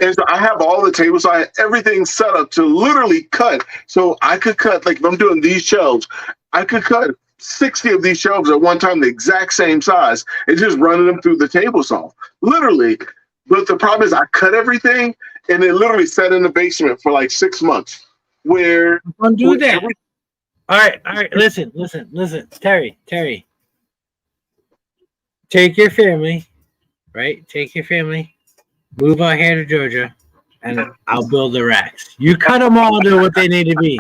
S4: And so I have all the tables. So I had everything set up to literally cut. So I could cut, like if I'm doing these shelves, I could cut 60 of these shelves at one time, the exact same size, and just running them through the table saw. Literally. But the problem is I cut everything and it literally sat in the basement for like 6 months. Where
S1: don't do that. All right. Listen. Terry. Take your family, right? Move out here to Georgia, and I'll build the racks. You cut them all to what they need to be.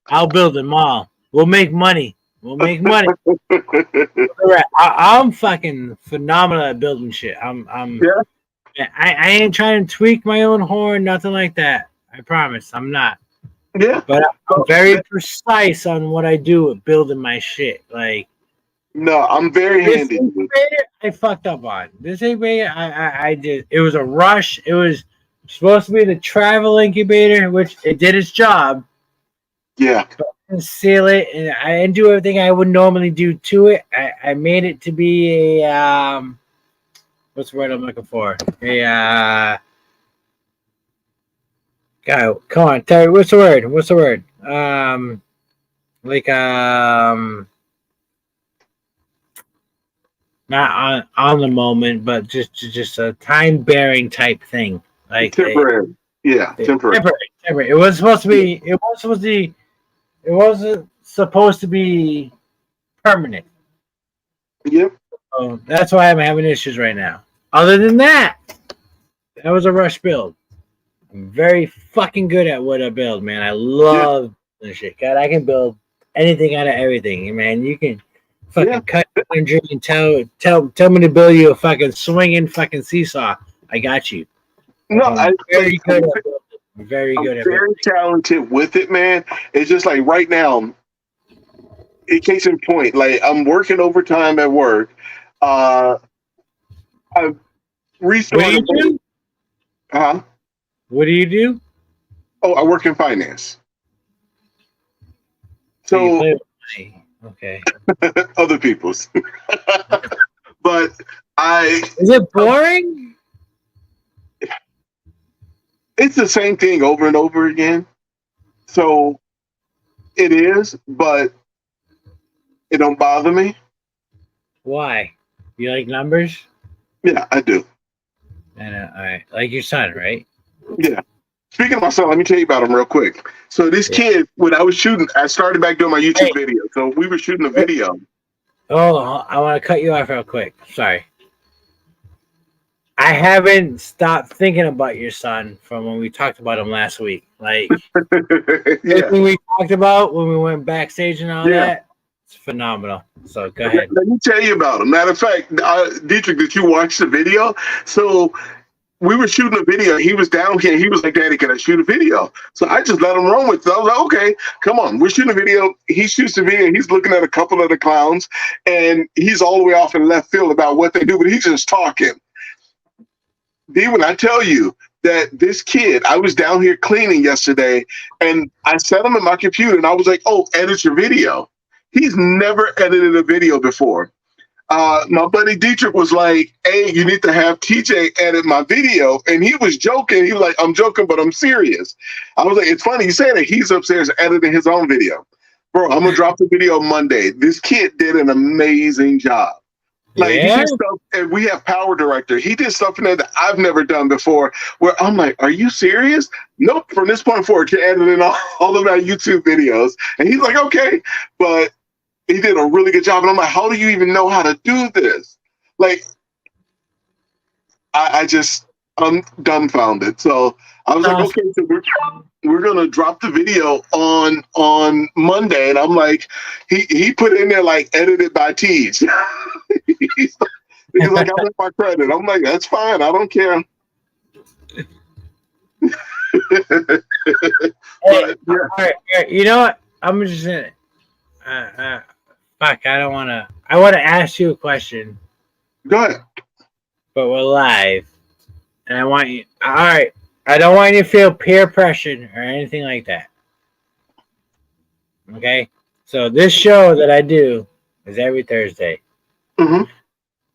S1: I'll build them all. We'll make money. I'm fucking phenomenal at building shit. I ain't trying to tweak my own horn, nothing like that. I promise, I'm not.
S4: Yeah,
S1: but I'm very precise on what I do with building my shit. Like,
S4: no, I'm very handy.
S1: I fucked up on this incubator. I did. It was a rush. It was supposed to be the travel incubator, which it did its job.
S4: Yeah.
S1: But I didn't seal it, and I didn't do everything I would normally do to it. I made it to be a what's the word I'm looking for? God, come on, Terry. What's the word? Not on the moment, but just a time-bearing type thing. Like
S4: temporary. Temporary.
S1: It was supposed to be. It wasn't supposed to be permanent.
S4: Yep.
S1: So that's why I'm having issues right now. Other than that was a rush build. I'm very fucking good at what I build, man. I love this shit. God, I can build anything out of everything, man. You can fucking cut and tell me to build you a fucking swinging fucking seesaw. I got you.
S4: No, I'm
S1: very good at building. Very good at building.
S4: Very talented with it, man. It's just like right now, in case in point, like I'm working overtime at work. I've recently.
S1: What do you do?
S4: Oh, I work in finance. So
S1: okay.
S4: Other people's. But
S1: is it boring?
S4: It's the same thing over and over again. So it is, but it don't bother me.
S1: Why? You like numbers?
S4: Yeah, I do.
S1: And all right, like your son, right?
S4: Yeah. Speaking of my son, let me tell you about him real quick. So this kid, when I was shooting, I started back doing my YouTube video. So we were shooting a video.
S1: Oh, I want to cut you off real quick. Sorry. I haven't stopped thinking about your son from when we talked about him last week. Like, everything we talked about when we went backstage and all that. It's phenomenal. So go ahead.
S4: Let me tell you about him. Matter of fact, Dietrich, did you watch the video? So we were shooting a video. He was down here. He was like, Daddy, can I shoot a video? So I just let him run with it. I was like, okay, come on. We're shooting a video. He shoots the video. He's looking at a couple of the clowns, and he's all the way off in left field about what they do, but he's just talking. D, when I tell you that this kid, I was down here cleaning yesterday, and I set him in my computer, and I was like, oh, edit your video. He's never edited a video before. My buddy Dietrich was like, hey, you need to have TJ edit my video. And he was joking. He was like, I'm joking, but I'm serious. I was like, it's funny you say that. He's upstairs editing his own video. Bro, I'm going to drop the video Monday. This kid did an amazing job. Like, he did stuff, and we have Power Director. He did stuff in there that I've never done before, where I'm like, are you serious? Nope. From this point forward, you're editing all of my YouTube videos. And he's like, okay. But he did a really good job. And I'm like, how do you even know how to do this? Like, I'm dumbfounded. So I was like, okay, so we're going to drop the video on Monday. And I'm like, he put in there, like, edited by Teej. he's like, I want my credit. I'm like, that's fine. I don't care.
S1: But, yeah. All right. You know what? I'm just going to... Fuck, I want to ask you a question.
S4: Go ahead.
S1: But we're live. And I want you... All right. I don't want you to feel peer pressure or anything like that. Okay? So this show that I do is every Thursday.
S4: Mm-hmm.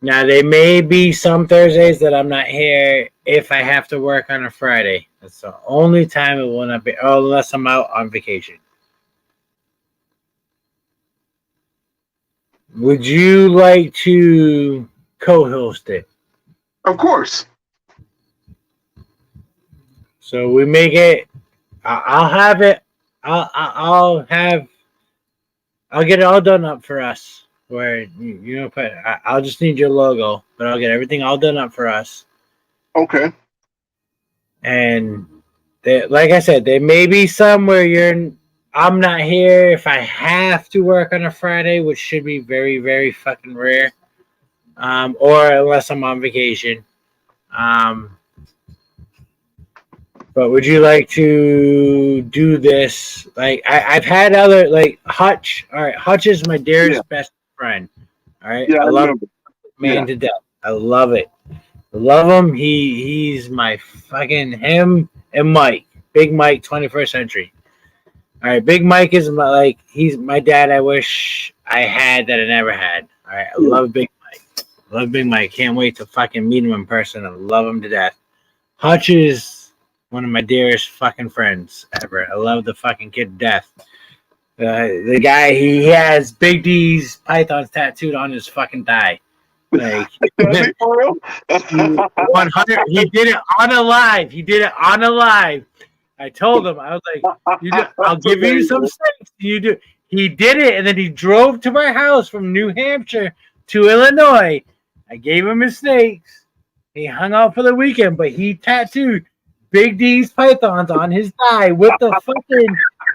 S1: Now, there may be some Thursdays that I'm not here if I have to work on a Friday. That's the only time it will not be... unless I'm out on vacation. Would you like to co-host it?
S4: Of course.
S1: So we make it. I'll have it. I'll get it all done up for us. Where I'll just need your logo, but I'll get everything all done up for us.
S4: Okay.
S1: And like I said, there may be some where I'm not here if I have to work on a Friday, which should be very, very fucking rare. Or unless I'm on vacation. But would you like to do this? Like, I've had other, like, Hutch. All right, Hutch is my dearest best friend. All right?
S4: Yeah,
S1: I love him, man, to death. I love it. I love him. He's my fucking, him and Mike. Big Mike, 21st Century. All right, Big Mike is he's my dad. I wish I had that I never had. All right, I love Big Mike. Love Big Mike. Can't wait to fucking meet him in person. I love him to death. Hutch is one of my dearest fucking friends ever. I love the fucking kid to death. The guy, he has Big D's pythons tattooed on his fucking thigh. Like 100. He did it on a live. I told him, I was like, I'll give you some snakes. You do. He did it, and then he drove to my house from New Hampshire to Illinois. I gave him his snakes. He hung out for the weekend, but he tattooed Big D's pythons on his thigh with the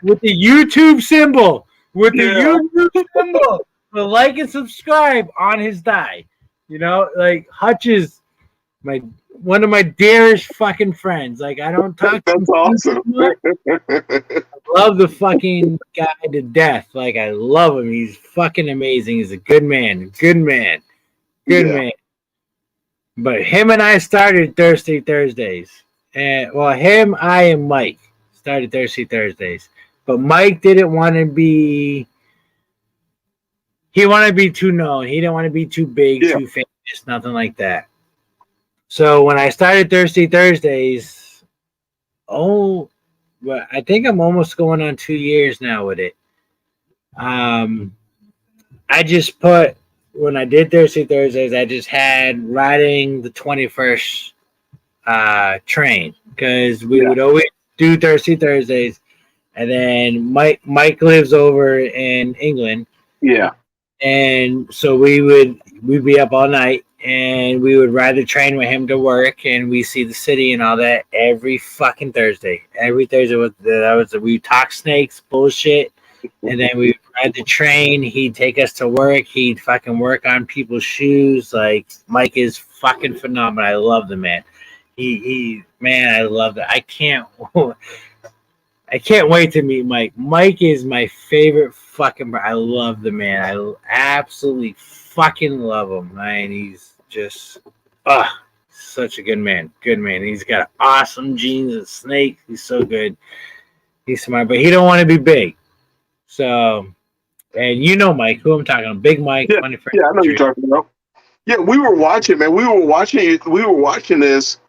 S1: YouTube symbol. YouTube symbol. So like and subscribe on his thigh. You know, like Hutch is one of my dearest fucking friends. Like, I don't talk to him.
S4: That's awesome.
S1: I love the fucking guy to death. Like, I love him. He's fucking amazing. He's a good man. Good man. Man. But him and I started Thirsty Thursdays. And I and Mike started Thirsty Thursdays. But Mike didn't want to be. He wanted to be too known. He didn't want to be too big, too famous, nothing like that. So when I started Thirsty Thursdays, I think I'm almost going on 2 years now with it. I just put, when I did Thirsty Thursdays, I just had riding the 21st train, because we would always do Thirsty Thursdays. And then Mike lives over in England.
S4: Yeah.
S1: And so we'd be up all night, and we would ride the train with him to work, and we see the city and all that every fucking Thursday. Every Thursday we talk snakes, bullshit. And then we ride the train. He'd take us to work. He'd fucking work on people's shoes. Like, Mike is fucking phenomenal. I love the man. Man, I love it. I can't wait to meet Mike. Mike is my favorite fucking. I love the man. I absolutely fucking love him, man. He's just, such a good man. Good man. He's got awesome genes and snake. He's so good. He's smart, but he don't want to be big. So, and you know Mike, who I'm talking about, Big Mike.
S4: Yeah, I know you're talking about. Yeah, we were watching, man. We were watching this.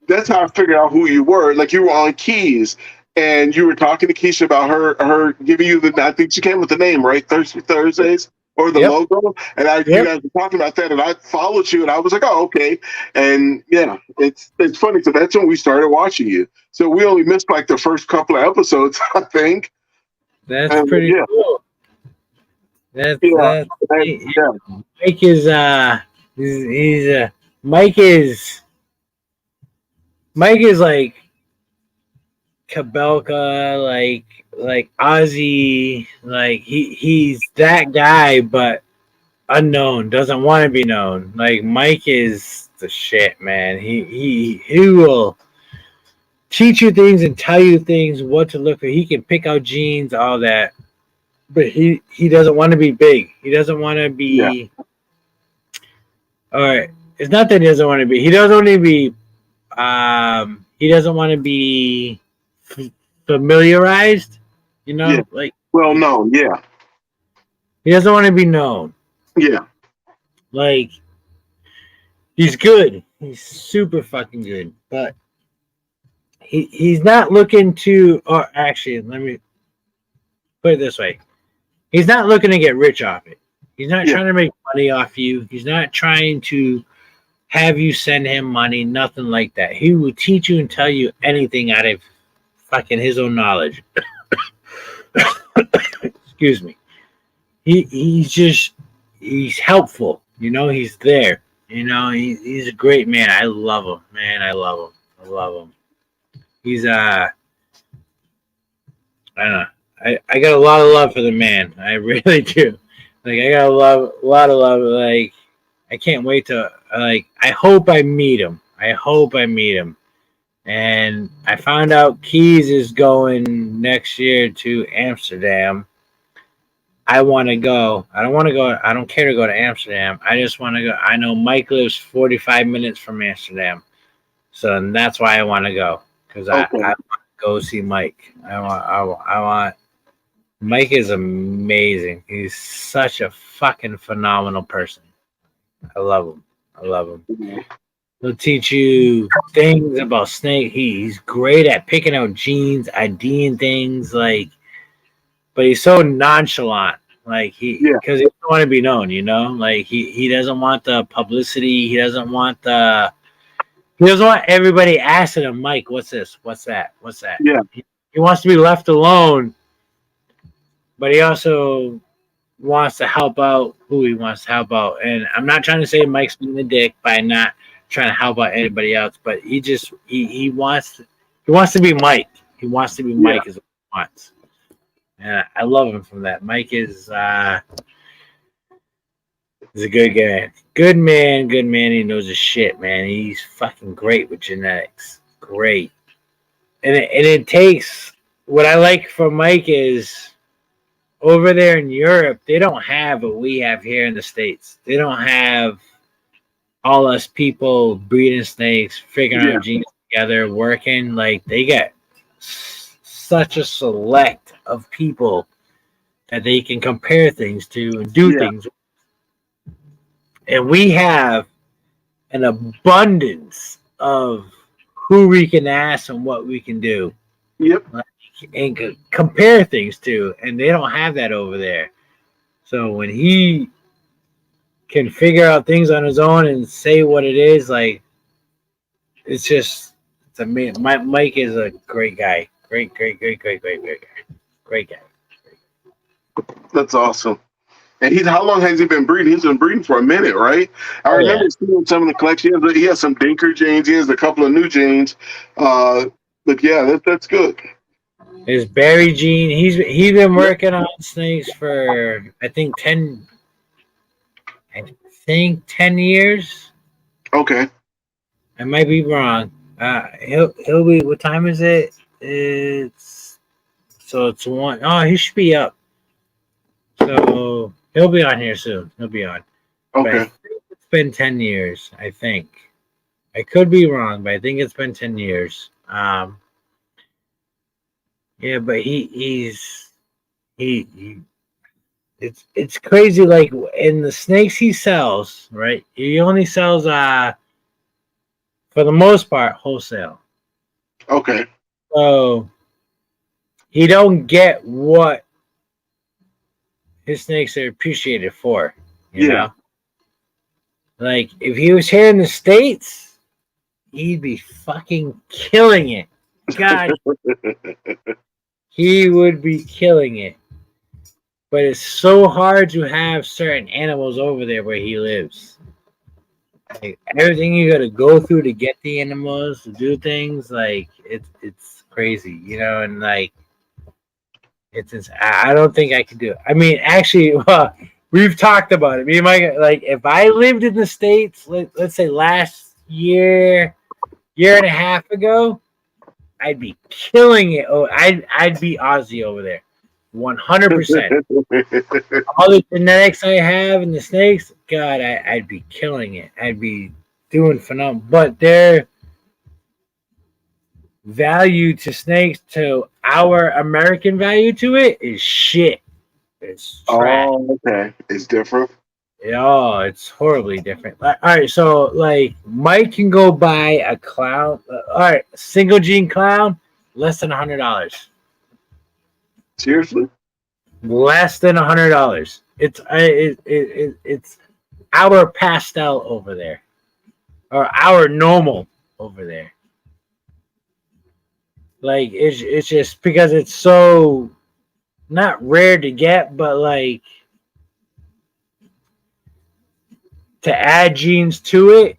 S4: That's how I figured out who you were. Like, you were on Keys, and you were talking to Keisha about her giving you the. I think she came with the name, right? Thursdays or the logo, and you guys were talking about that, and I followed you, and I was like, oh, okay. And yeah, it's funny because that's when we started watching you. So we only missed like the first couple of episodes, I think.
S1: That's pretty cool. Mike is like Kabelka, like Ozzy, like he's that guy, but unknown, doesn't want to be known. Like, Mike is the shit, man. He will teach you things and tell you things, what to look for. He can pick out genes, all that, but he doesn't want to be big. He doesn't want to be. All right, it's not that he doesn't want to be. He doesn't want to be. He doesn't want to be familiarized. You know, like
S4: well known. Yeah.
S1: He doesn't want to be known.
S4: Yeah.
S1: Like, he's good. He's super fucking good, but he's not looking to. Or actually, let me put it this way: he's not looking to get rich off it. He's not trying to make money off you. He's not trying to have you send him money. Nothing like that. He will teach you and tell you anything out of fucking his own knowledge. Excuse me. He's helpful. You know, he's there. You know, he's a great man. I love him, man. I love him. He's I don't know. I got a lot of love for the man. I really do. Like, I got a lot of love. Like, I can't wait to, like, I hope I meet him. And I found out Keys is going next year to Amsterdam. I want to go. I don't want to go. I don't care to go to Amsterdam. I just want to go. I know Mike lives 45 minutes from Amsterdam. So that's why I want to go. Because I want to go see Mike. I want. Mike is amazing. He's such a fucking phenomenal person. I love him. He'll teach you things about snake. He's great at picking out genes, IDing things, like, but he's so nonchalant. Like, because he doesn't want to be known, you know? Like, he doesn't want the publicity. He doesn't want everybody asking him, Mike, what's this? What's that? Yeah. He wants to be left alone, but he also wants to help out who he wants to help out. And I'm not trying to say Mike's being a dick by not trying to help out anybody else, but he wants to be Mike. He wants to be Mike is what he wants. And I love him from that. Mike is a good guy. Good man. He knows his shit, man. He's fucking great with genetics. Great. And it takes, what I like from Mike is, over there in Europe, they don't have what we have here in the States. They don't have all us people breeding snakes, figuring out genes together, working. Like, they get such a select of people that they can compare things to and do things. And we have an abundance of who we can ask and what we can do. Yep. And compare things to, and they don't have that over there. So when he can figure out things on his own and say what it is, like, it's amazing. Mike is a great guy. Great guy.
S4: That's awesome. And how long has he been breeding? He's been breeding for a minute, right? I remember seeing some of the collection. He has some Dinker genes. He has a couple of new genes. But yeah, that's good.
S1: Is Barry Jean. He's been working on snakes for I think 10 years.
S4: Okay.
S1: I might be wrong. He'll be. What time is it? It's one. Oh, he should be up. So he'll be on here soon. He'll be on.
S4: Okay.
S1: It's been 10 years, I think. I could be wrong, but I think it's been 10 years. Yeah, but it's crazy. Like in the snakes he sells, right? He only sells for the most part wholesale.
S4: Okay.
S1: So he don't get what his snakes are appreciated for. You know? Like if he was here in the States, he'd be fucking killing it. God, he would be killing it. But it's so hard to have certain animals over there where he lives. Like everything you got to go through to get the animals to do things, like it's crazy, you know. And like I don't think I could do it. I mean, actually, we've talked about it. Me and Mike, like if I lived in the States, let's say last year and a half ago, I'd be killing it. Oh, I'd be Aussie over there, 100%. All the genetics I have in the snakes, God, I'd be killing it. I'd be doing phenomenal. But their value to snakes to our American value to it is shit. It's trash.
S4: Oh, okay. It's different.
S1: Oh, it's horribly different. All right, so like Mike can go buy a clown. All right, single gene clown, less than $100.
S4: Seriously?
S1: Less than $100. It's our pastel over there, or our normal over there. Like it's just because it's so not rare to get, but like to add genes to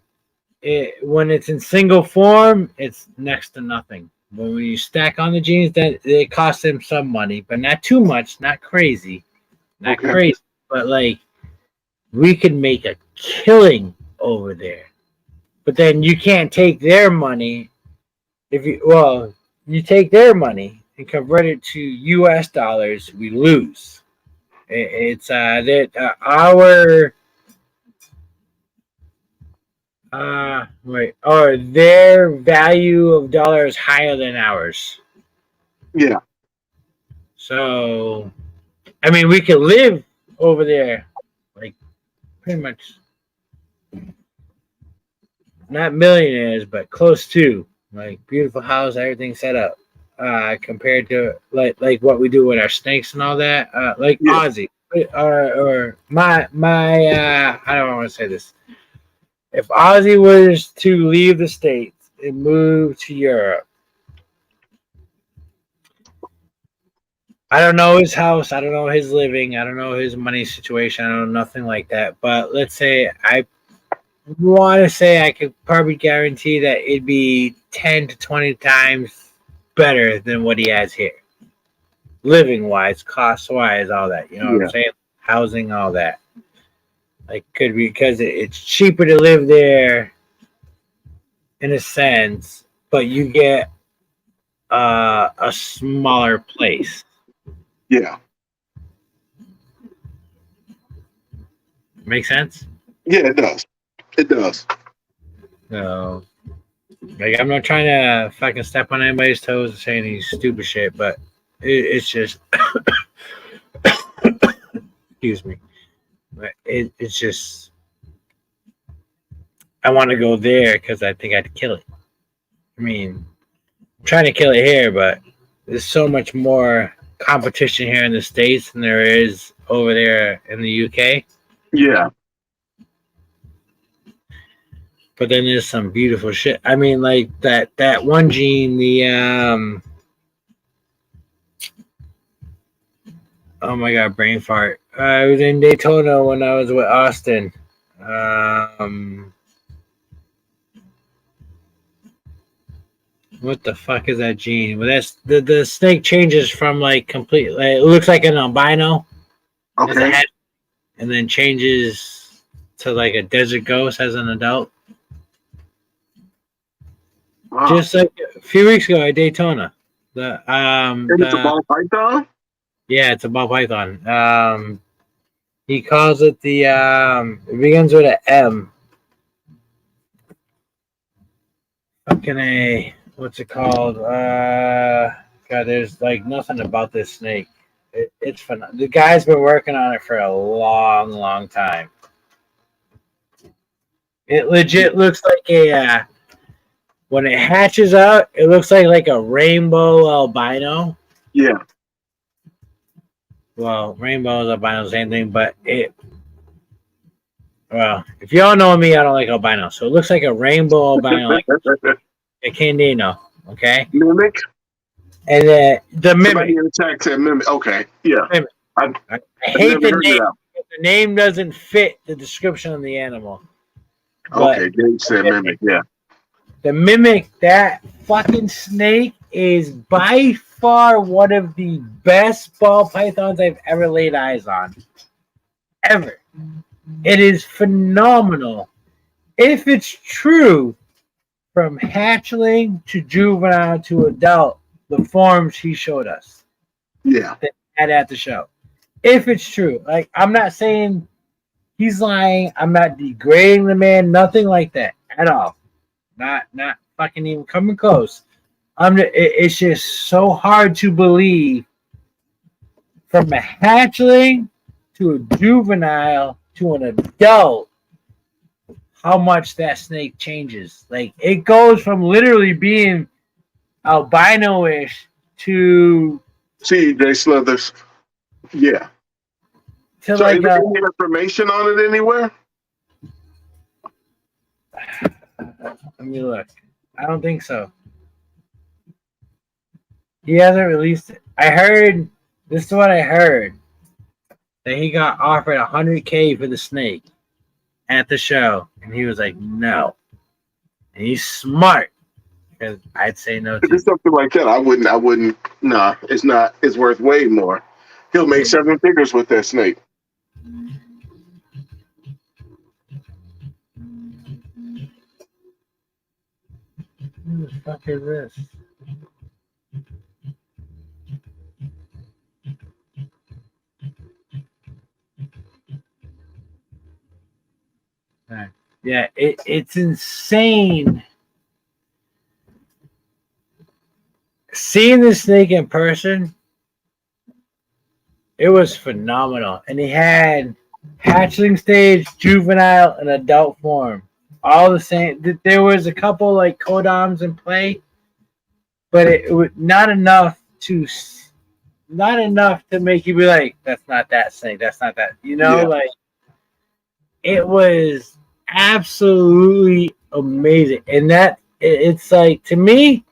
S1: it, when it's in single form, it's next to nothing. But when you stack on the genes, that it costs them some money, but not too much, not crazy, crazy. But like we could make a killing over there. But then you can't take their money you take their money and convert it to US dollars, we lose. It's that our or their value of dollar is higher than ours.
S4: Yeah.
S1: So I mean we could live over there like pretty much not millionaires but close to, like beautiful house, everything set up, compared to like what we do with our snakes and all that, like Aussie or my I don't want to say this. If Ozzy was to leave the States and move to Europe, I don't know his house, I don't know his living, I don't know his money situation, I don't know nothing like that. But let's say I want to say I could probably guarantee that it'd be 10 to 20 times better than what he has here. Living wise, cost wise, all that. You know what I'm saying? Housing, all that. Like, could be because it's cheaper to live there in a sense, but you get a smaller place.
S4: Yeah.
S1: Make sense?
S4: Yeah, it does. It does.
S1: So, like, I'm not trying to fucking step on anybody's toes and say any stupid shit, but it's just, excuse me, but it's just, I want to go there because I think I'd kill it. I mean, I'm trying to kill it here, but there's so much more competition here in the States than there is over there in the UK.
S4: Yeah.
S1: But then there's some beautiful shit. I mean, like that one gene, the oh my god, brain fart. I was in Daytona when I was with Austin. What the fuck is that gene? Well, that's the snake changes from like complete. Like, it looks like an albino, as a
S4: Okay.
S1: head, and then changes to like a desert ghost as an adult.
S4: Wow.
S1: Just like a few weeks ago at Daytona. The
S4: And it's a ball python?
S1: yeah, it's a ball python. He calls it the it begins with an M. Fucking A. What's it called? God, there's like nothing about this snake. It's fun. The guy's been working on it for a long, long time. It legit looks like a when it hatches out, it looks like a rainbow albino.
S4: Yeah.
S1: Well, rainbow is albino, same thing, but well, if y'all know me, I don't like albino. So it looks like a rainbow albino, like a Candino, okay?
S4: Mimic?
S1: And the mimic.
S4: Somebody in the chat said mimic. Okay. Yeah.
S1: Mimic.
S4: I
S1: hate the
S4: heard
S1: name.
S4: that.
S1: The name doesn't fit the description of the animal. But
S4: Okay, Dave said mimic. Yeah.
S1: the mimic, that fucking snake is by far one of the best ball pythons I've ever laid eyes on. Ever. It is phenomenal. If it's true, from hatchling to juvenile to adult, the forms he showed us
S4: Yeah.
S1: at the show. If it's true, like I'm not saying he's lying, I'm not degrading the man, nothing like that at all. Not fucking even coming close. It's just so hard to believe from a hatchling to a juvenile to an adult how much that snake changes. Like it goes from literally being albino-ish to
S4: CJ Slithers. Yeah.
S1: to
S4: So
S1: like
S4: is there any information on it anywhere?
S1: let me look. I don't think so. He hasn't released it. I heard this is what I heard. That he got offered $100K for the snake at the show. And he was like, no. And he's smart. Because I'd say no
S4: If it's
S1: too.
S4: something like that, I wouldn't. Nah, it's not. It's worth way more. He'll make 7 figures with that snake.
S1: Who the fuck is this? Right. Yeah, it's insane. Seeing the snake in person, it was phenomenal. And he had hatchling stage, juvenile, and adult form. All the same. There was a couple like codoms in play, but it was not enough to make you be like, that's not that snake. That's not that. You know,
S4: Yeah.
S1: like it was absolutely amazing. And it's like, to me,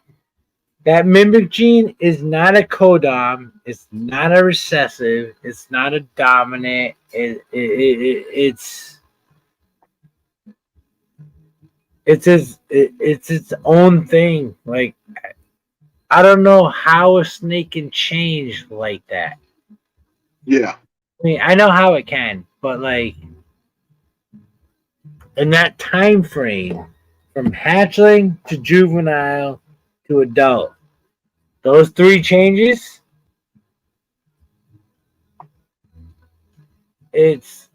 S1: that mimic gene is not a codom. It's not a recessive. It's not a dominant. It's its own thing. Like I don't know how a snake can change like that.
S4: Yeah.
S1: I mean, I know how it can, but like in that time frame, from hatchling to juvenile to adult, those 3 changes, it's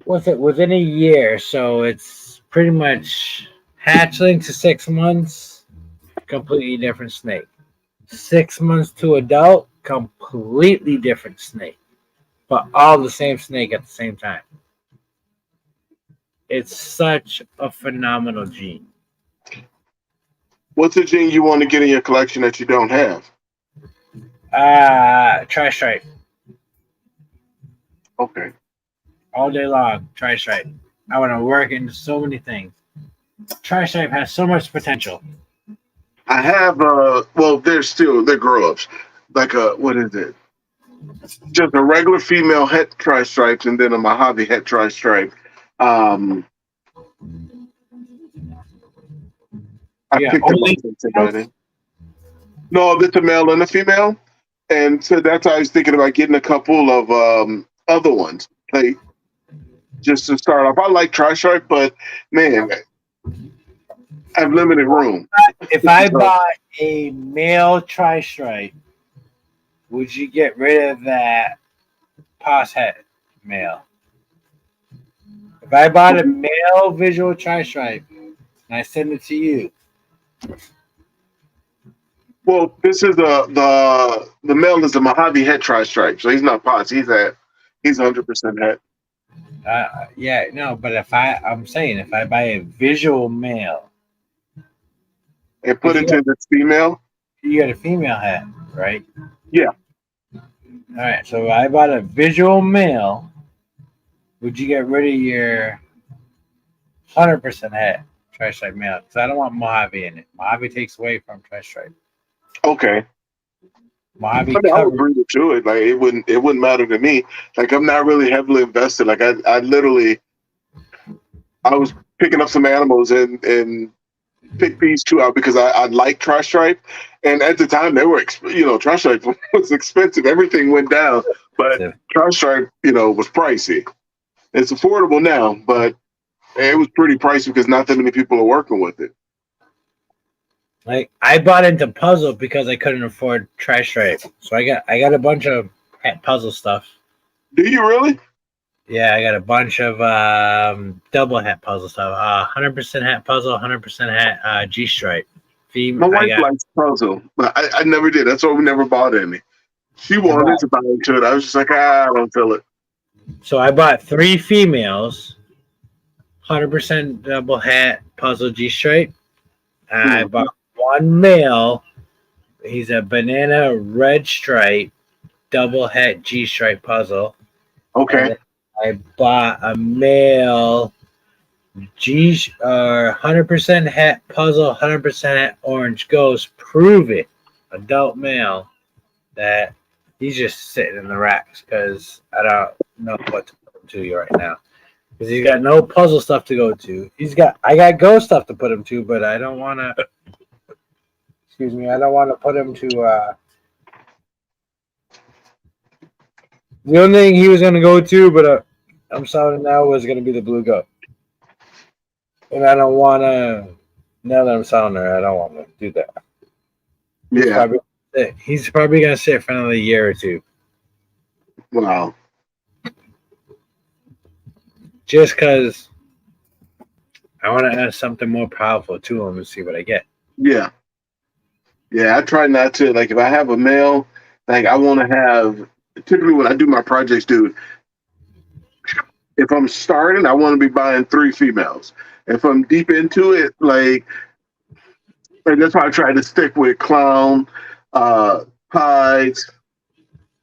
S1: within a year, so it's pretty much hatchling to 6 months, completely different snake. 6 months to adult, completely different snake, but all the same snake at the same time. It's such a phenomenal gene.
S4: What's a gene you want to get in your collection that you don't have?
S1: Tri-stripe.
S4: Okay.
S1: All day long, tri-stripe. I want to work into so many things. Tri-stripe has so much potential.
S4: I have well, they're grow-ups. Like what is it? Just a regular female het tri-stripes and then a Mojave het tri-stripe. I
S1: Yeah,
S4: picked them
S1: only
S4: up today. No, there's a male and a female, and so that's why I was thinking about getting a couple of other ones, like just to start off. I like tri-stripe, but man, I have limited room.
S1: if I bought a male tri-stripe, would you get rid of that pos head male? If I bought a male visual tri-stripe and I send it to you,
S4: Well, this is the male is the Mojave head tri-stripe, so he's not POTS. He's 100% head.
S1: yeah, no, but I'm saying if I buy a visual male
S4: And put it to this female.
S1: you got a female hat, right?
S4: Yeah.
S1: All right. So if I bought a visual male, would you get rid of your 100% hat tri-stripe male? Because I don't want Mojave in it. Mojave takes away from tri-stripe.
S4: Okay.
S1: Mojave
S4: I mean, I would
S1: covers.
S4: bring it to it. Like it wouldn't matter to me. Like I'm not really heavily invested. Like I literally, I was picking up some animals and picked these two out because I like tri-stripe, and at the time they were tri-stripe was expensive. Everything went down, but tri-stripe was pricey. It's affordable now, but it was pretty pricey because not that many people are working with it.
S1: Like I bought into puzzle because I couldn't afford tri-stripe, so I got a bunch of hat puzzle stuff.
S4: Do you really?
S1: Yeah, I got a bunch of double hat puzzle stuff. 100% hat puzzle, 100% hat G-stripe.
S4: My wife likes puzzle, but I never did. That's why we never bought any. She wanted to buy into it. I was just like, I don't feel it.
S1: So I bought 3 females, 100% double hat puzzle G-stripe. I bought 1 male. He's a banana red stripe double hat G-stripe puzzle.
S4: Okay.
S1: I bought a male 100% hat puzzle, 100% hat orange ghost. Prove it, adult male. That he's just sitting in the racks because I don't know what to put him to right now. Because he's got no puzzle stuff to go to. I got ghost stuff to put him to, but I don't want to. Excuse me, I don't want to put him to. The only thing he was going to go to, but I'm selling now, was going to be the blue goat. And I don't want to. Now that I'm selling her, I don't want to do that.
S4: Yeah.
S1: He's probably going to sit for another year or two.
S4: Wow.
S1: Just because I want to add something more powerful to him and see what I get.
S4: Yeah. Yeah, I try not to. Like, if I have a male, like, I want to have, typically when I do my projects, dude, if I'm starting, I want to be buying 3 females. If I'm deep into it, like that's why I try to stick with clown, pies,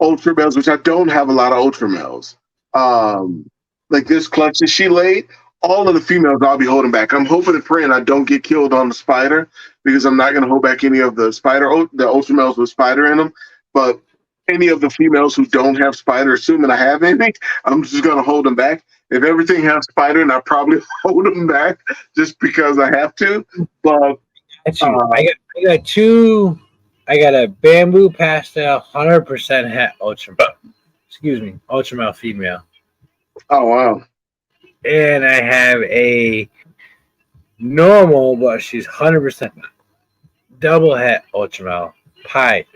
S4: ultra males, which I don't have a lot of ultra males. Like this clutch that she laid, all of the females I'll be holding back. I'm hoping and praying I don't get killed on the spider because I'm not going to hold back any of the ultra males with spider in them. But any of the females who don't have spider, assuming I have any, I'm just going to hold them back. If everything has spider, and I probably hold them back just because I have to. But
S1: I got 2. I got a bamboo pastel 100% hat ultra male female.
S4: Oh wow!
S1: And I have a normal, but she's 100% double hat ultra male pie.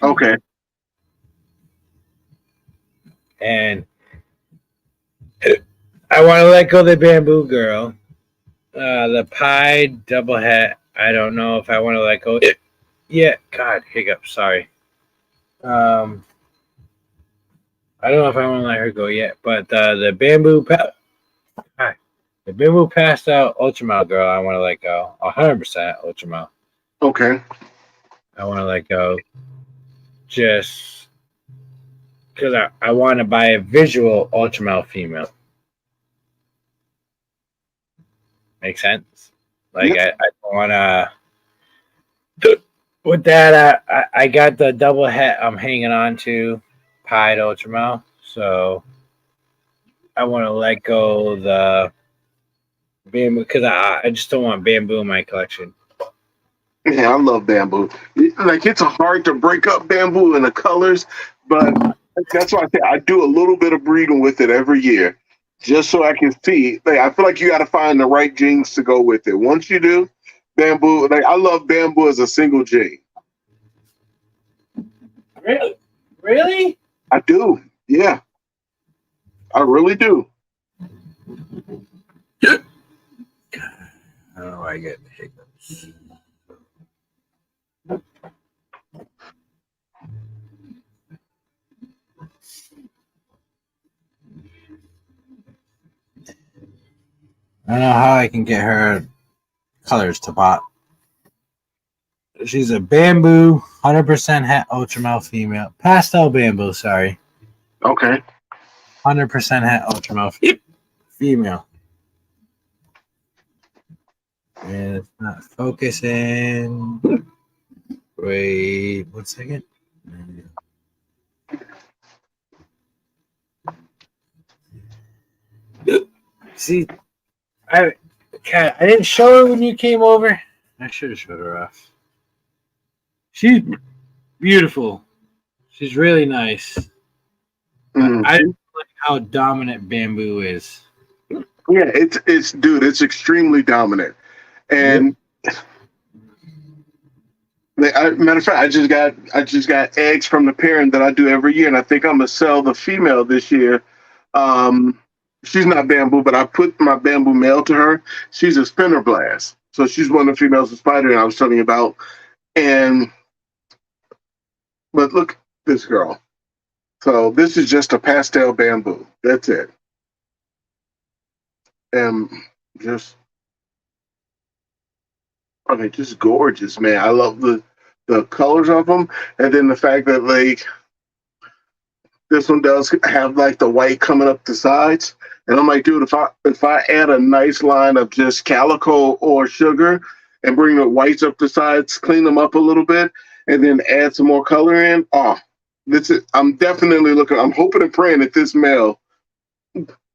S4: Okay.
S1: And I want to let go of the bamboo girl. The pie double hat, I don't know if I want to let go. Yeah, God, hiccup. Sorry. I don't know if I want to let her go yet, but the bamboo pastel ultramel girl, I want to let go. 100% ultramel.
S4: Okay.
S1: I want to let go, just because I want to buy a visual ultramel female. Make sense? Like I don't want to. With that, I got the double hat I'm hanging on to, pied ultramel. So I want to let go the bamboo because I just don't want bamboo in my collection.
S4: Yeah, I love bamboo. Like it's hard to break up bamboo in the colors, but that's why I say I do a little bit of breeding with it every year, just so I can see. Like I feel like you got to find the right genes to go with it. Once you do, bamboo. Like I love bamboo as a single gene.
S1: Really? Really?
S4: I do. Yeah, I really do.
S1: How do I get hiccups? I don't know how I can get her colors to pop. She's a bamboo, 100% het ultra male female. Pastel bamboo, sorry.
S4: Okay.
S1: 100% het ultra male female. And it's not focusing. Wait 1 second. See, I didn't show her when you came over. I should have showed her off. She's beautiful. She's really nice. I don't like how dominant bamboo is.
S4: Yeah, it's dude, it's extremely dominant. And matter of fact, I just got eggs from the parent that I do every year, and I think I'm gonna sell the female this year. She's not bamboo, but I put my bamboo male to her. She's a spinner blast, so she's one of the females of spider I was telling you about. But look at this girl. So this is just a pastel bamboo. That's it. And just gorgeous, man. I love the colors of them, and then the fact that like this one does have like the white coming up the sides. And I'm like, dude, if I add a nice line of just calico or sugar and bring the whites up the sides, clean them up a little bit, and then add some more color in, this is, I'm definitely looking. I'm hoping and praying that this male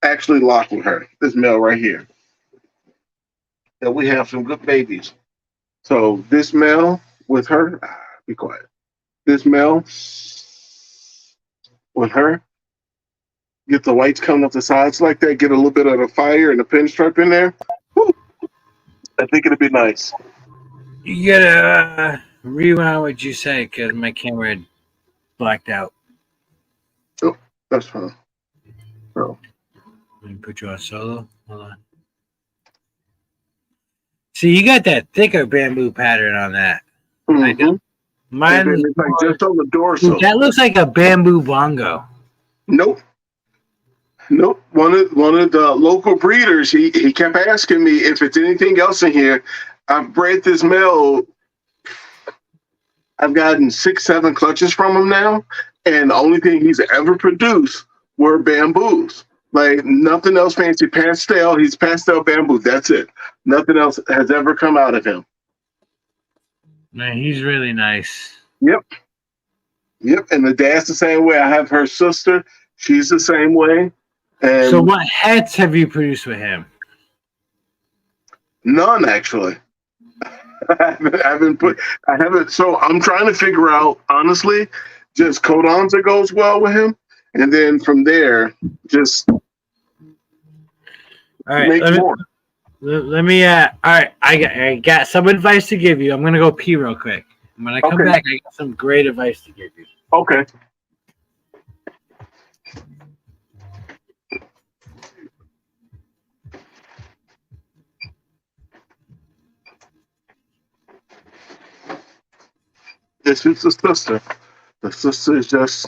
S4: actually locked with her. This male right here. That we have some good babies. So this male with her, be quiet. This male with her, get the whites coming up the sides like that, get a little bit of the fire and the pinstripe in there. Woo. I think it'd be nice.
S1: You gotta rewind what you say because my camera had blacked out.
S4: Oh, that's fine.
S1: Let me put you on solo. Hold on. See, you got that thicker bamboo pattern on that.
S4: Mm-hmm.
S1: Mine
S4: is like just on the dorsal.
S1: That looks like a bamboo bongo.
S4: Nope. One of the local breeders, he kept asking me if it's anything else in here. I've bred this male. I've gotten 6-7 clutches from him now, and the only thing he's ever produced were bamboos. Like nothing else fancy. Pastel. He's pastel bamboo. That's it. Nothing else has ever come out of him.
S1: Man, he's really nice.
S4: Yep. And the dad's the same way. I have her sister. She's the same way. And
S1: so what hats have you produced with him?
S4: None, actually. I haven't. So I'm trying to figure out, honestly, just codons that goes well with him. And then from there, just
S1: all right,
S4: make more.
S1: Let me all right, I got some advice to give you. I'm gonna go pee real quick. When I come back, I got some great advice to give you.
S4: Okay. This is the sister. The sister is just,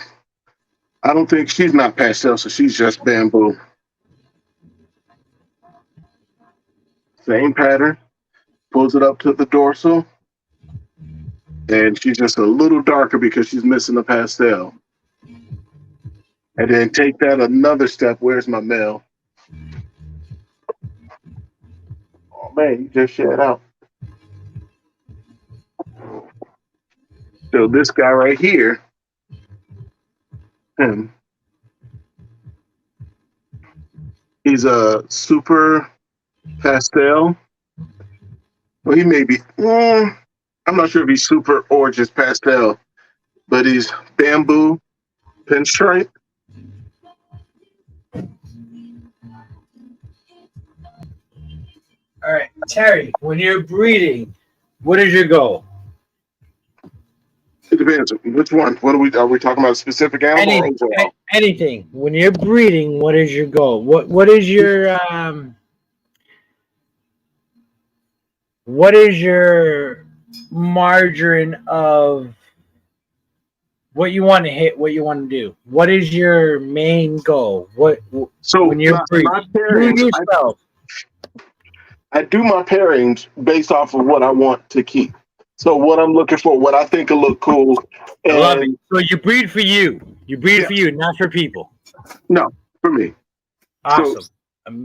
S4: I don't think she's not pastel, so she's just bamboo. Same pattern. Pulls it up to the dorsal. And she's just a little darker because she's missing the pastel. And then take that another step. Where's my male? Oh man, he just shed out. So this guy right here, him, he's a super pastel. Well, he may be, I'm not sure if he's super or just pastel, but he's bamboo pinstripe.
S1: All right, Terry. When you're breeding, what is your goal?
S4: It depends. Which one? What are we talking about? A specific animal or overall?
S1: Anything. When you're breeding, what is your goal? What is your margin of what you want to hit, what you want to do? What is your main goal?
S4: So
S1: when you're breeding,
S4: my pairings,
S1: yourself.
S4: I do my pairings based off of what I want to keep. So what I'm looking for, what I think will look cool.
S1: I love it. So you breed for you. You breed for you, not for people.
S4: No, for me.
S1: Awesome.
S4: So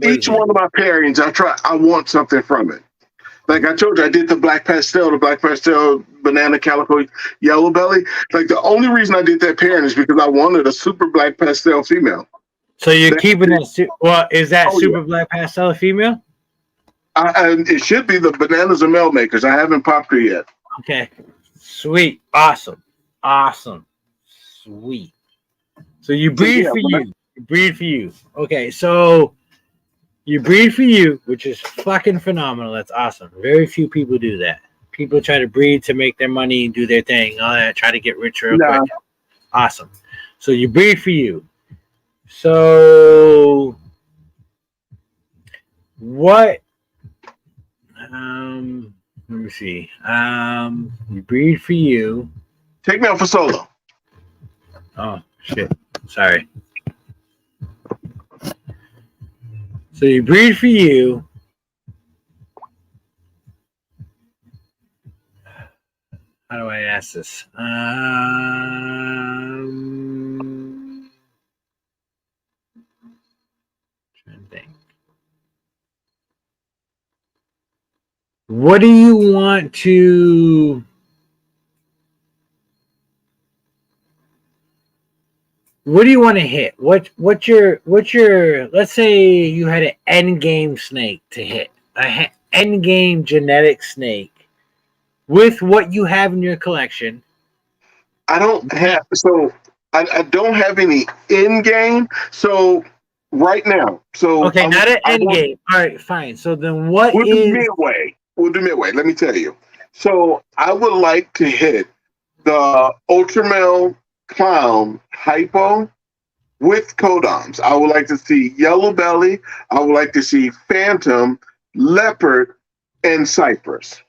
S4: each one of my pairings, I want something from it. Like I told you, I did the black pastel banana calico yellow belly. Like the only reason I did that pairing is because I wanted a super black pastel female.
S1: So you're keeping that. Well, is that super black pastel female?
S4: It should be. The bananas are male makers. I haven't popped her yet.
S1: Okay. Sweet. Awesome. Sweet. So you breed for you. You breed for you. Okay. So you breed for you, which is fucking phenomenal. That's awesome. Very few people do that. People try to breed to make their money, do their thing, all that, try to get rich real quick. Awesome. So you breed for you. So what? Let me see. You breed for you.
S4: Take me out for solo.
S1: Oh shit! Sorry. So you breed for you. How do I ask this? Trying to think. What do you want to? What do you want to hit? What's your? Let's say you had an end game snake to hit, a end game genetic snake, with what you have in your collection.
S4: I don't have I don't have any in game. So right now,
S1: okay, not an end game. All right, fine. So then, what
S4: we'll
S1: is
S4: midway? We'll do midway. Let me tell you. So I would like to hit the Ultramel Clown Hypo with codons. I would like to see Yellow Belly. I would like to see Phantom, Leopard, and Cypress.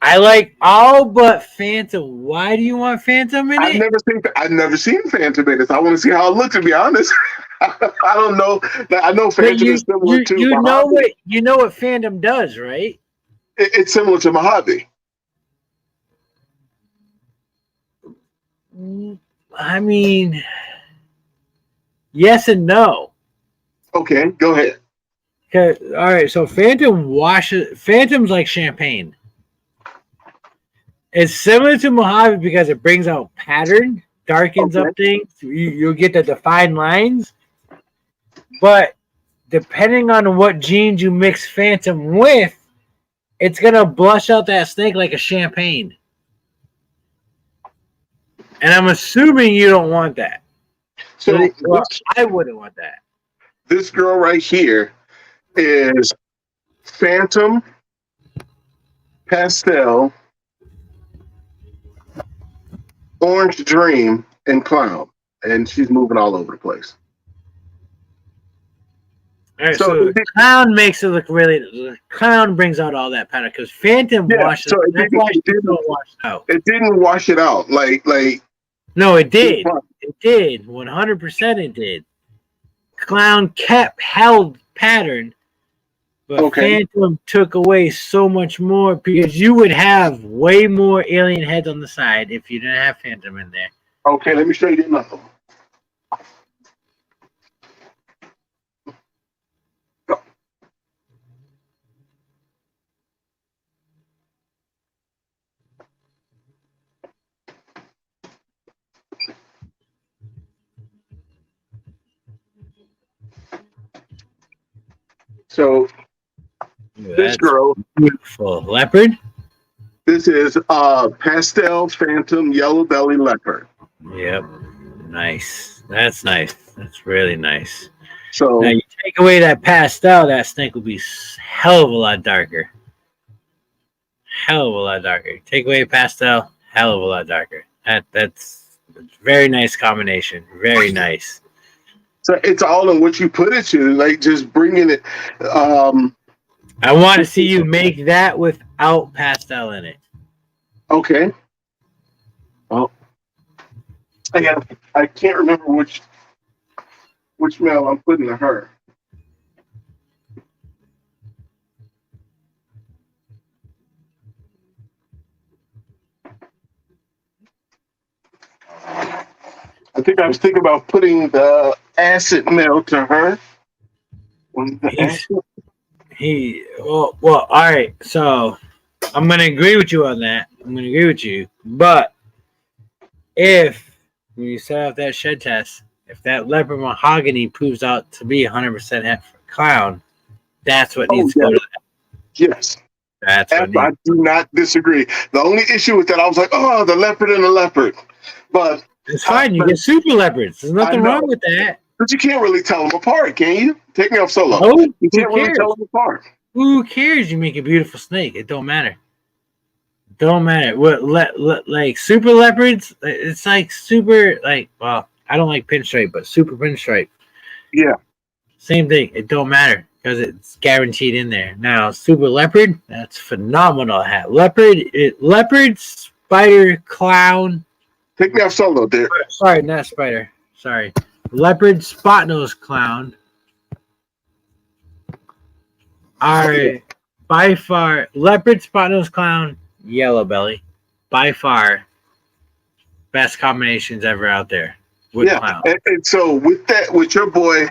S1: I like all but Phantom. Why do you want Phantom in it?
S4: I've never seen Phantom in it. I want to see how it looks, to be honest. I don't know. I know Phantom is similar to Mojave.
S1: You know what Phantom does, right?
S4: It's similar to Mojave.
S1: I mean, yes and no.
S4: Okay, go ahead.
S1: Okay, all right. So Phantom's like champagne. It's similar to Mojave because it brings out pattern, darkens up things. You'll get the defined lines. But depending on what genes you mix Phantom with, it's going to blush out that snake like a champagne. And I'm assuming you don't want that. So I wouldn't want that.
S4: This girl right here is Phantom, Pastel, Orange Dream, and Clown. And she's moving all over the place.
S1: All right, so Clown makes it look really. Clown brings out all that pattern because Phantom washes.
S4: So it didn't wash it out. Like.
S1: No, it did. It did. 100%. It did. Clown held pattern, but Phantom took away so much more because you would have way more alien heads on the side if you didn't have Phantom in there.
S4: Okay, let me show you another one. So this girl,
S1: beautiful leopard.
S4: This is pastel phantom yellow belly leopard.
S1: Yep. Nice. That's nice. That's really nice.
S4: So
S1: now you take away that pastel, that snake will be hell of a lot darker. Hell of a lot darker. Take away pastel, hell of a lot darker. That's a very nice combination. Very nice.
S4: So it's all in what you put it to, like just bringing it.
S1: I want to see you make that without pastel in it.
S4: Okay. Well, I can't remember which male I'm putting to her. I think I was thinking about putting the acid male to her.
S1: Well, all right. So I'm gonna agree with you on that. I'm gonna agree with you. But if when you set up that shed test, if that leopard mahogany proves out to be 100% het for clown, that's what needs to go to that.
S4: Yes.
S1: That's what
S4: I do not disagree. The only issue with that, I was like, oh, the leopard and the leopard. But
S1: it's fine. You get super leopards. There's nothing wrong with that.
S4: But you can't really tell them apart, can you? Take me off solo.
S1: No,
S4: you can't really tell them apart.
S1: Who cares? You make a beautiful snake. It don't matter. Don't matter. What like super leopards? It's like super well, I don't like pinstripe, but super pinstripe.
S4: Yeah.
S1: Same thing. It don't matter because it's guaranteed in there. Now super leopard, that's phenomenal hat. Leopard, spider, clown.
S4: Take me off solo, dude.
S1: Sorry, not spider. Sorry. Leopard, spot nose clown are by far leopard, spot nose clown, yellow belly, by far best combinations ever out there. With clown.
S4: And so with your boy,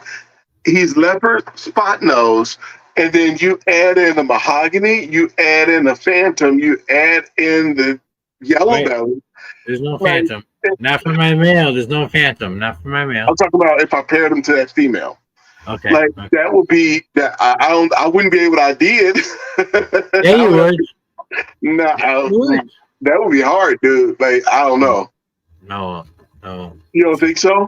S4: he's leopard, spot nose, and then you add in a mahogany, you add in a phantom, you add in the yellow belly.
S1: There's no phantom. Not for my male. There's no phantom. Not for my male.
S4: I'm talking about if I paired him to that female.
S1: Okay.
S4: That would be that. I wouldn't be able to ID it.
S1: Yeah, you would.
S4: No, that would be hard, dude. Like I don't know.
S1: No.
S4: You don't think so?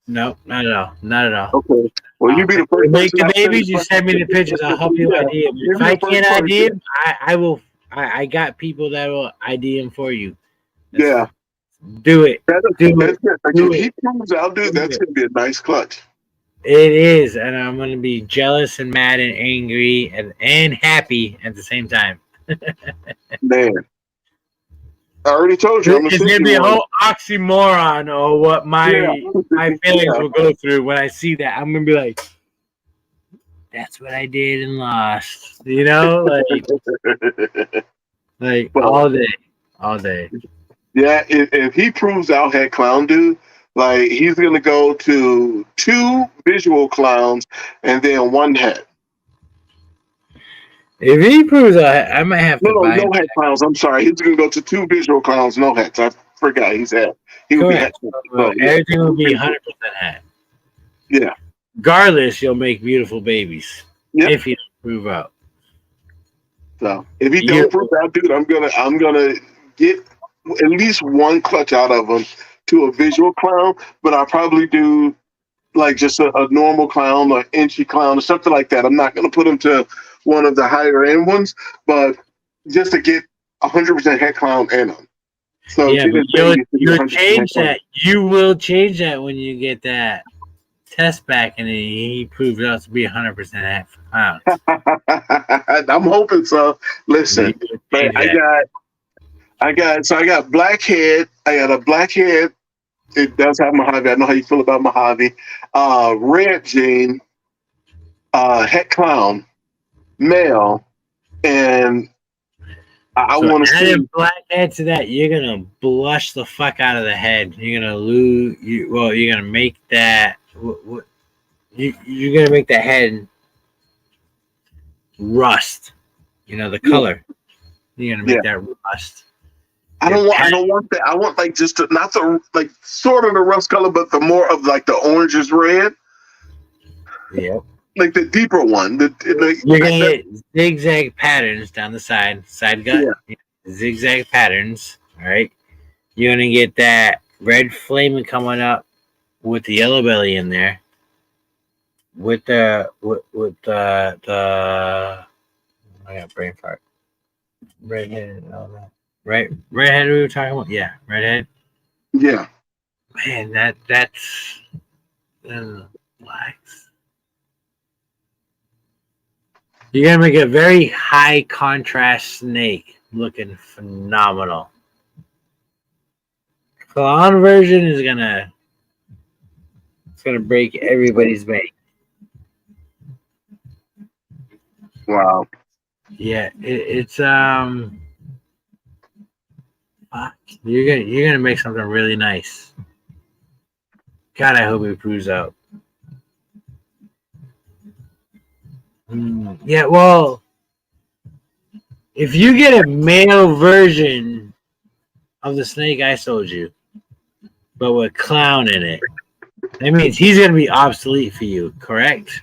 S1: No, not at all. Not at all.
S4: Okay. Well, you be the first.
S1: Make the babies. You send me the pictures. I'll help you ID them. If I can't ID them, I will. I got people that will ID them for you. Do it.
S4: If he comes out, dude, that's gonna be a nice clutch.
S1: It is, and I'm gonna be jealous and mad and angry and happy at the same time.
S4: Man, I already told you.
S1: It's gonna be a whole oxymoron of what my feelings will go through when I see that. I'm gonna be like, "That's what I did and lost," you know, like all day.
S4: Yeah, if he proves out head clown, dude, like he's gonna go to 2 visual clowns and then 1 head.
S1: If he proves out, I might have to buy
S4: no head clowns. I'm sorry, he's gonna go to 2 visual clowns, no heads. I forgot he's head. He would be head.
S1: Everything will be 100% head.
S4: Yeah.
S1: Regardless, you'll make beautiful babies if he don't prove out.
S4: So if he don't prove out, dude, I'm gonna get at least 1 clutch out of him to a visual clown, but I'll probably do like just a normal clown or inchy clown or something like that. I'm not going to put him to one of the higher end ones, but just to get 100% head clown in him. So
S1: you'll change that. You will change that when you get that test back and he proves out to be 100% head clown.
S4: I'm hoping so. Listen, I got blackhead. I got a blackhead. It does have Mojave. I know how you feel about Mojave. Red gene, het clown, male, and I want to see
S1: blackhead to that. You're gonna blush the fuck out of the head. You're gonna lose. You're gonna make that. You're gonna make the head rust. You know the color. You're gonna make that rust.
S4: I don't want that. I want like just not the like sort of the rust color, but the more of like the oranges red.
S1: Yeah.
S4: Like the deeper one.
S1: You're gonna get zigzag patterns down the side gut. zigzag patterns. All right, you're gonna get that red flaming coming up with the yellow belly in there, with the I got brain fart. Redhead and all that. Right, redhead we were talking about. Yeah, redhead.
S4: Yeah.
S1: Man, that's relax. You're gonna make a very high contrast snake looking phenomenal. Clown version is gonna break everybody's bank.
S4: Wow.
S1: Yeah, it's fuck. You're gonna make something really nice. God, I hope it proves out. Yeah, well, if you get a male version of the snake I sold you, but with clown in it, that means he's gonna be obsolete for you, correct?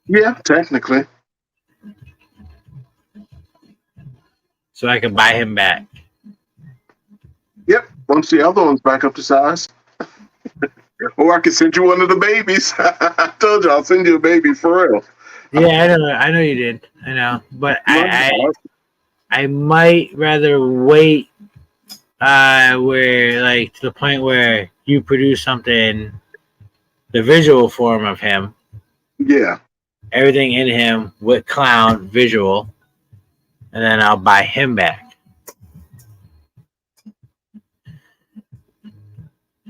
S4: Yeah, technically.
S1: So I can buy him back.
S4: Yep. Once the other one's back up to size. Or I can send you one of the babies. I told you I'll send you a baby for real.
S1: Yeah, I know you did. I know. But I might rather wait where like to the point where you produce something, the visual form of him.
S4: Yeah.
S1: Everything in him with clown visual, and then I'll buy him back.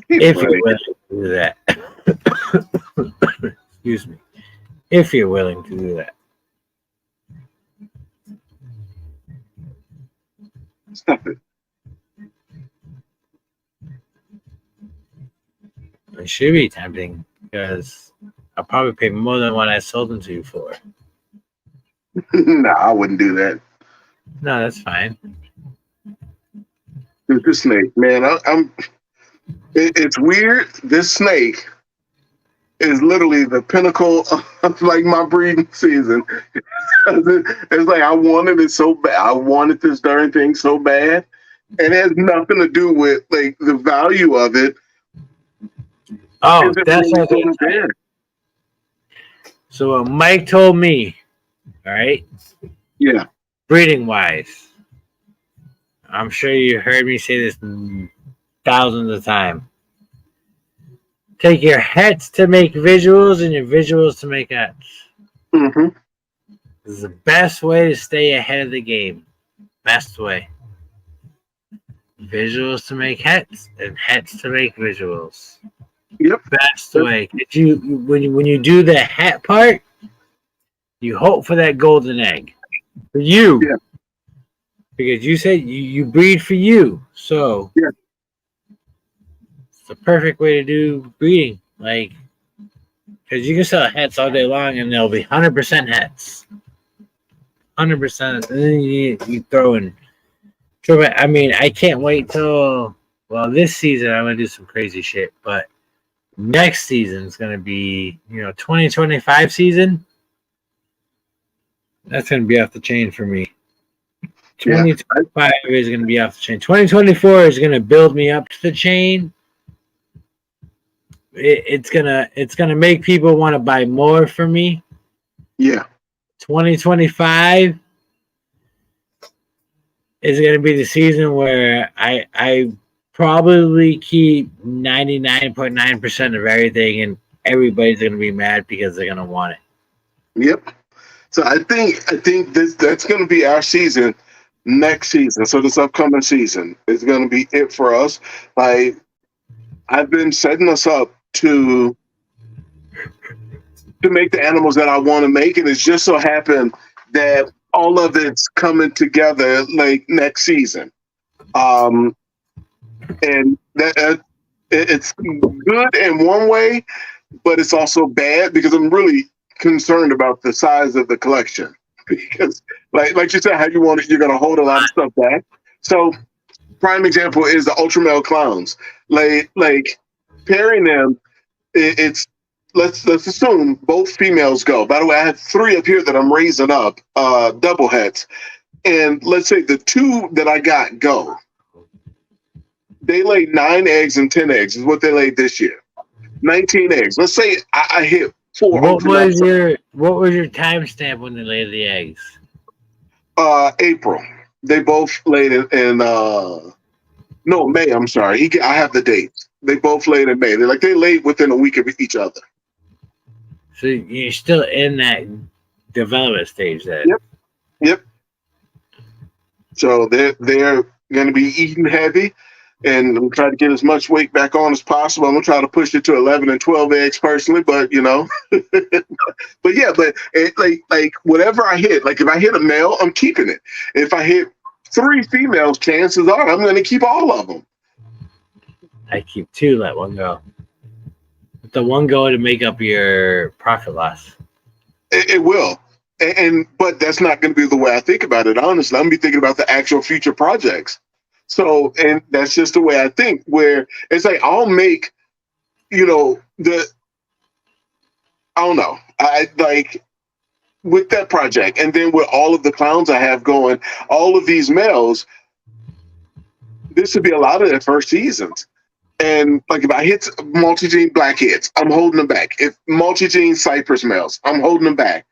S1: If you're willing to do that. Excuse me. If you're willing to do that.
S4: Stop it.
S1: It should be tempting because I'll probably pay more than what I sold them to you for.
S4: Nah, I wouldn't do that.
S1: No, that's fine.
S4: This snake, man, it's weird. This snake is literally the pinnacle of like my breeding season. It's like I wanted it so bad. I wanted this darn thing so bad, and it has nothing to do with like the value of it.
S1: Oh, that's what I'm saying. So what Mike told me, all right?
S4: Yeah.
S1: Breeding wise, I'm sure you heard me say this thousands of times. Take your hets to make visuals and your visuals to make hets.
S4: Mm-hmm.
S1: This is the best way to stay ahead of the game. Best way. Visuals to make hets and hets to make visuals.
S4: Yep.
S1: Best way. When you do the hat part, you hope for that golden egg. For you.
S4: Yeah.
S1: Because you said you breed for you. So
S4: yeah.
S1: It's the perfect way to do breeding. Like, because you can sell hats all day long and they'll be 100% hats. 100%. And then you throw in. I mean, I can't wait till, well, this season I'm going to do some crazy shit. But next season is going to be, 2025 season. That's going to be off the chain for me. 2025 is going to be off the chain. 2024 is going to build me up to the chain. It's gonna make people want to buy more from me.
S4: Yeah.
S1: 2025 is going to be the season where I probably keep 99.9% of everything, and everybody's going to be mad because they're going to want it.
S4: Yep. So I think that's going to be our season next season. So this upcoming season is going to be it for us. Like, I've been setting us up to make the animals that I want to make, and it's just so happened that all of it's coming together like next season. And that it's good in one way, but it's also bad because I'm really concerned about the size of the collection. Because like you said, how you want it, you're gonna hold a lot of stuff back. So prime example is the ultra male clowns. Like pairing them, it's let's assume both females go. By the way, I have 3 up here that I'm raising up, double heads. And let's say the 2 that I got go. They laid 9 eggs and 10 eggs is what they laid this year. 19 eggs. Let's say I hit 4.
S1: What was your timestamp when they laid the eggs?
S4: April. They both laid in May. I'm sorry. I have the dates. They both laid in May. They laid within a week of each other.
S1: So you're still in that development stage then?
S4: Yep. So they're going to be eating heavy, and we'll try to get as much weight back on as possible. I'm going to try to push it to 11 and 12 eggs personally, but whatever I hit, if I hit a male, I'm keeping it. If I hit 3 females, chances are I'm going to keep all of them.
S1: I keep 2, let 1 go. Let the 1 go to make up your profit loss.
S4: It will. But that's not going to be the way I think about it. Honestly, I'm going to be thinking about the actual future projects. So, and that's just the way I think, where it's I'll make, I don't know. With that project, and then with all of the clowns I have going, all of these males, this would be a lot of their first seasons. And if I hit multi-gene blackheads, I'm holding them back. If multi-gene cypress males, I'm holding them back.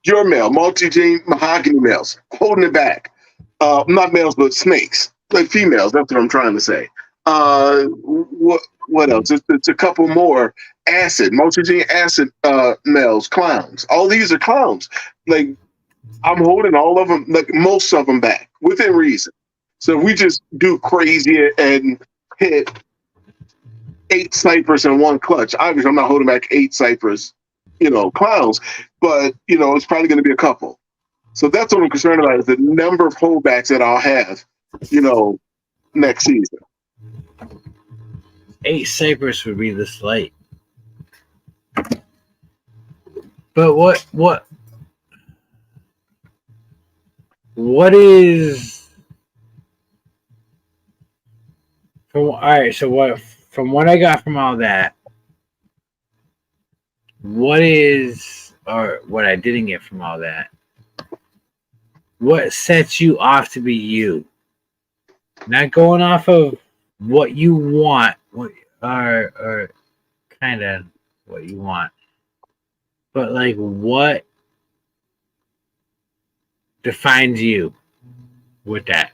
S4: Your male, multi-gene mahogany males, holding it back. Not males, but snakes, females. That's what I'm trying to say. What else? It's a couple more. Acid, multi-gene acid males, clowns. All these are clowns. I'm holding all of them, most of them back within reason. So if we just do crazy and hit 8 cypress and 1 clutch, obviously I'm not holding back 8 cypress, clowns, but it's probably going to be a couple. So that's what I'm concerned about, is the number of holdbacks that I'll have, next season.
S1: 8 cypress would be this light. But what is from what I got from all that, what I didn't get from all that, what sets you off to be you? Not going off of what you want, or kind of what you want, but what defines you with that?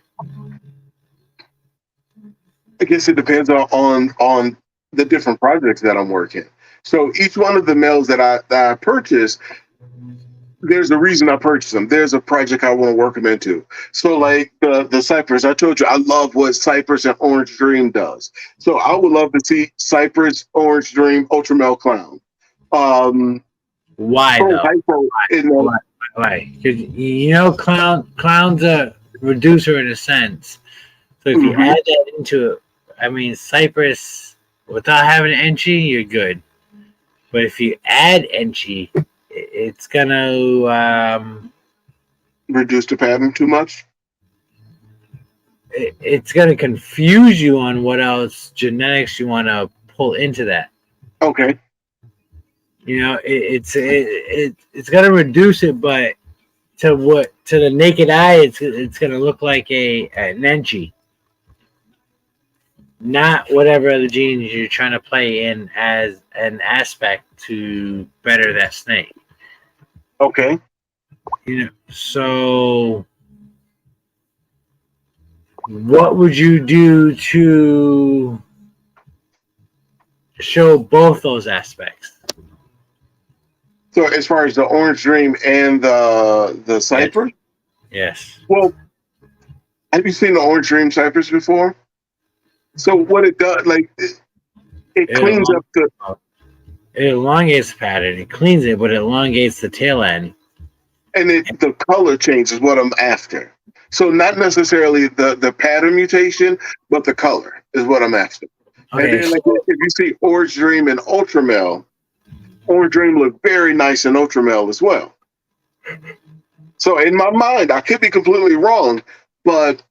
S4: I guess it depends on the different projects that I'm working. So each one of the males that I purchase, there's a reason I purchased them. There's a project I want to work them into. So the Cypress, I told you, I love what Cypress and Orange Dream does. So I would love to see Cypress, Orange Dream, Ultra Male Clown.
S1: Why though? Why? Because clown's a reducer in a sense. So if you add that into it, Cypress without having Enchi, you're good. But if you add Enchi, it's gonna
S4: reduce the pattern too much.
S1: It's gonna confuse you on what else genetics you want to pull into that.
S4: Okay.
S1: It's gonna reduce it, but to the naked eye, it's gonna look like an Enchi, not whatever other genes you're trying to play in as an aspect to better that snake.
S4: Okay.
S1: So what would you do to show both those aspects?
S4: So as far as the Orange Dream and the Cypress?
S1: Yes.
S4: Well, have you seen the Orange Dream Cypress before? So what it does, it cleans up the...
S1: It elongates the pattern. It cleans it, but it elongates the tail end.
S4: And the color changes what I'm after. So not necessarily the pattern mutation, but the color is what I'm after. Okay. And then if you see Orange Dream and Ultra Male, Orange Dream look very nice in Ultra Male as well. So in my mind, I could be completely wrong, but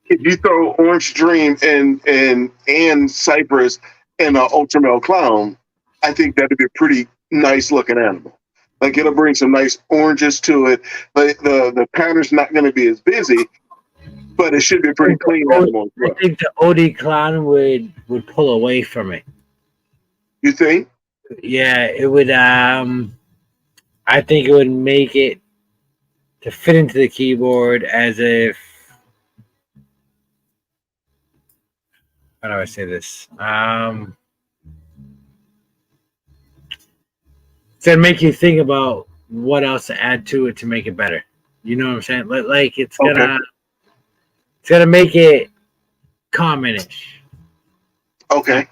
S4: if you throw Orange Dream and Cypress and an ultra male clown, I think that'd be a pretty nice looking animal. Like it'll bring some nice oranges to it. Like the pattern's not going to be as busy, but it should be a pretty clean animal as well.
S1: I think the OD clown would pull away from it.
S4: You think?
S1: Yeah, it would. I think it would make it to fit into the keyboard as if. How do I say this? It's gonna make you think about what else to add to it to make it better. You know what I'm saying? Like it's gonna make it common-ish.
S4: Okay.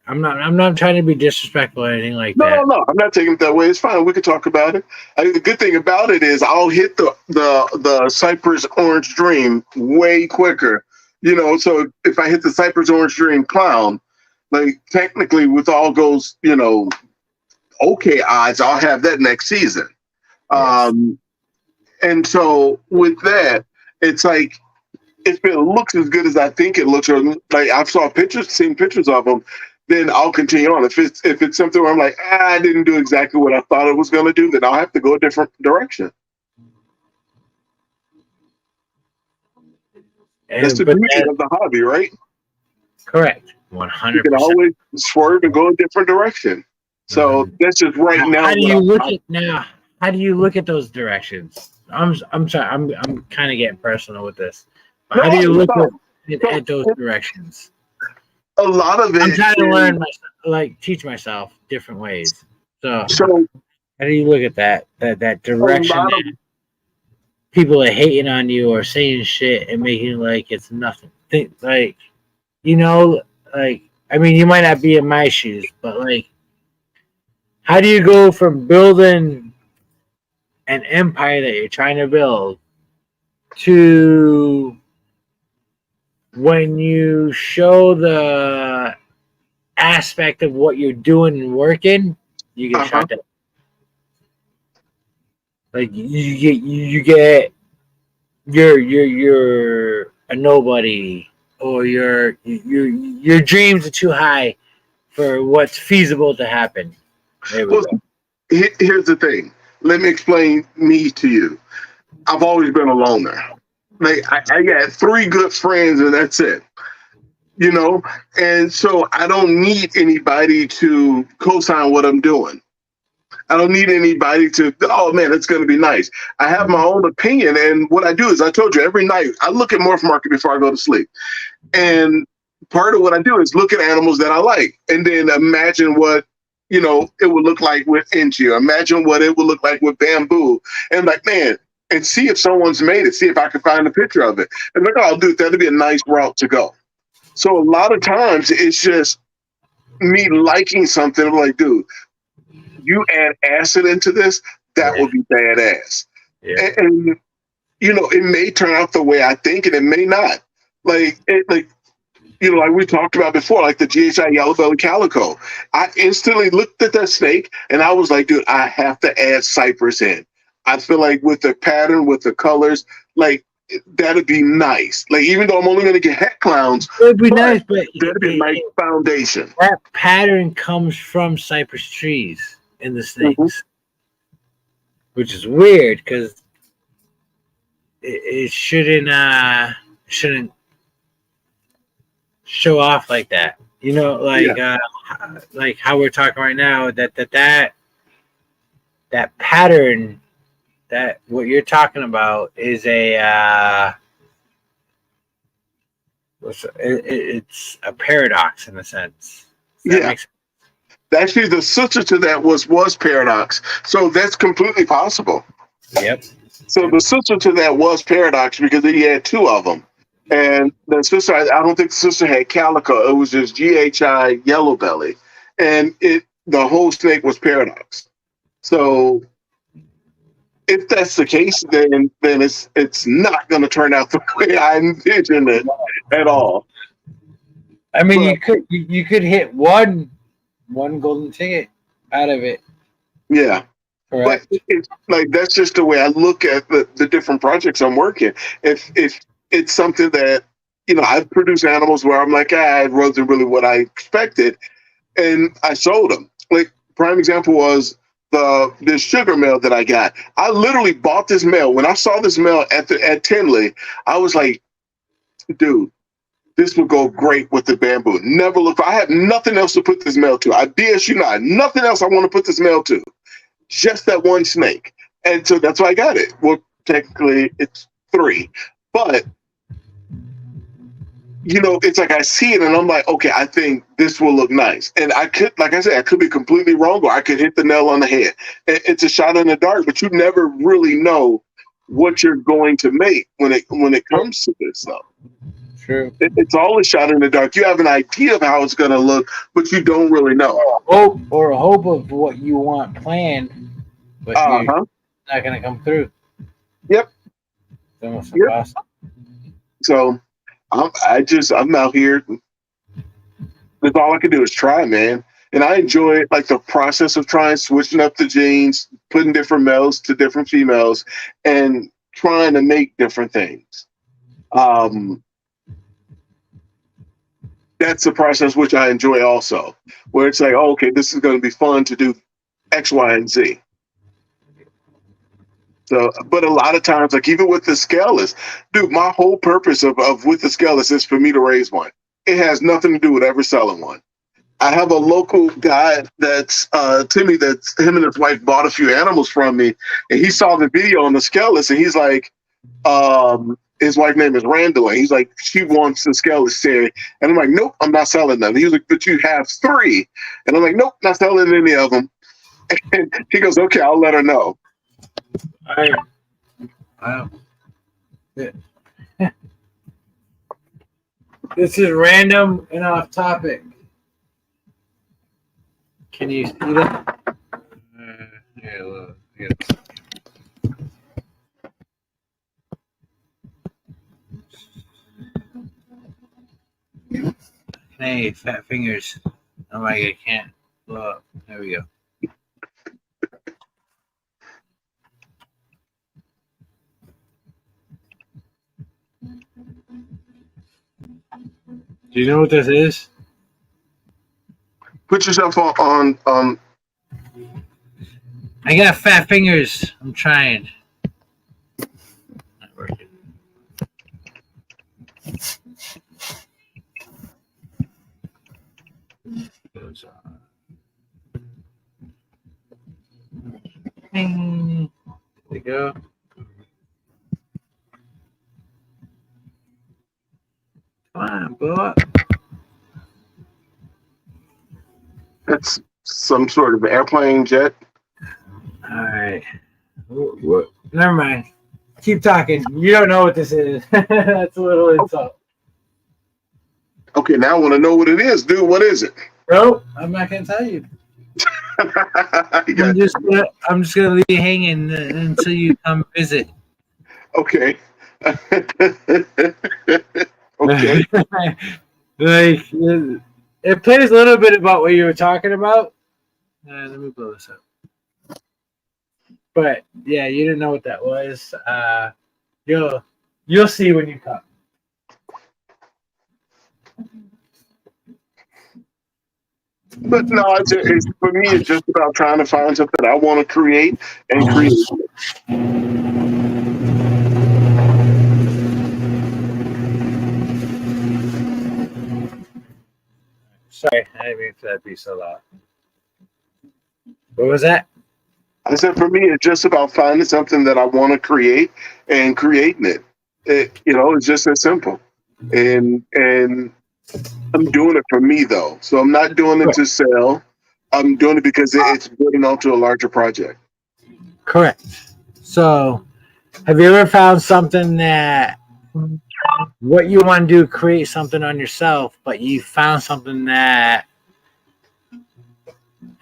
S1: I'm not trying to be disrespectful or anything like that.
S4: No. I'm not taking it that way. It's fine. We can talk about it. I think the good thing about it is I'll hit the Cypress Orange Dream way quicker. You know, so if I hit the Cypress Orange Dream clown, like technically with all those, you know, okay odds, I'll have that next season. Yes. And so with that, it's like if it looks as good as I think it looks, or like I've seen pictures of them, then I'll continue on. If it's something where I'm like, I didn't do exactly what I thought it was going to do, then I'll have to go a different direction. That's the beauty of the hobby, right?
S1: Correct. 100%.
S4: You can always swerve and go a different direction. So that's just right now.
S1: How do you look at those directions? I'm sorry. I'm kind of getting personal with this. But how do you look at those directions?
S4: A lot of it.
S1: I'm trying to learn teach myself different ways. So how do you look at that direction? That people are hating on you or saying shit and making like it's nothing. I mean, you might not be in my shoes, but like, how do you go from building an empire that you're trying to build to when you show the aspect of what you're doing and working, you get shot down. Like you get you're a nobody, or your dreams are too high for what's feasible to happen.
S4: Well, here's the thing. Let me explain me to you. I've always been a loner. Like I got 3 good friends and that's it. You know, and so I don't need anybody to co-sign what I'm doing. I don't need anybody to, oh man, it's going to be nice. I have my own opinion. And what I do is, I told you, every night I look at Morph Market before I go to sleep. And part of what I do is look at animals that I like and then imagine what, you know, it would look like with Inchi. Imagine what it would look like with Bamboo. And like, man, and see if someone's made it. See if I can find a picture of it. And like, oh, dude, that'd be a nice route to go. So a lot of times it's just me liking something. I'm like, dude, you add acid into this, that would be badass. Yeah. And you know, it may turn out the way I think, and it may not. Like you know, like we talked about before, like the GHI Yellow Belly Calico. I instantly looked at that snake and I was like, dude, I have to add Cypress in. I feel like with the pattern, with the colors, like that'd be nice. Like even though I'm only going to get het clowns,
S1: it'd be nice, but
S4: that'd be a nice foundation.
S1: That pattern comes from cypress trees in the snakes, which is weird because it shouldn't show off like that. You know, like how we're talking right now, that pattern, that what you're talking about is it's a paradox in a sense.
S4: Actually, the sister to that was Paradox, so that's completely possible.
S1: Yep.
S4: So the sister to that was Paradox because he had 2 of them, and the sister, I don't think the sister had Calico. It was just GHI Yellow Belly, and the whole snake was Paradox. So if that's the case, then it's not going to turn out the way I envisioned it at all.
S1: I mean, but you could hit one golden ticket out of it.
S4: Yeah. Correct. But it's like, that's just the way I look at the different projects I'm working. If it's something that, you know, I've produced animals where I'm like, it wasn't really what I expected. and I sold them. Like prime example was this sugar mail that I got. I literally bought this mail. When I saw this mail at Tinley, I was like, dude, this would go great with the bamboo. Never look. I have nothing else to put this mail to. I BS you not. Nothing else I want to put this mail to. Just that one snake. And so that's why I got it. Well, technically it's 3, but it's like I see it and I'm like, okay, I think this will look nice. And I could, like I said, I could be completely wrong, or I could hit the nail on the head. It's a shot in the dark, but you never really know what you're going to make when it comes to this stuff.
S1: True.
S4: It's all a shot in the dark. You have an idea of how it's going to look, but you don't really know.
S1: Or a hope of what you want planned, but you're not going to come through.
S4: Yep.
S1: It's almost impossible.
S4: So I'm out here. That's all I can do is try, man. And I enjoy like the process of trying, switching up the genes, putting different males to different females, and trying to make different things. That's the process which I enjoy also, where it's like, oh, okay, this is going to be fun to do X, Y, and Z. So, but a lot of times, like even with the scaleless, dude, my whole purpose of with the scaleless is for me to raise one. It has nothing to do with ever selling one. I have a local guy that's Timmy, that's him and his wife bought a few animals from me, and he saw the video on the scaleless, and he's like, his wife's name is Randall, and he's like, she wants the scaleless cherry, and I'm like, nope, I'm not selling them. He was like, but you have 3, and I'm like, nope, not selling any of them. And he goes, okay, I'll let her know.
S1: All right. Wow. Yeah. This is random and off topic. Can you see that? Yeah, well, yeah. Hey, fat fingers. Oh my God, I can't blow up. There we go. Do you know what this is?
S4: Put yourself on
S1: I got fat fingers. I'm trying. Not working. Goes on. There we go. Come on, blow up.
S4: That's some sort of airplane jet.
S1: All right. Never mind. Keep talking. You don't know what this is. That's a little insult.
S4: Okay, now I want to know what it is, dude. What is it?
S1: Bro, I'm not gonna tell you. I'm just gonna leave you hanging until you come visit.
S4: Okay. Okay.
S1: Like it plays a little bit about what you were talking about. Let me blow this up. But yeah, you didn't know what that was. You'll see when you come.
S4: But no, it's for me. It's just about trying to find something I want to create and create.
S1: Sorry, I didn't mean for that to be so loud. What was that?
S4: I said for me, it's just about finding something that I want to create and creating it. It's just as simple. And I'm doing it for me though, so I'm not doing it to sell. I'm doing it because it's building onto a larger project.
S1: Correct. So, have you ever found something that what you want to do, create something on yourself, but you found something that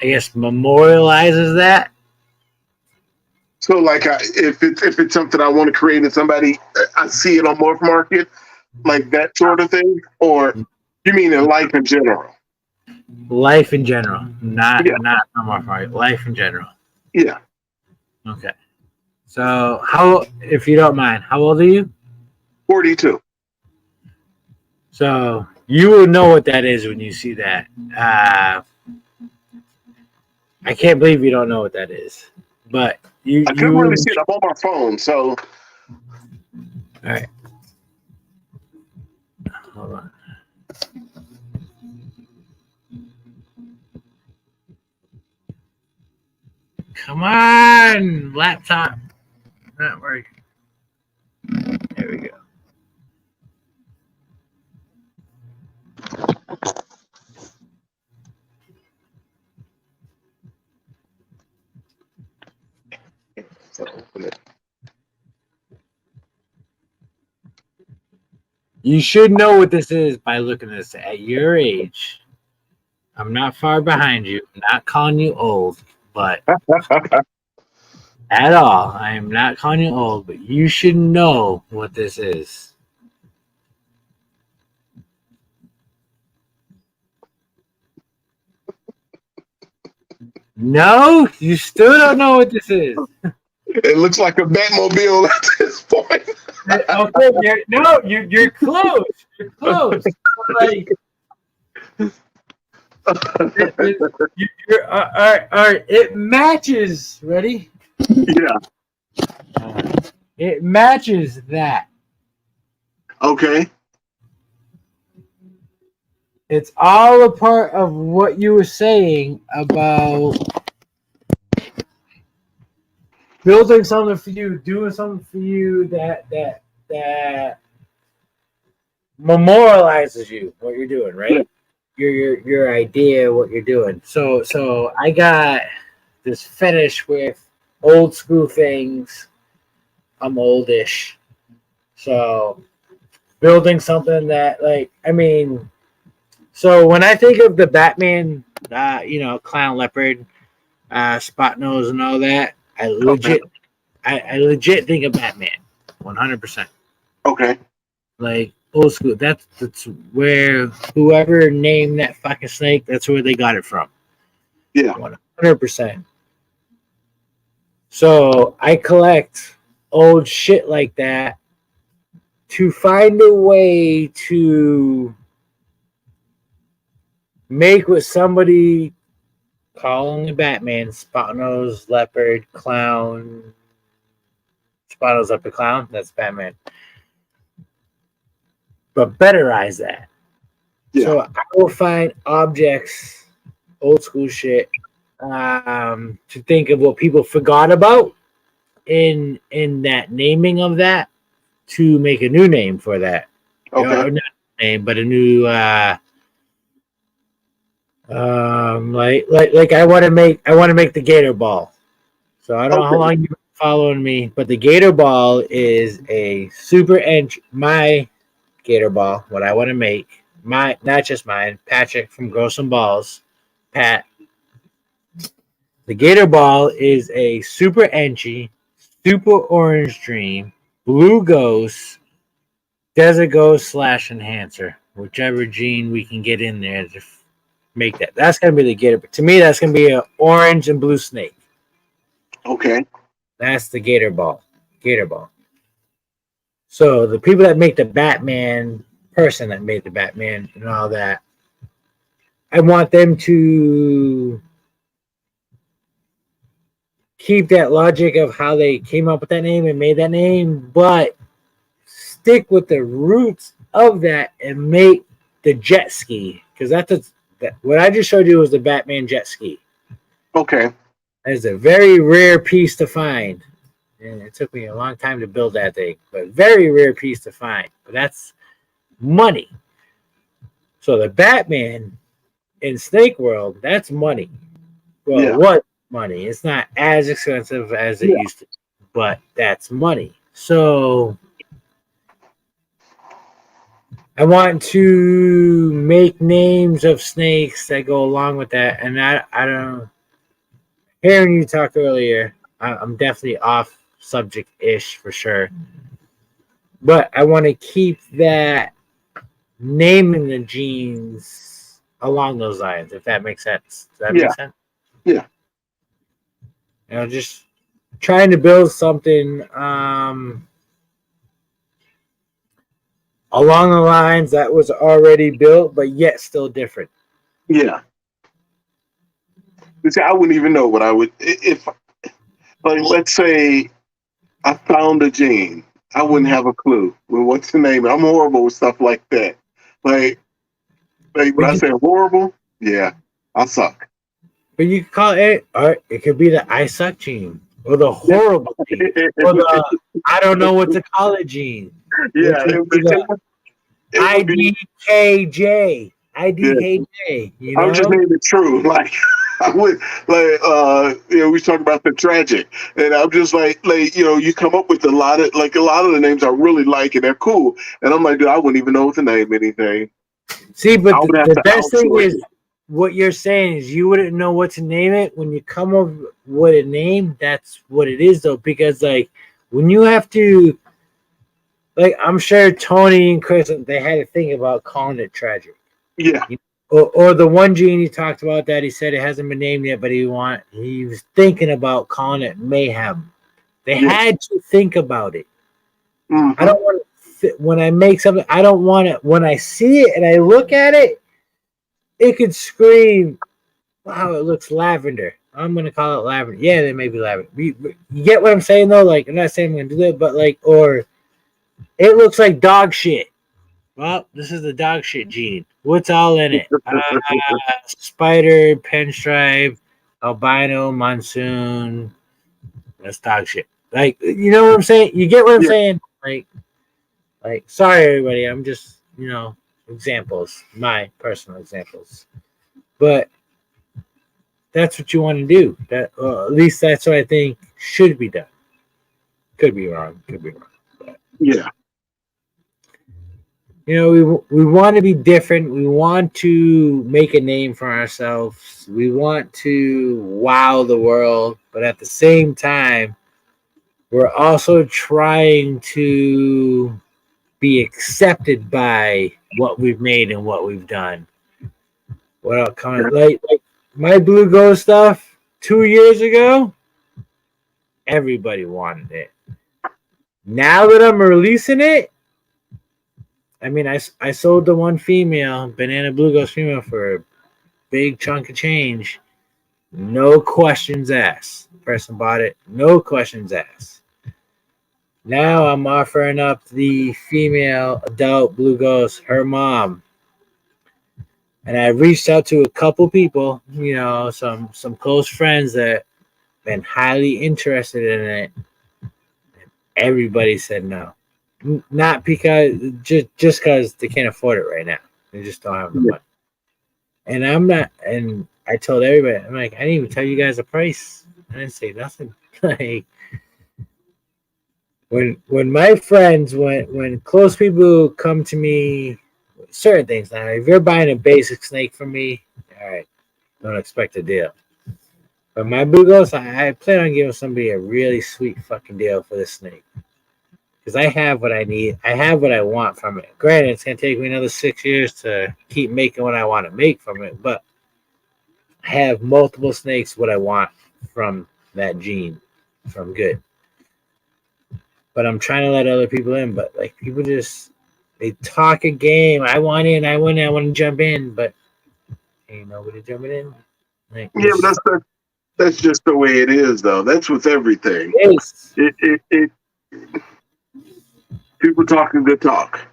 S1: I guess memorializes that?
S4: So, like, if it's something I want to create and somebody I see it on Morph Market, like that sort of thing, or you mean in life in general?
S1: Life in general, not Morph Market. Life in general.
S4: Yeah.
S1: Okay. So, if you don't mind, how old are you?
S4: 42.
S1: So you will know what that is when you see that. I can't believe you don't know what that is. But
S4: I couldn't really see it. I'm on my phone, so.
S1: All right. Hold on. Come on, laptop. Not working. There we go. You should know what this is by looking at this. At your age, I'm not far behind you. I'm not calling you old, but at all. I am not calling you old, but you should know what this is. No, you still don't know what this is.
S4: It looks like a Batmobile at this point.
S1: Okay, you're close. You're close. Like, all right. It matches. Ready?
S4: Yeah.
S1: It matches that.
S4: Okay.
S1: It's all a part of what you were saying about building something for you, doing something for you that memorializes you what you're doing, right? Your idea, what you're doing. So I got this fetish with old school things. I'm oldish, so building something that, like, I mean, so when I think of the Batman, clown, leopard, spot nose, and all that, I legit think of Batman, 100%.
S4: Okay.
S1: Like old school. That's where whoever named that fucking snake, that's where they got it from.
S4: Yeah.
S1: 100%. So I collect old shit like that to find a way to make what somebody calling the Batman, spot nose, leopard, clown, spot nose, leopard, clown, that's Batman. But betterize that.
S4: Yeah.
S1: So I will find objects, old school shit, to think of what people forgot about in that naming of that, to make a new name for that.
S4: Okay.
S1: Or not a name, but a new like I want to make the Gator Ball. So I don't know how long you've been following me, but the Gator Ball is a super my Gator Ball, what I want to make, not just mine, Patrick from Grow Some Balls, Pat. The Gator Ball is a super Enchi, super Orange Dream, Blue Ghost, Desert Ghost / Enhancer, whichever gene we can get in there to make that. That's gonna be the Gator. But to me, that's gonna be an orange and blue snake.
S4: Okay.
S1: That's the Gator Ball. Gator Ball. So the people that make the Batman, person that made the Batman and all that, I want them to keep that logic of how they came up with that name and made that name, but stick with the roots of that and make the jet ski, because what I just showed you was the Batman jet ski.
S4: Okay.
S1: It's a very rare piece to find. And it took me a long time to build that thing, but very rare piece to find. But that's money. So the Batman in Snake World, that's money. Well, what money? It's not as expensive as it used to, but that's money. So I want to make names of snakes that go along with that. And I don't. Hearing you talk earlier, I'm definitely off subject-ish for sure, but I want to keep that naming the genes along those lines, if that makes sense. Does that make sense?
S4: Yeah.
S1: Just trying to build something along the lines that was already built, but yet still different.
S4: Yeah. See, I wouldn't even know what I would if, like, let's say I found a gene. I wouldn't have a clue. Well, what's the name? I'm horrible with stuff like that. Like when I say horrible, yeah, I suck.
S1: But you can call it, or it could be the I suck gene, or the horrible gene, or the I don't know what to call it gene.
S4: Yeah,
S1: IDKJ. IDKJ. You know?
S4: I'm just naming it true. Like I would we talk about the tragic, and I'm just like you come up with a lot of the names I really like and they're cool, and I'm like, dude, I wouldn't even know what to name anything.
S1: See, but the best thing is what you're saying is you wouldn't know what to name it. When you come up with a name, that's what it is, though, because like when you have to. Like, I'm sure Tony and Chris, they had to think about calling it tragic.
S4: Yeah.
S1: Or the one gene he talked about that he said it hasn't been named yet, but he was thinking about calling it mayhem. They had to think about it.
S4: Mm-hmm.
S1: I don't want to, when I make something, I don't want it, when I see it and I look at it, it could scream, wow, it looks lavender. I'm going to call it lavender. Yeah, there may be lavender. You get what I'm saying, though? Like, I'm not saying I'm going to do that, but like, or... It looks like dog shit. Well, this is the dog shit gene. What's all in it? Spider, pinstripe, albino, monsoon. That's dog shit. Like, you know what I'm saying? You get what I'm saying? Like, sorry, everybody. I'm just, examples. My personal examples. But that's what you want to do. That, at least that's what I think should be done. Could be wrong.
S4: Yeah.
S1: We want to be different. We want to make a name for ourselves. We want to wow the world. But at the same time, we're also trying to be accepted by what we've made and what we've done. Well, like my Blue Ghost stuff 2 years ago, everybody wanted it. Now that I'm releasing it, I mean, I sold the one female, Banana Blue Ghost female, for a big chunk of change. No questions asked. Person bought it. No questions asked. Now I'm offering up the female adult Blue Ghost, her mom. And I reached out to a couple people, some close friends that have been highly interested in it. Everybody said no. Not because just because they can't afford it right now. They just don't have the money. And I'm not. And I told everybody, I'm like, I didn't even tell you guys a price. I didn't say nothing. Like when my friends, when close people come to me, with certain things. Now, if you're buying a basic snake from me, all right, don't expect a deal. But my Blue Ghost, I plan on giving somebody a really sweet fucking deal for this snake. Because I have what I need. I have what I want from it. Granted, it's going to take me another 6 years to keep making what I want to make from it. But I have multiple snakes what I want from that gene, from good. But I'm trying to let other people in. But like people just, they talk a game. I want in, I want to jump in. But ain't nobody jumping in. Like,
S4: yeah, but that's just the way it is, though. That's with everything. It people talking good talk,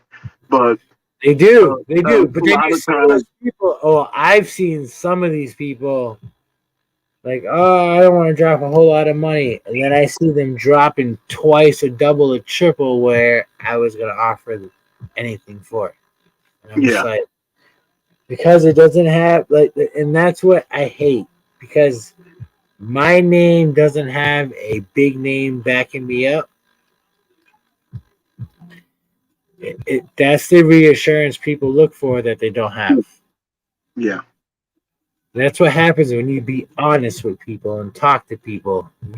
S4: but
S1: they do. But then you see those people. Oh, I've seen some of these people. Like, oh, I don't want to drop a whole lot of money, and then I see them dropping twice or double or triple where I was gonna offer anything for it. And I'm just like, because it doesn't have and that's what I hate, because my name doesn't have a big name backing me up. That's the reassurance people look for that they don't have.
S4: Yeah.
S1: That's what happens when you be honest with people and talk to people. You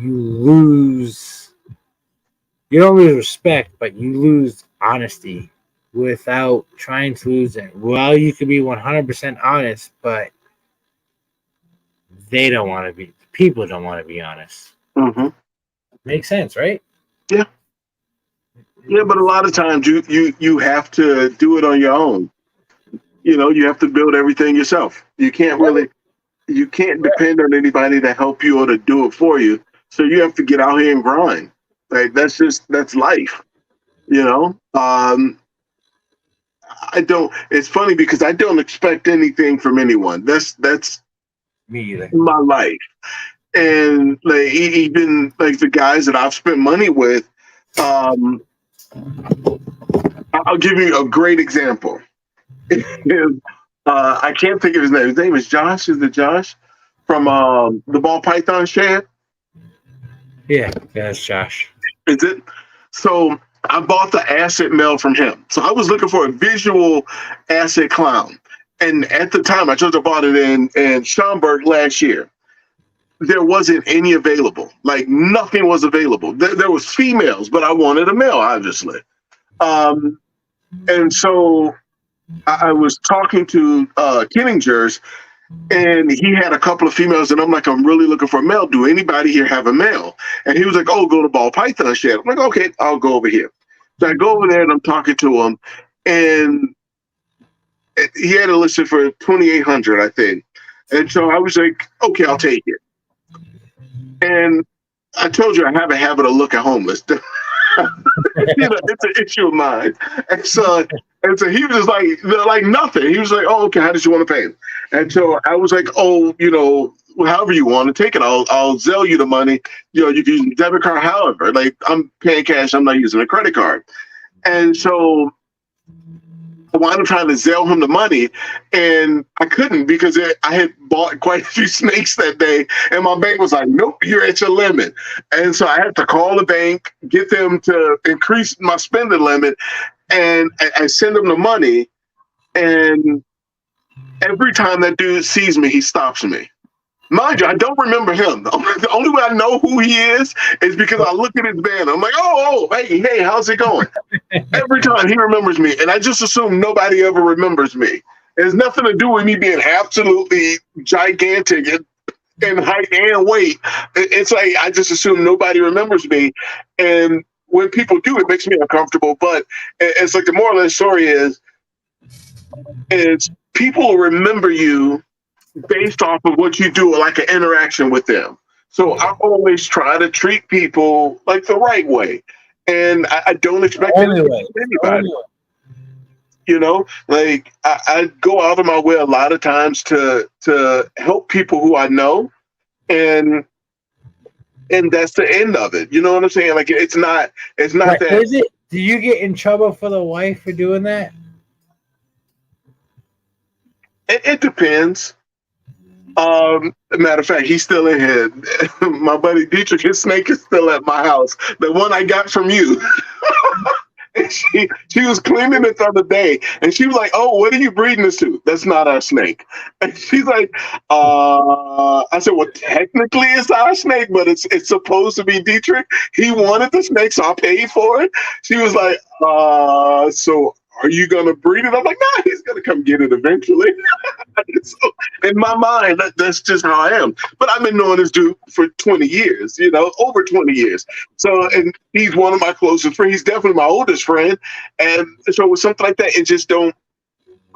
S1: don't lose respect, but you lose honesty without trying to lose it. Well, you can be 100% honest, but people don't want to be honest.
S4: Mm-hmm.
S1: Makes sense, right?
S4: Yeah. Yeah, but a lot of times you have to do it on your own. You have to build everything yourself. You can't really you can't depend on anybody to help you or to do it for you. So you have to get out here and grind. Like that's life, you know. I don't. It's funny because I don't expect anything from anyone. That's
S1: Me either.
S4: my life. And like even like the guys that I've spent money with, I'll give you a great example. I can't think of his name. His name is Josh. Is it Josh from the Ball Python Shed?
S1: Yeah, that's Josh.
S4: Is it? So I bought the asset mail from him. So I was looking for a visual asset clown. And at the time, I just bought it in Schaumburg last year. There wasn't any available. Like nothing was available. There was females, but I wanted a male, obviously. And so I was talking to Kenninger's, and he had a couple of females, and I'm like, I'm really looking for a male. Do anybody here have a male? And he was like, oh, go to Ball Python Shed. I'm like, okay, I'll go over here. So I go over there, and I'm talking to him, and he had it listed for $2,800, I think. And so I was like, okay, I'll take it. And I told you I have a habit of looking homeless. You know, it's an issue of mine. And so he was just like nothing. He was like, oh, okay, how did you want to pay? And so I was like, oh, you know, however you want to take it, I'll Zelle you the money. You know, you can use a debit card, however. Like I'm paying cash, I'm not using a credit card. And so I wound up trying to Zelle him the money, and I couldn't because I had bought quite a few snakes that day, and my bank was like, nope, you're at your limit. And so I had to call the bank, get them to increase my spending limit, and I send them the money, and every time that dude sees me, he stops me. Mind you, I don't remember him. The only way I know who he is because I look at his band. I'm like, oh, hey, how's it going? Every time he remembers me, and I just assume nobody ever remembers me. It has nothing to do with me being absolutely gigantic in height and weight. It's like I just assume nobody remembers me, and when people do, it makes me uncomfortable. But it's like the moral of the story is people remember you based off of what you do, like an interaction with them. So I always try to treat people like the right way, and I don't expect anything from anybody. You know, like I go out of my way a lot of times to help people who I know, and that's the end of it. You know what I'm saying? Like it's not
S1: Right,
S4: that.
S1: is it? Do you get in trouble for the wife for doing that?
S4: It depends. Matter of fact, he's still in here. My buddy Dietrich, his snake is still at my house. The one I got from you. And she was cleaning it the other day, and she was like, "Oh, what are you breeding this to? That's not our snake." And she's like, I said, "Well, technically it's our snake, but it's supposed to be Dietrich. He wanted the snake, so I paid for it." She was like, "So are you gonna breed it?" I'm like, "Nah, he's gonna come get it eventually." So, in my mind, that's just how I am. But I've been knowing this dude for 20 years, you know, over 20 years. So, and he's one of my closest friends. He's definitely my oldest friend. And so with something like that, it just don't,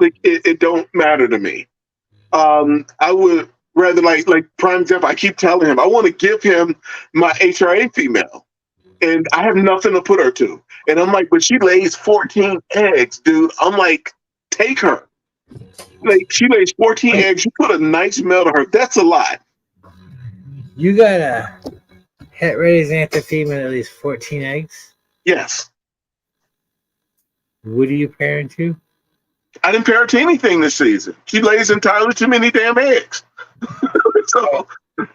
S4: like, it don't matter to me. I would rather, like prime example, I keep telling him, I want to give him my HRA female. And I have nothing to put her to. And I'm like, but she lays 14 eggs, dude. I'm like, take her. Like, she lays 14 eggs. You put a nice male to her. That's a lot.
S1: You got a het raised anther female at least 14 eggs?
S4: Yes.
S1: What are you pairing to?
S4: I didn't pair her to anything this season. She lays entirely too many damn eggs.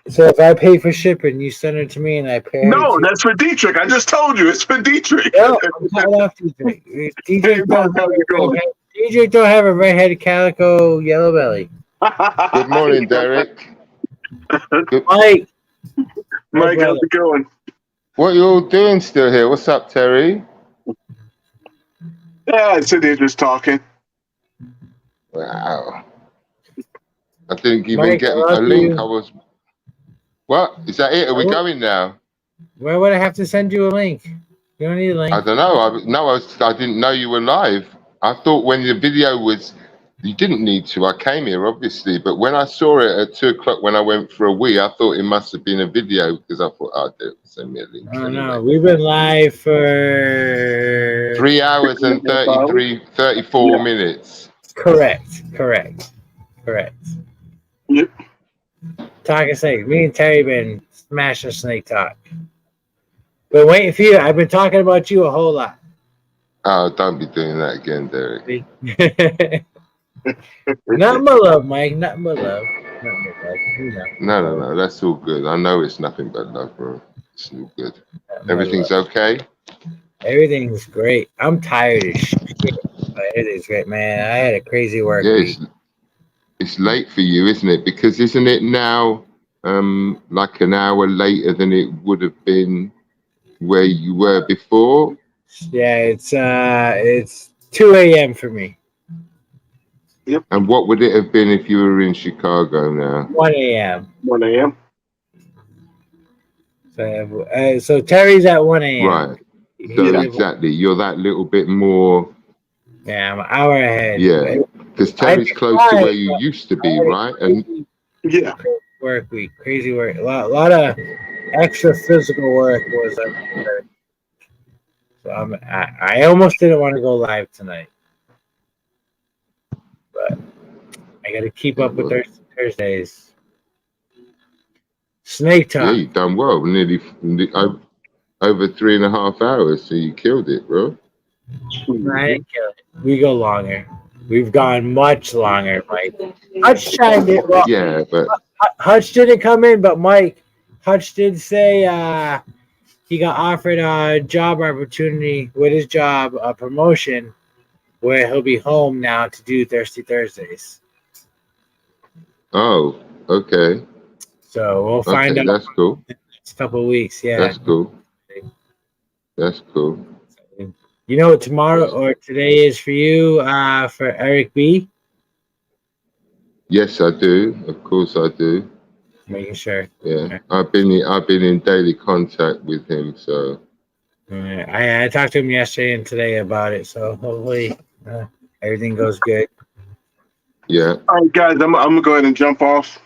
S1: So if I pay for shipping, you send it to me and I pay.
S4: No, that's for Dietrich. I just told you it's for Dietrich.
S1: No, I'm calling off Dietrich. Dietrich don't have a red-headed calico yellow belly.
S5: Good morning, Derek.
S1: Mike,
S4: Mike, how's it going?
S5: What you all doing still here? What's up, Terry?
S4: Yeah, I sit there just talking.
S5: Wow. I didn't even
S1: Mike,
S5: get
S1: I
S5: a
S1: love
S5: link.
S1: you.
S5: I was. What? Is that it? Are we going now?
S1: Where would I have to send you a link? You don't need a link.
S5: I don't know. I didn't know you were live. I thought when the video was You didn't need to. I came here, obviously, but when I saw it at 2 o'clock when I went for a wee, I thought it must have been a video because I thought, oh, they'll send me a link.
S1: Oh
S5: anyway.
S1: no, we've been live for
S5: 3 hours and 34 minutes.
S1: correct.
S4: Yep.
S1: Talking snake. Me and Terry been smashing snake talk. But waiting for you. I've been talking about you a whole lot.
S5: Oh, don't be doing that again, Derek.
S1: Not my love, Mike. Not my love. You know.
S5: No. That's all good. I know it's nothing but love, bro. It's all good.
S1: Not my
S5: Everything's
S1: love.
S5: okay?
S1: Everything's great. I'm tired as shit. But everything's great, man. I had a crazy work week.
S5: It's late for you, isn't it? Because isn't it now like an hour later than it would have been where you were before?
S1: Yeah, it's 2 a.m. for me.
S5: And what would it have been if you were in Chicago now?
S1: 1 a.m.
S4: 1 a.m.
S1: So Terry's at 1 a.m.
S5: Right. So exactly, you're that little bit more.
S1: Yeah, I'm an hour ahead.
S5: Yeah, because Terry's close to where you used to be, right? And
S4: Yeah.
S1: Work week, crazy work. A lot of extra physical work was. So I almost didn't want to go live tonight, but I got to keep up with Thursdays. Snake
S5: yeah,
S1: talk.
S5: you've done well. Nearly over 3.5 hours, so you I it, bro.
S1: I didn't kill it. We go longer. We've gone much longer, Mike. Hutch chimed in. Well,
S5: Yeah, but
S1: Hutch didn't come in, but Hutch did say he got offered a job opportunity with his job, a promotion, where he'll be home now to do Thirsty Thursdays.
S5: oh, okay.
S1: So we'll find out
S5: That's cool.
S1: in the next couple of weeks. Yeah.
S5: That's cool. That's cool.
S1: You know what tomorrow or today is for you, for Eric B?
S5: Yes, I do. Of course, I do.
S1: Making sure.
S5: Yeah, I've been in daily contact with him. So
S1: I talked to him yesterday and today about it. So hopefully everything goes good.
S5: yeah.
S4: All right, guys, I'm gonna go ahead and jump off.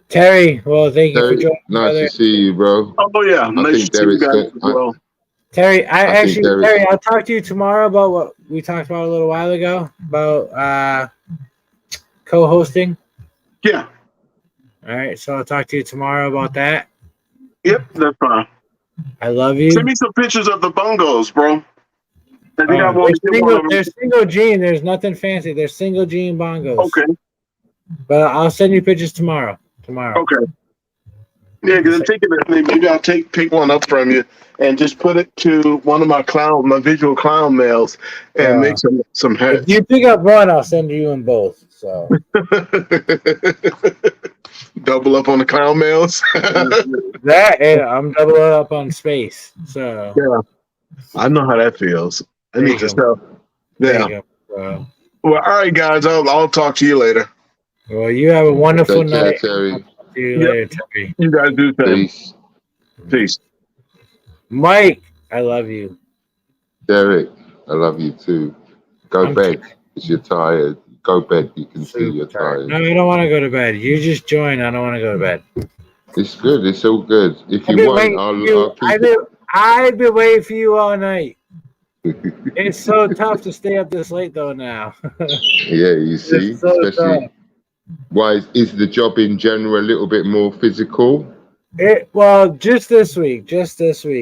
S1: Terry, well, thank you for joining.
S5: Nice
S1: brother.
S5: to see you, bro.
S4: Oh yeah, nice to see you guys as well.
S1: Terry, Terry,
S5: Derek-
S1: I'll talk to you tomorrow about what we talked about a little while ago about co-hosting.
S4: Yeah.
S1: All right, so I'll talk to you tomorrow about that.
S4: Yep, that's fine.
S1: I love you.
S4: Send me some pictures of the bungalows, bro. I think I want to get one of them.
S1: There's single gene. There's nothing fancy. There's single gene bongos.
S4: Okay.
S1: But I'll send you pictures tomorrow.
S4: Okay. Yeah, because I'm thinking that maybe I'll pick one up from you and just put it to one of my visual clown mails and make some hats.
S1: If you pick up one, I'll send you in both. So
S4: double up on the clown mails.
S1: that and I'm doubling up on space. So
S4: yeah, I know how that feels. I need to sell. Yeah. Well, all right, guys. I'll talk to you later.
S1: Well, you have a wonderful
S5: Take care,
S1: night.
S5: Terry.
S1: See you later, Terry.
S4: You guys do the same.
S5: Peace.
S4: Peace.
S1: Mike, I love you.
S5: Derek, I love you too. Go bed because you're tired. Go bed. You can see you're tired.
S1: No, I don't want to go to bed. You just join. I don't want to go to bed.
S5: It's good. It's all good. If you want, I'll keep it.
S1: I've been waiting for you all night. It's so tough to stay up this late though now.
S5: Yeah, you see,
S1: It's so
S5: especially.
S1: tough.
S5: Why is the job in general a little bit more physical?
S1: Well, just this week.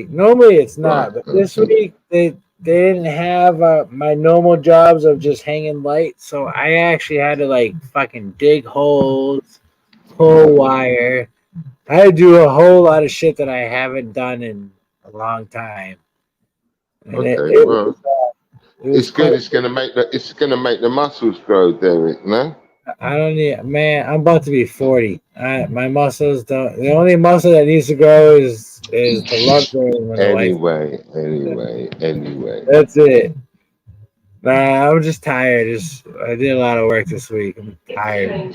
S1: Normally it's not,
S5: Right,
S1: but this week they didn't have my normal jobs of just hanging light, so I actually had to like fucking dig holes, pull wire. I had to do a whole lot of shit that I haven't done in a long time. And
S5: Okay,
S1: was
S5: it's good.
S1: cool.
S5: It's gonna make the muscles grow, Derek. No.
S1: I don't need, man. I'm about to be 40. My muscles don't. The only muscle that needs to grow is the love brain.
S5: Anyway.
S1: That's it. Nah, I'm just tired. I did a lot of work this week. I'm tired.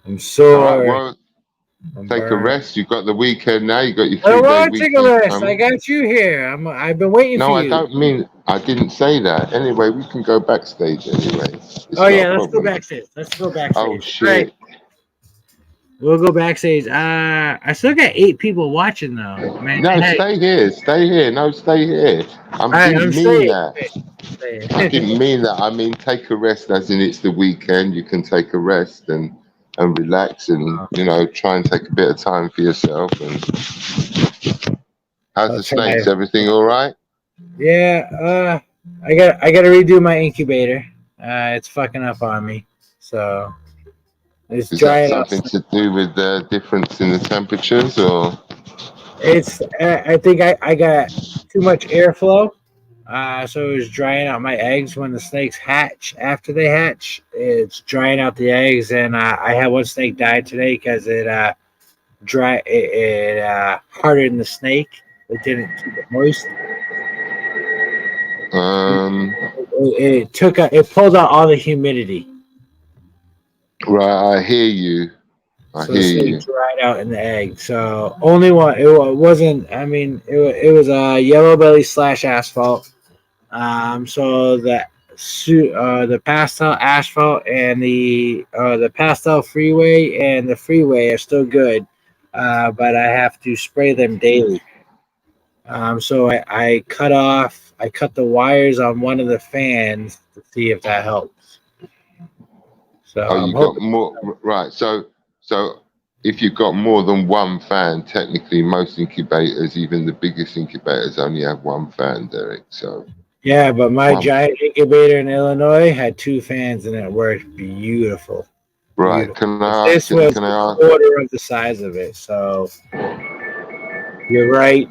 S1: I'm sore.
S5: All right, Take a rest. You've got the weekend now. You got your
S1: I don't
S5: 3-day
S1: want to take a
S5: weekend.
S1: rest. I got you here. I've been waiting
S5: No,
S1: for
S5: I
S1: you.
S5: don't mean. I didn't say that. Anyway, we can go backstage. Anyway. It's
S1: Oh
S5: not
S1: yeah,
S5: a
S1: let's go
S5: problem.
S1: backstage. Let's go backstage.
S5: Oh
S1: All
S5: shit.
S1: right, we'll go backstage. I still got 8 people watching though. Man,
S5: No,
S1: hey.
S5: stay here. Stay here. No, stay here. I
S1: All right,
S5: didn't
S1: I'm
S5: mean
S1: saying.
S5: that. I didn't mean that. I mean, take a rest, as in it's the weekend. You can take a rest and relax and try and take a bit of time for yourself. And how's the snakes? Everything all right?
S1: Yeah. I got to redo my incubator. It's fucking up on me. So it's
S5: Is
S1: drying
S5: that
S1: out.
S5: something to do with the difference in the temperatures, or?
S1: It's. I think I got too much airflow. So it was drying out my eggs when the snakes hatch. After they hatch, it's drying out the eggs, and I had one snake die today because it hardened the snake. It didn't keep it moist. It pulled out all the humidity.
S5: Right, I hear you.
S1: So the snake dried out in the egg. So only one. It wasn't. I mean, it was a yellow belly / asphalt. So the pastel asphalt and the pastel freeway and the freeway are still good, but I have to spray them daily. So I cut the wires on one of the fans to see if that helps. So
S5: you got more, right? So if you've got more than one fan, technically most incubators, even the biggest incubators, only have one fan, Derek. So.
S1: Yeah, but my giant incubator in Illinois had 2 fans and it worked beautiful.
S5: Right.
S1: Beautiful.
S5: Can I ask?
S1: This was a quarter of the size of it. So you're right.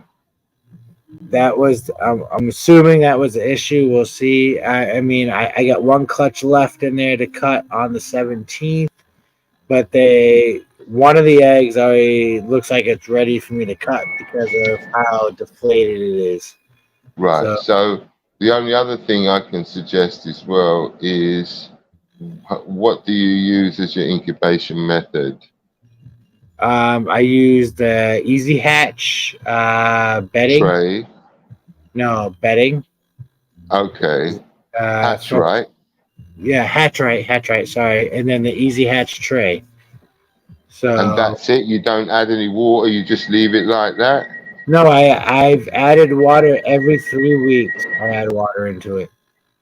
S1: That was. I'm assuming that was the issue. We'll see. I mean, I got one clutch left in there to cut on the 17th, but one of the eggs already looks like it's ready for me to cut because of how deflated it is.
S5: Right. So the only other thing I can suggest as well is, what do you use as your incubation method?
S1: I use the Easy Hatch bedding.
S5: Tray.
S1: No, bedding.
S5: Okay. Hatch right.
S1: Yeah, Hatch right. Sorry, and then the Easy Hatch tray. So.
S5: And that's it. You don't add any water. You just leave it like that.
S1: No, I've added water every 3 weeks. I add water into it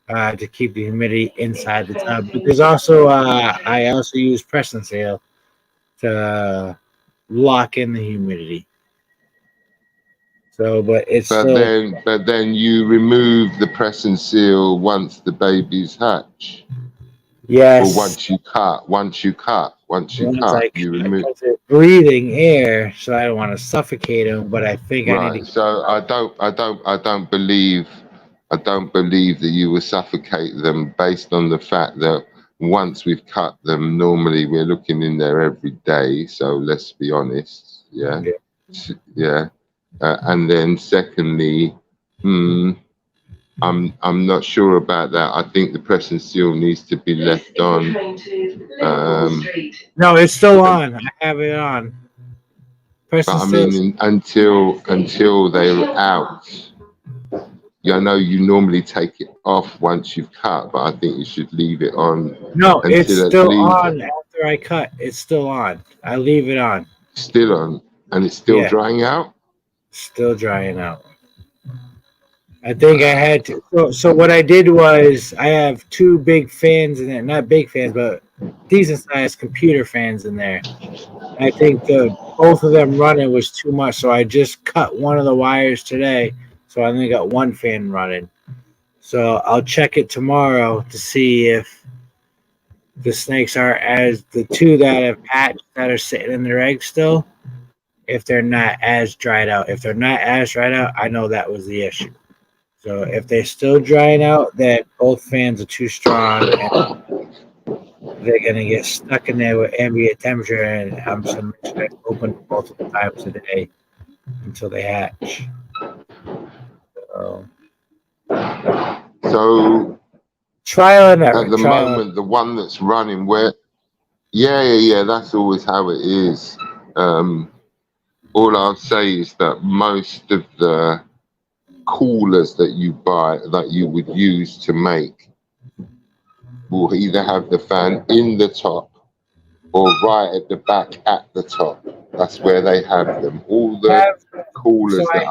S1: to keep the humidity inside the tub. But there's also I also use Press and Seal to lock in the humidity. So, but
S5: then you remove the Press and Seal once the babies hatch.
S1: Yes.
S5: Or once you cut, you remove.
S1: Breathing air, so I don't want to suffocate them. But I think I need to.
S5: So I don't believe that you will suffocate them, based on the fact that once we've cut them, normally we're looking in there every day. So let's be honest, yeah. And then secondly, I'm not sure about that. I think the Press and Seal needs to be left on.
S1: No, it's still on. I have it on.
S5: But I mean, until they're out. I know you normally take it off once you've cut, but I think you should leave it on.
S1: No, it's still on after I cut. It's still on. I leave it on.
S5: Still on, and it's still drying out.
S1: Still drying out. I think I had to. So what I did was I have 2 big fans in there, not big fans, but decent sized computer fans in there. I think both of them running was too much, so I just cut one of the wires today. So I only got 1 fan running. So I'll check it tomorrow to see if the snakes are as the 2 that have hatched that are sitting in their eggs still, if they're not as dried out. If they're not as dried out, I know that was the issue. So if they're still drying out, then both fans are too strong and they're going to get stuck in there with ambient temperature, and I'm just going to make sure I open multiple times a day until they hatch.
S5: So
S1: trial and error.
S5: At the moment, the one that's running, that's always how it is. All I'll say is that most of the coolers that you buy, that you would use to make, will either have the fan in the top or right at the back at the top. That's where they have them. All the coolers that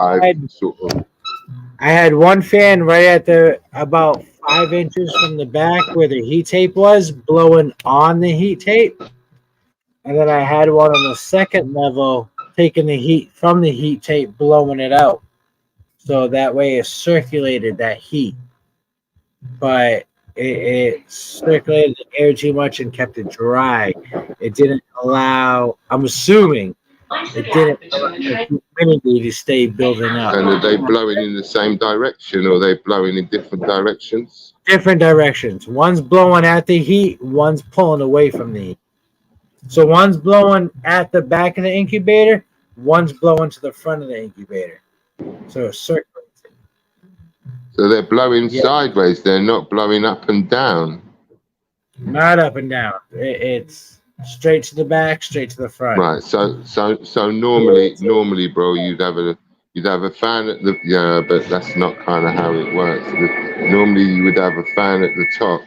S1: I had one fan right at about 5 inches from the back where the heat tape was, blowing on the heat tape. And then I had one on the second level, taking the heat from the heat tape, blowing it out. So that way it circulated that heat. But it circulated the air too much and kept it dry. It didn't allow, I'm assuming, it didn't allow the humidity to stay building up.
S5: And are they blowing in the same direction, or are they blowing in different directions?
S1: Different directions. One's blowing at the heat, one's pulling away from the heat. So one's blowing at the back of the incubator, one's blowing to the front of the incubator. So it circulates.
S5: So they're blowing sideways. They're not blowing up and down.
S1: Not up and down. It's straight to the back, straight to the front.
S5: Right. So normally, bro, you'd have a fan at the but that's not kind of how it works. Normally, you would have a fan at the top,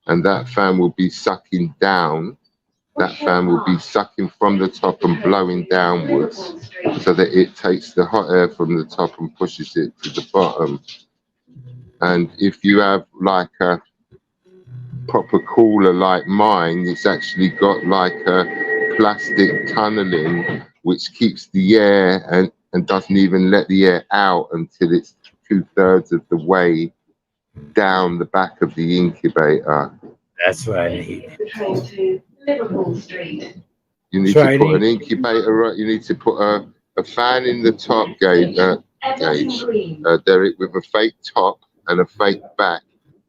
S5: and that fan will be sucking down. That fan will be sucking from the top and blowing downwards, so that it takes the hot air from the top and pushes it to the bottom. And if you have like a proper cooler like mine, it's actually got like a plastic tunneling which keeps the air and doesn't even let the air out until it's 2/3 of the way down the back of the incubator.
S1: That's what I need.
S6: Liverpool Street.
S5: You need to put an incubator. You need to put a fan in the top gauge, Derek, with a fake top and a fake back.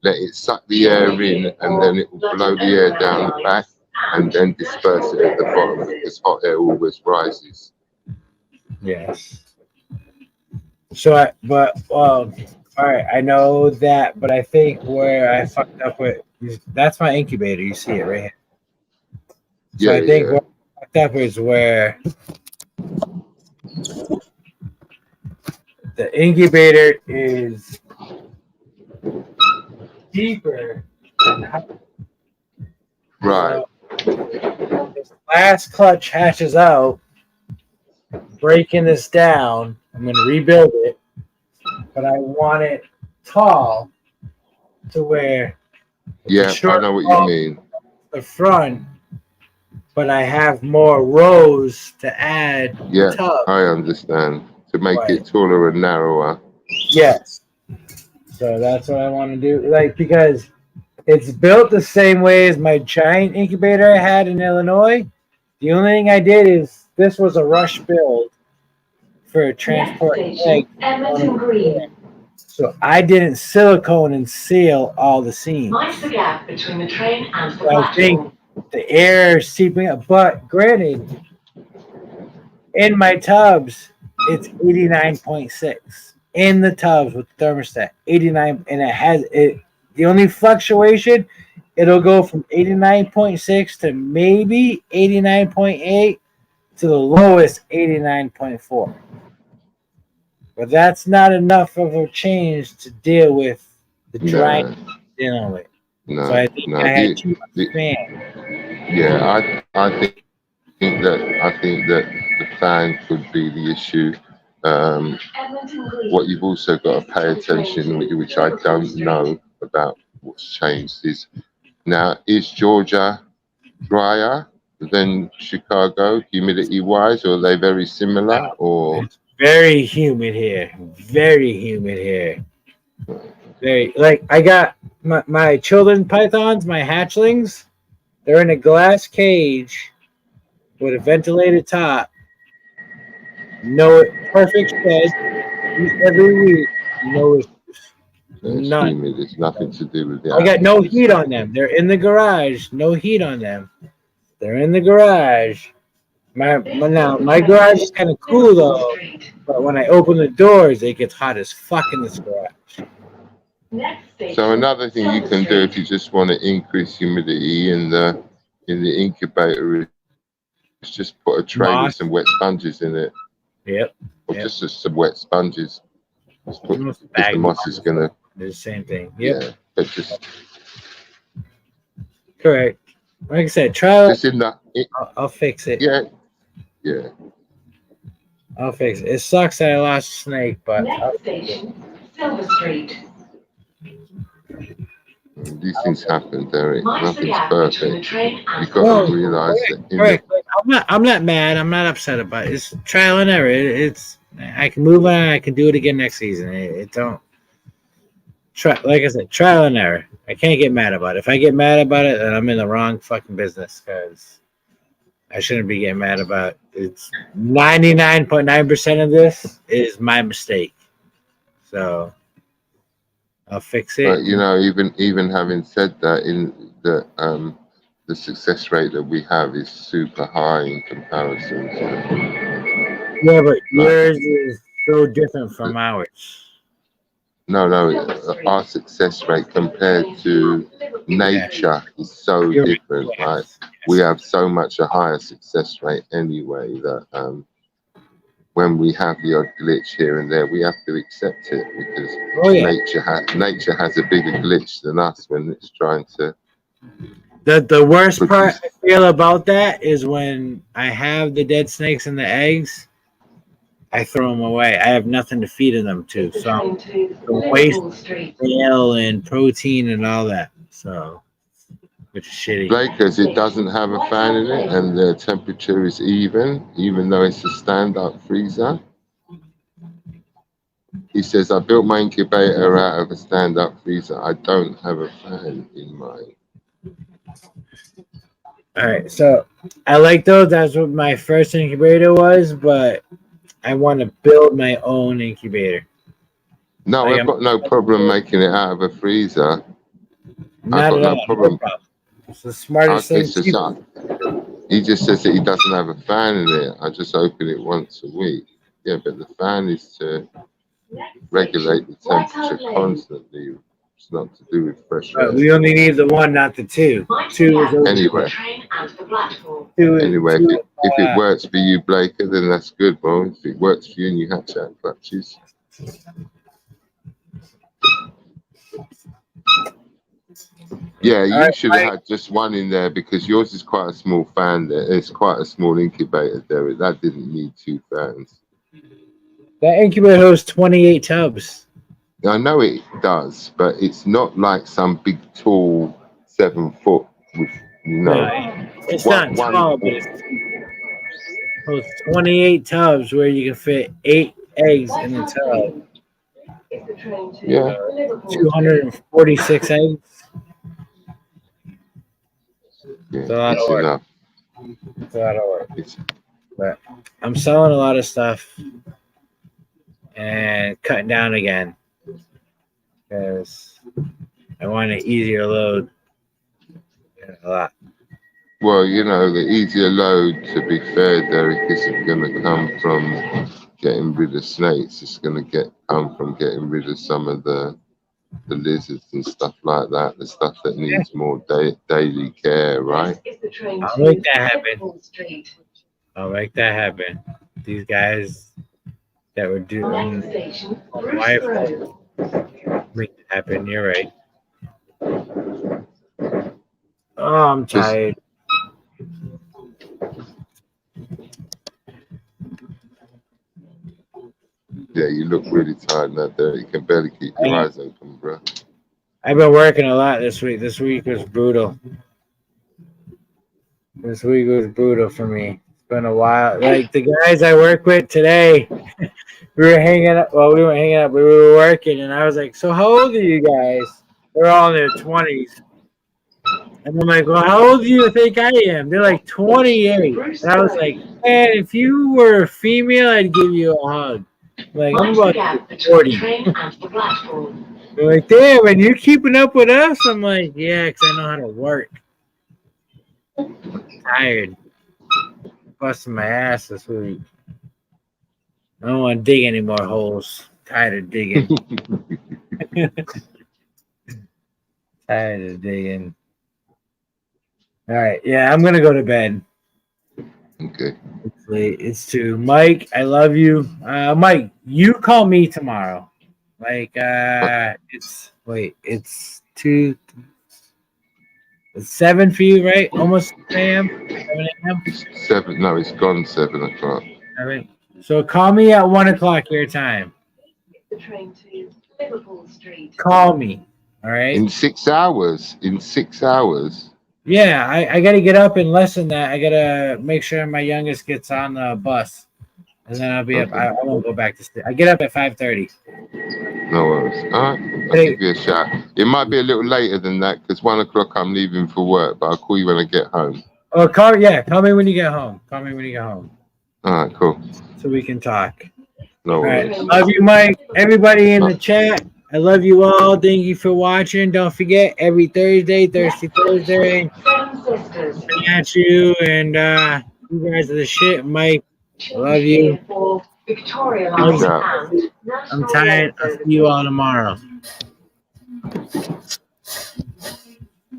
S5: Let it suck the air in, and then it will blow the air down the back, and then disperse it at the bottom, because hot air always rises.
S1: Yes. So, all right, I know that, but I think where I fucked up with, that's my incubator. You see it right here. So I think what I fucked up is where the incubator is deeper than
S5: right.
S1: So this last clutch hatches out, breaking this down. I'm going to rebuild it, but I want it tall to where
S5: I know what you mean.
S1: The front, but I have more rows to add.
S5: Yeah, I understand. To make it taller and narrower.
S1: Yes. So that's what I want to do. Like, because it's built the same way as my giant incubator I had in Illinois. The only thing I did is this was a rush build for transport eggs. So I didn't silicone and seal all the seams.
S6: Mind the gap between the train and the
S1: platform. I think the air is seeping up. But granted, in my tubs, it's 89.6. In the tubs with the thermostat, 89, and it has it. The only fluctuation, it'll go from 89.6 to maybe 89.8 to the lowest 89.4. But that's not enough of a change to deal with the dry dealing with.
S5: No,
S1: so I think I had too much fan.
S5: Yeah, I think that the fan could be the issue. What you've also got to pay attention, which I don't know about what's changed, is Georgia drier than Chicago humidity-wise, or are they very similar? Or
S1: it's very humid here. Very humid here. Very, like, I got my children pythons, my hatchlings. They're in a glass cage with a ventilated top. No perfect shed every week. No issues. None.
S5: It's nothing to do with that.
S1: I got no heat on them. They're in the garage. No heat on them. They're in the garage. My garage is kind of cool though. But when I open the doors, it gets hot as fuck in this garage.
S5: So another thing you can do if you just want to increase humidity in the incubator Let's just put a tray with some wet sponges in it,
S1: Yep.
S5: or
S1: Yep.
S5: just some wet sponges. Just put,
S1: Almost a
S5: because
S1: bag
S5: the
S1: of
S5: moss is gonna.
S1: the same thing. Yep.
S5: Yeah, but just
S1: Correct. Like I said, try.
S5: just in that.
S1: I'll fix it.
S5: Yeah, yeah.
S1: I'll fix it. It sucks that I lost a snake, but
S6: Next station, Silver Street.
S5: These things happen, Derek.
S6: Minus the
S5: Nothing's
S6: gap between the
S5: perfect.
S6: train and
S5: You've
S6: the
S5: got to
S1: No,
S5: realize that in
S1: correct. I'm not mad. I'm not upset about it. It's trial and error. It's I can move on. I can do it again next season. It don't try. Like I said, trial and error. I can't get mad about it. If I get mad about it, then I'm in the wrong fucking business because I shouldn't be getting mad about it. It's 99.9% of this is my mistake. So I'll fix it.
S5: But you know, even having said that, in the success rate that we have is super high in comparison to.
S1: Yeah, but yours is so different from ours.
S5: No, our success rate compared to nature is so
S1: You're right.
S5: different.
S1: Yes.
S5: Right? We have so much a higher success rate anyway that when we have the odd glitch here and there, we have to accept it because
S1: Oh, yeah.
S5: nature has a bigger glitch than us when it's trying to.
S1: The worst part I feel about that is when I have the dead snakes and the eggs, I throw them away. I have nothing to feed them to.
S6: The
S1: So
S6: train to
S1: the waste
S6: Liverpool Street.
S1: meal and protein and all that. So which is shitty.
S5: Blakers, it doesn't have a fan in it, and the temperature is even though it's a stand-up freezer. He says, I built my incubator out of a stand-up freezer. I don't have a fan in mine.
S1: All right, so I like those. That's what my first incubator was, but I want to build my own incubator.
S5: No,
S1: Like,
S5: I've got no problem making it out of a freezer.
S1: Not
S5: got
S1: at
S5: no
S1: all.
S5: problem.
S1: No problem. It's the smartest
S5: Okay,
S1: thing.
S5: so he just says that he doesn't have a fan in it. I just open it once a week. Yeah, but the fan is to regulate the temperature constantly. It's not to do with fresh air.
S1: We only need the one, not the two. Two is okay.
S5: Anyway.
S6: The train and the platform.
S5: Anyway, if it works for you, Blaker, then that's good, bro. If it works for you and you hatch out clutches. Yeah, you should have had just one in there because yours is quite a small fan there. It's quite a small incubator there. That didn't need two fans.
S1: That incubator holds 28 tubs.
S5: I know it does, but it's not like some big, tall 7 foot with, you know.
S1: No, it's not tall, but it holds 28 tubs where you can fit 8 eggs in the tub.
S5: Yeah.
S1: 246 eggs.
S5: Yeah,
S1: It's a lot
S5: it's
S1: of work.
S5: enough.
S1: It's a lot of work. But I'm selling a lot of stuff and cutting down again because I want an easier load. A lot.
S5: Well, you know, the easier load, to be fair, Derek, isn't going to come from getting rid of snakes. It's going to come from getting rid of some of the lizards and stuff like that, the stuff that needs more daily care, right?
S1: I'll make that happen. I'll make that happen. These guys that were doing life make it happen. You're right. Oh, I'm tired.
S5: Yeah, you look really tired now, Derek. You can barely keep your eyes open, bro.
S1: I've been working a lot this week. This week was brutal. This week was brutal for me. It's been a while. Like the guys I work with today, we were hanging up. Well, we weren't hanging up, but we were working, and I was like, "So how old are you guys?" They're all in their 20s. And I'm like, "Well, how old do you think I am?" They're like 28. And I was like, "Man, if you were a female, I'd give you a hug." Like, I'm about 40. They're like, "Damn, and you're keeping up with us?" I'm like, "Yeah, because I know how to work." I'm tired. Busting my ass this week. I don't want to dig any more holes. Tired of digging. Tired of digging. All right. Yeah, I'm going to go to bed.
S5: Okay.
S1: Hopefully it's 2. Mike, I love you. Mike, you call me tomorrow. Like it's 2. It's 7 for you, right? Almost 7 a.m. 7 a.m.
S5: It's 7. No, it's gone 7 o'clock.
S1: All right. So call me at 1 o'clock your time.
S6: The train to Liverpool Street.
S1: Call me. All right.
S5: In 6 hours. In 6 hours.
S1: Yeah, I got to get up in less than that. I got to make sure my youngest gets on the bus, and then I'll be up. I won't go back to sleep. I get up at 5:30.
S5: No worries. All right. I'll give you a shout. It might be a little later than that because 1 o'clock I'm leaving for work, but I'll call you when I get home.
S1: Oh, call me when you get home. Call me when you get home,
S5: All right, cool.
S1: so we can talk.
S5: No
S1: All right.
S5: worries.
S1: Love you, Mike. Everybody in the chat, I love you all. Thank you for watching. Don't forget, every Thursday, Thirsty Thursday,
S6: Seven Sisters.
S1: at you, and you guys are the shit. Mike, love you.
S6: For Victoria Line
S5: Good job.
S6: and
S1: I'm
S6: National
S1: tired. I'll
S6: Rail
S1: see you all tomorrow.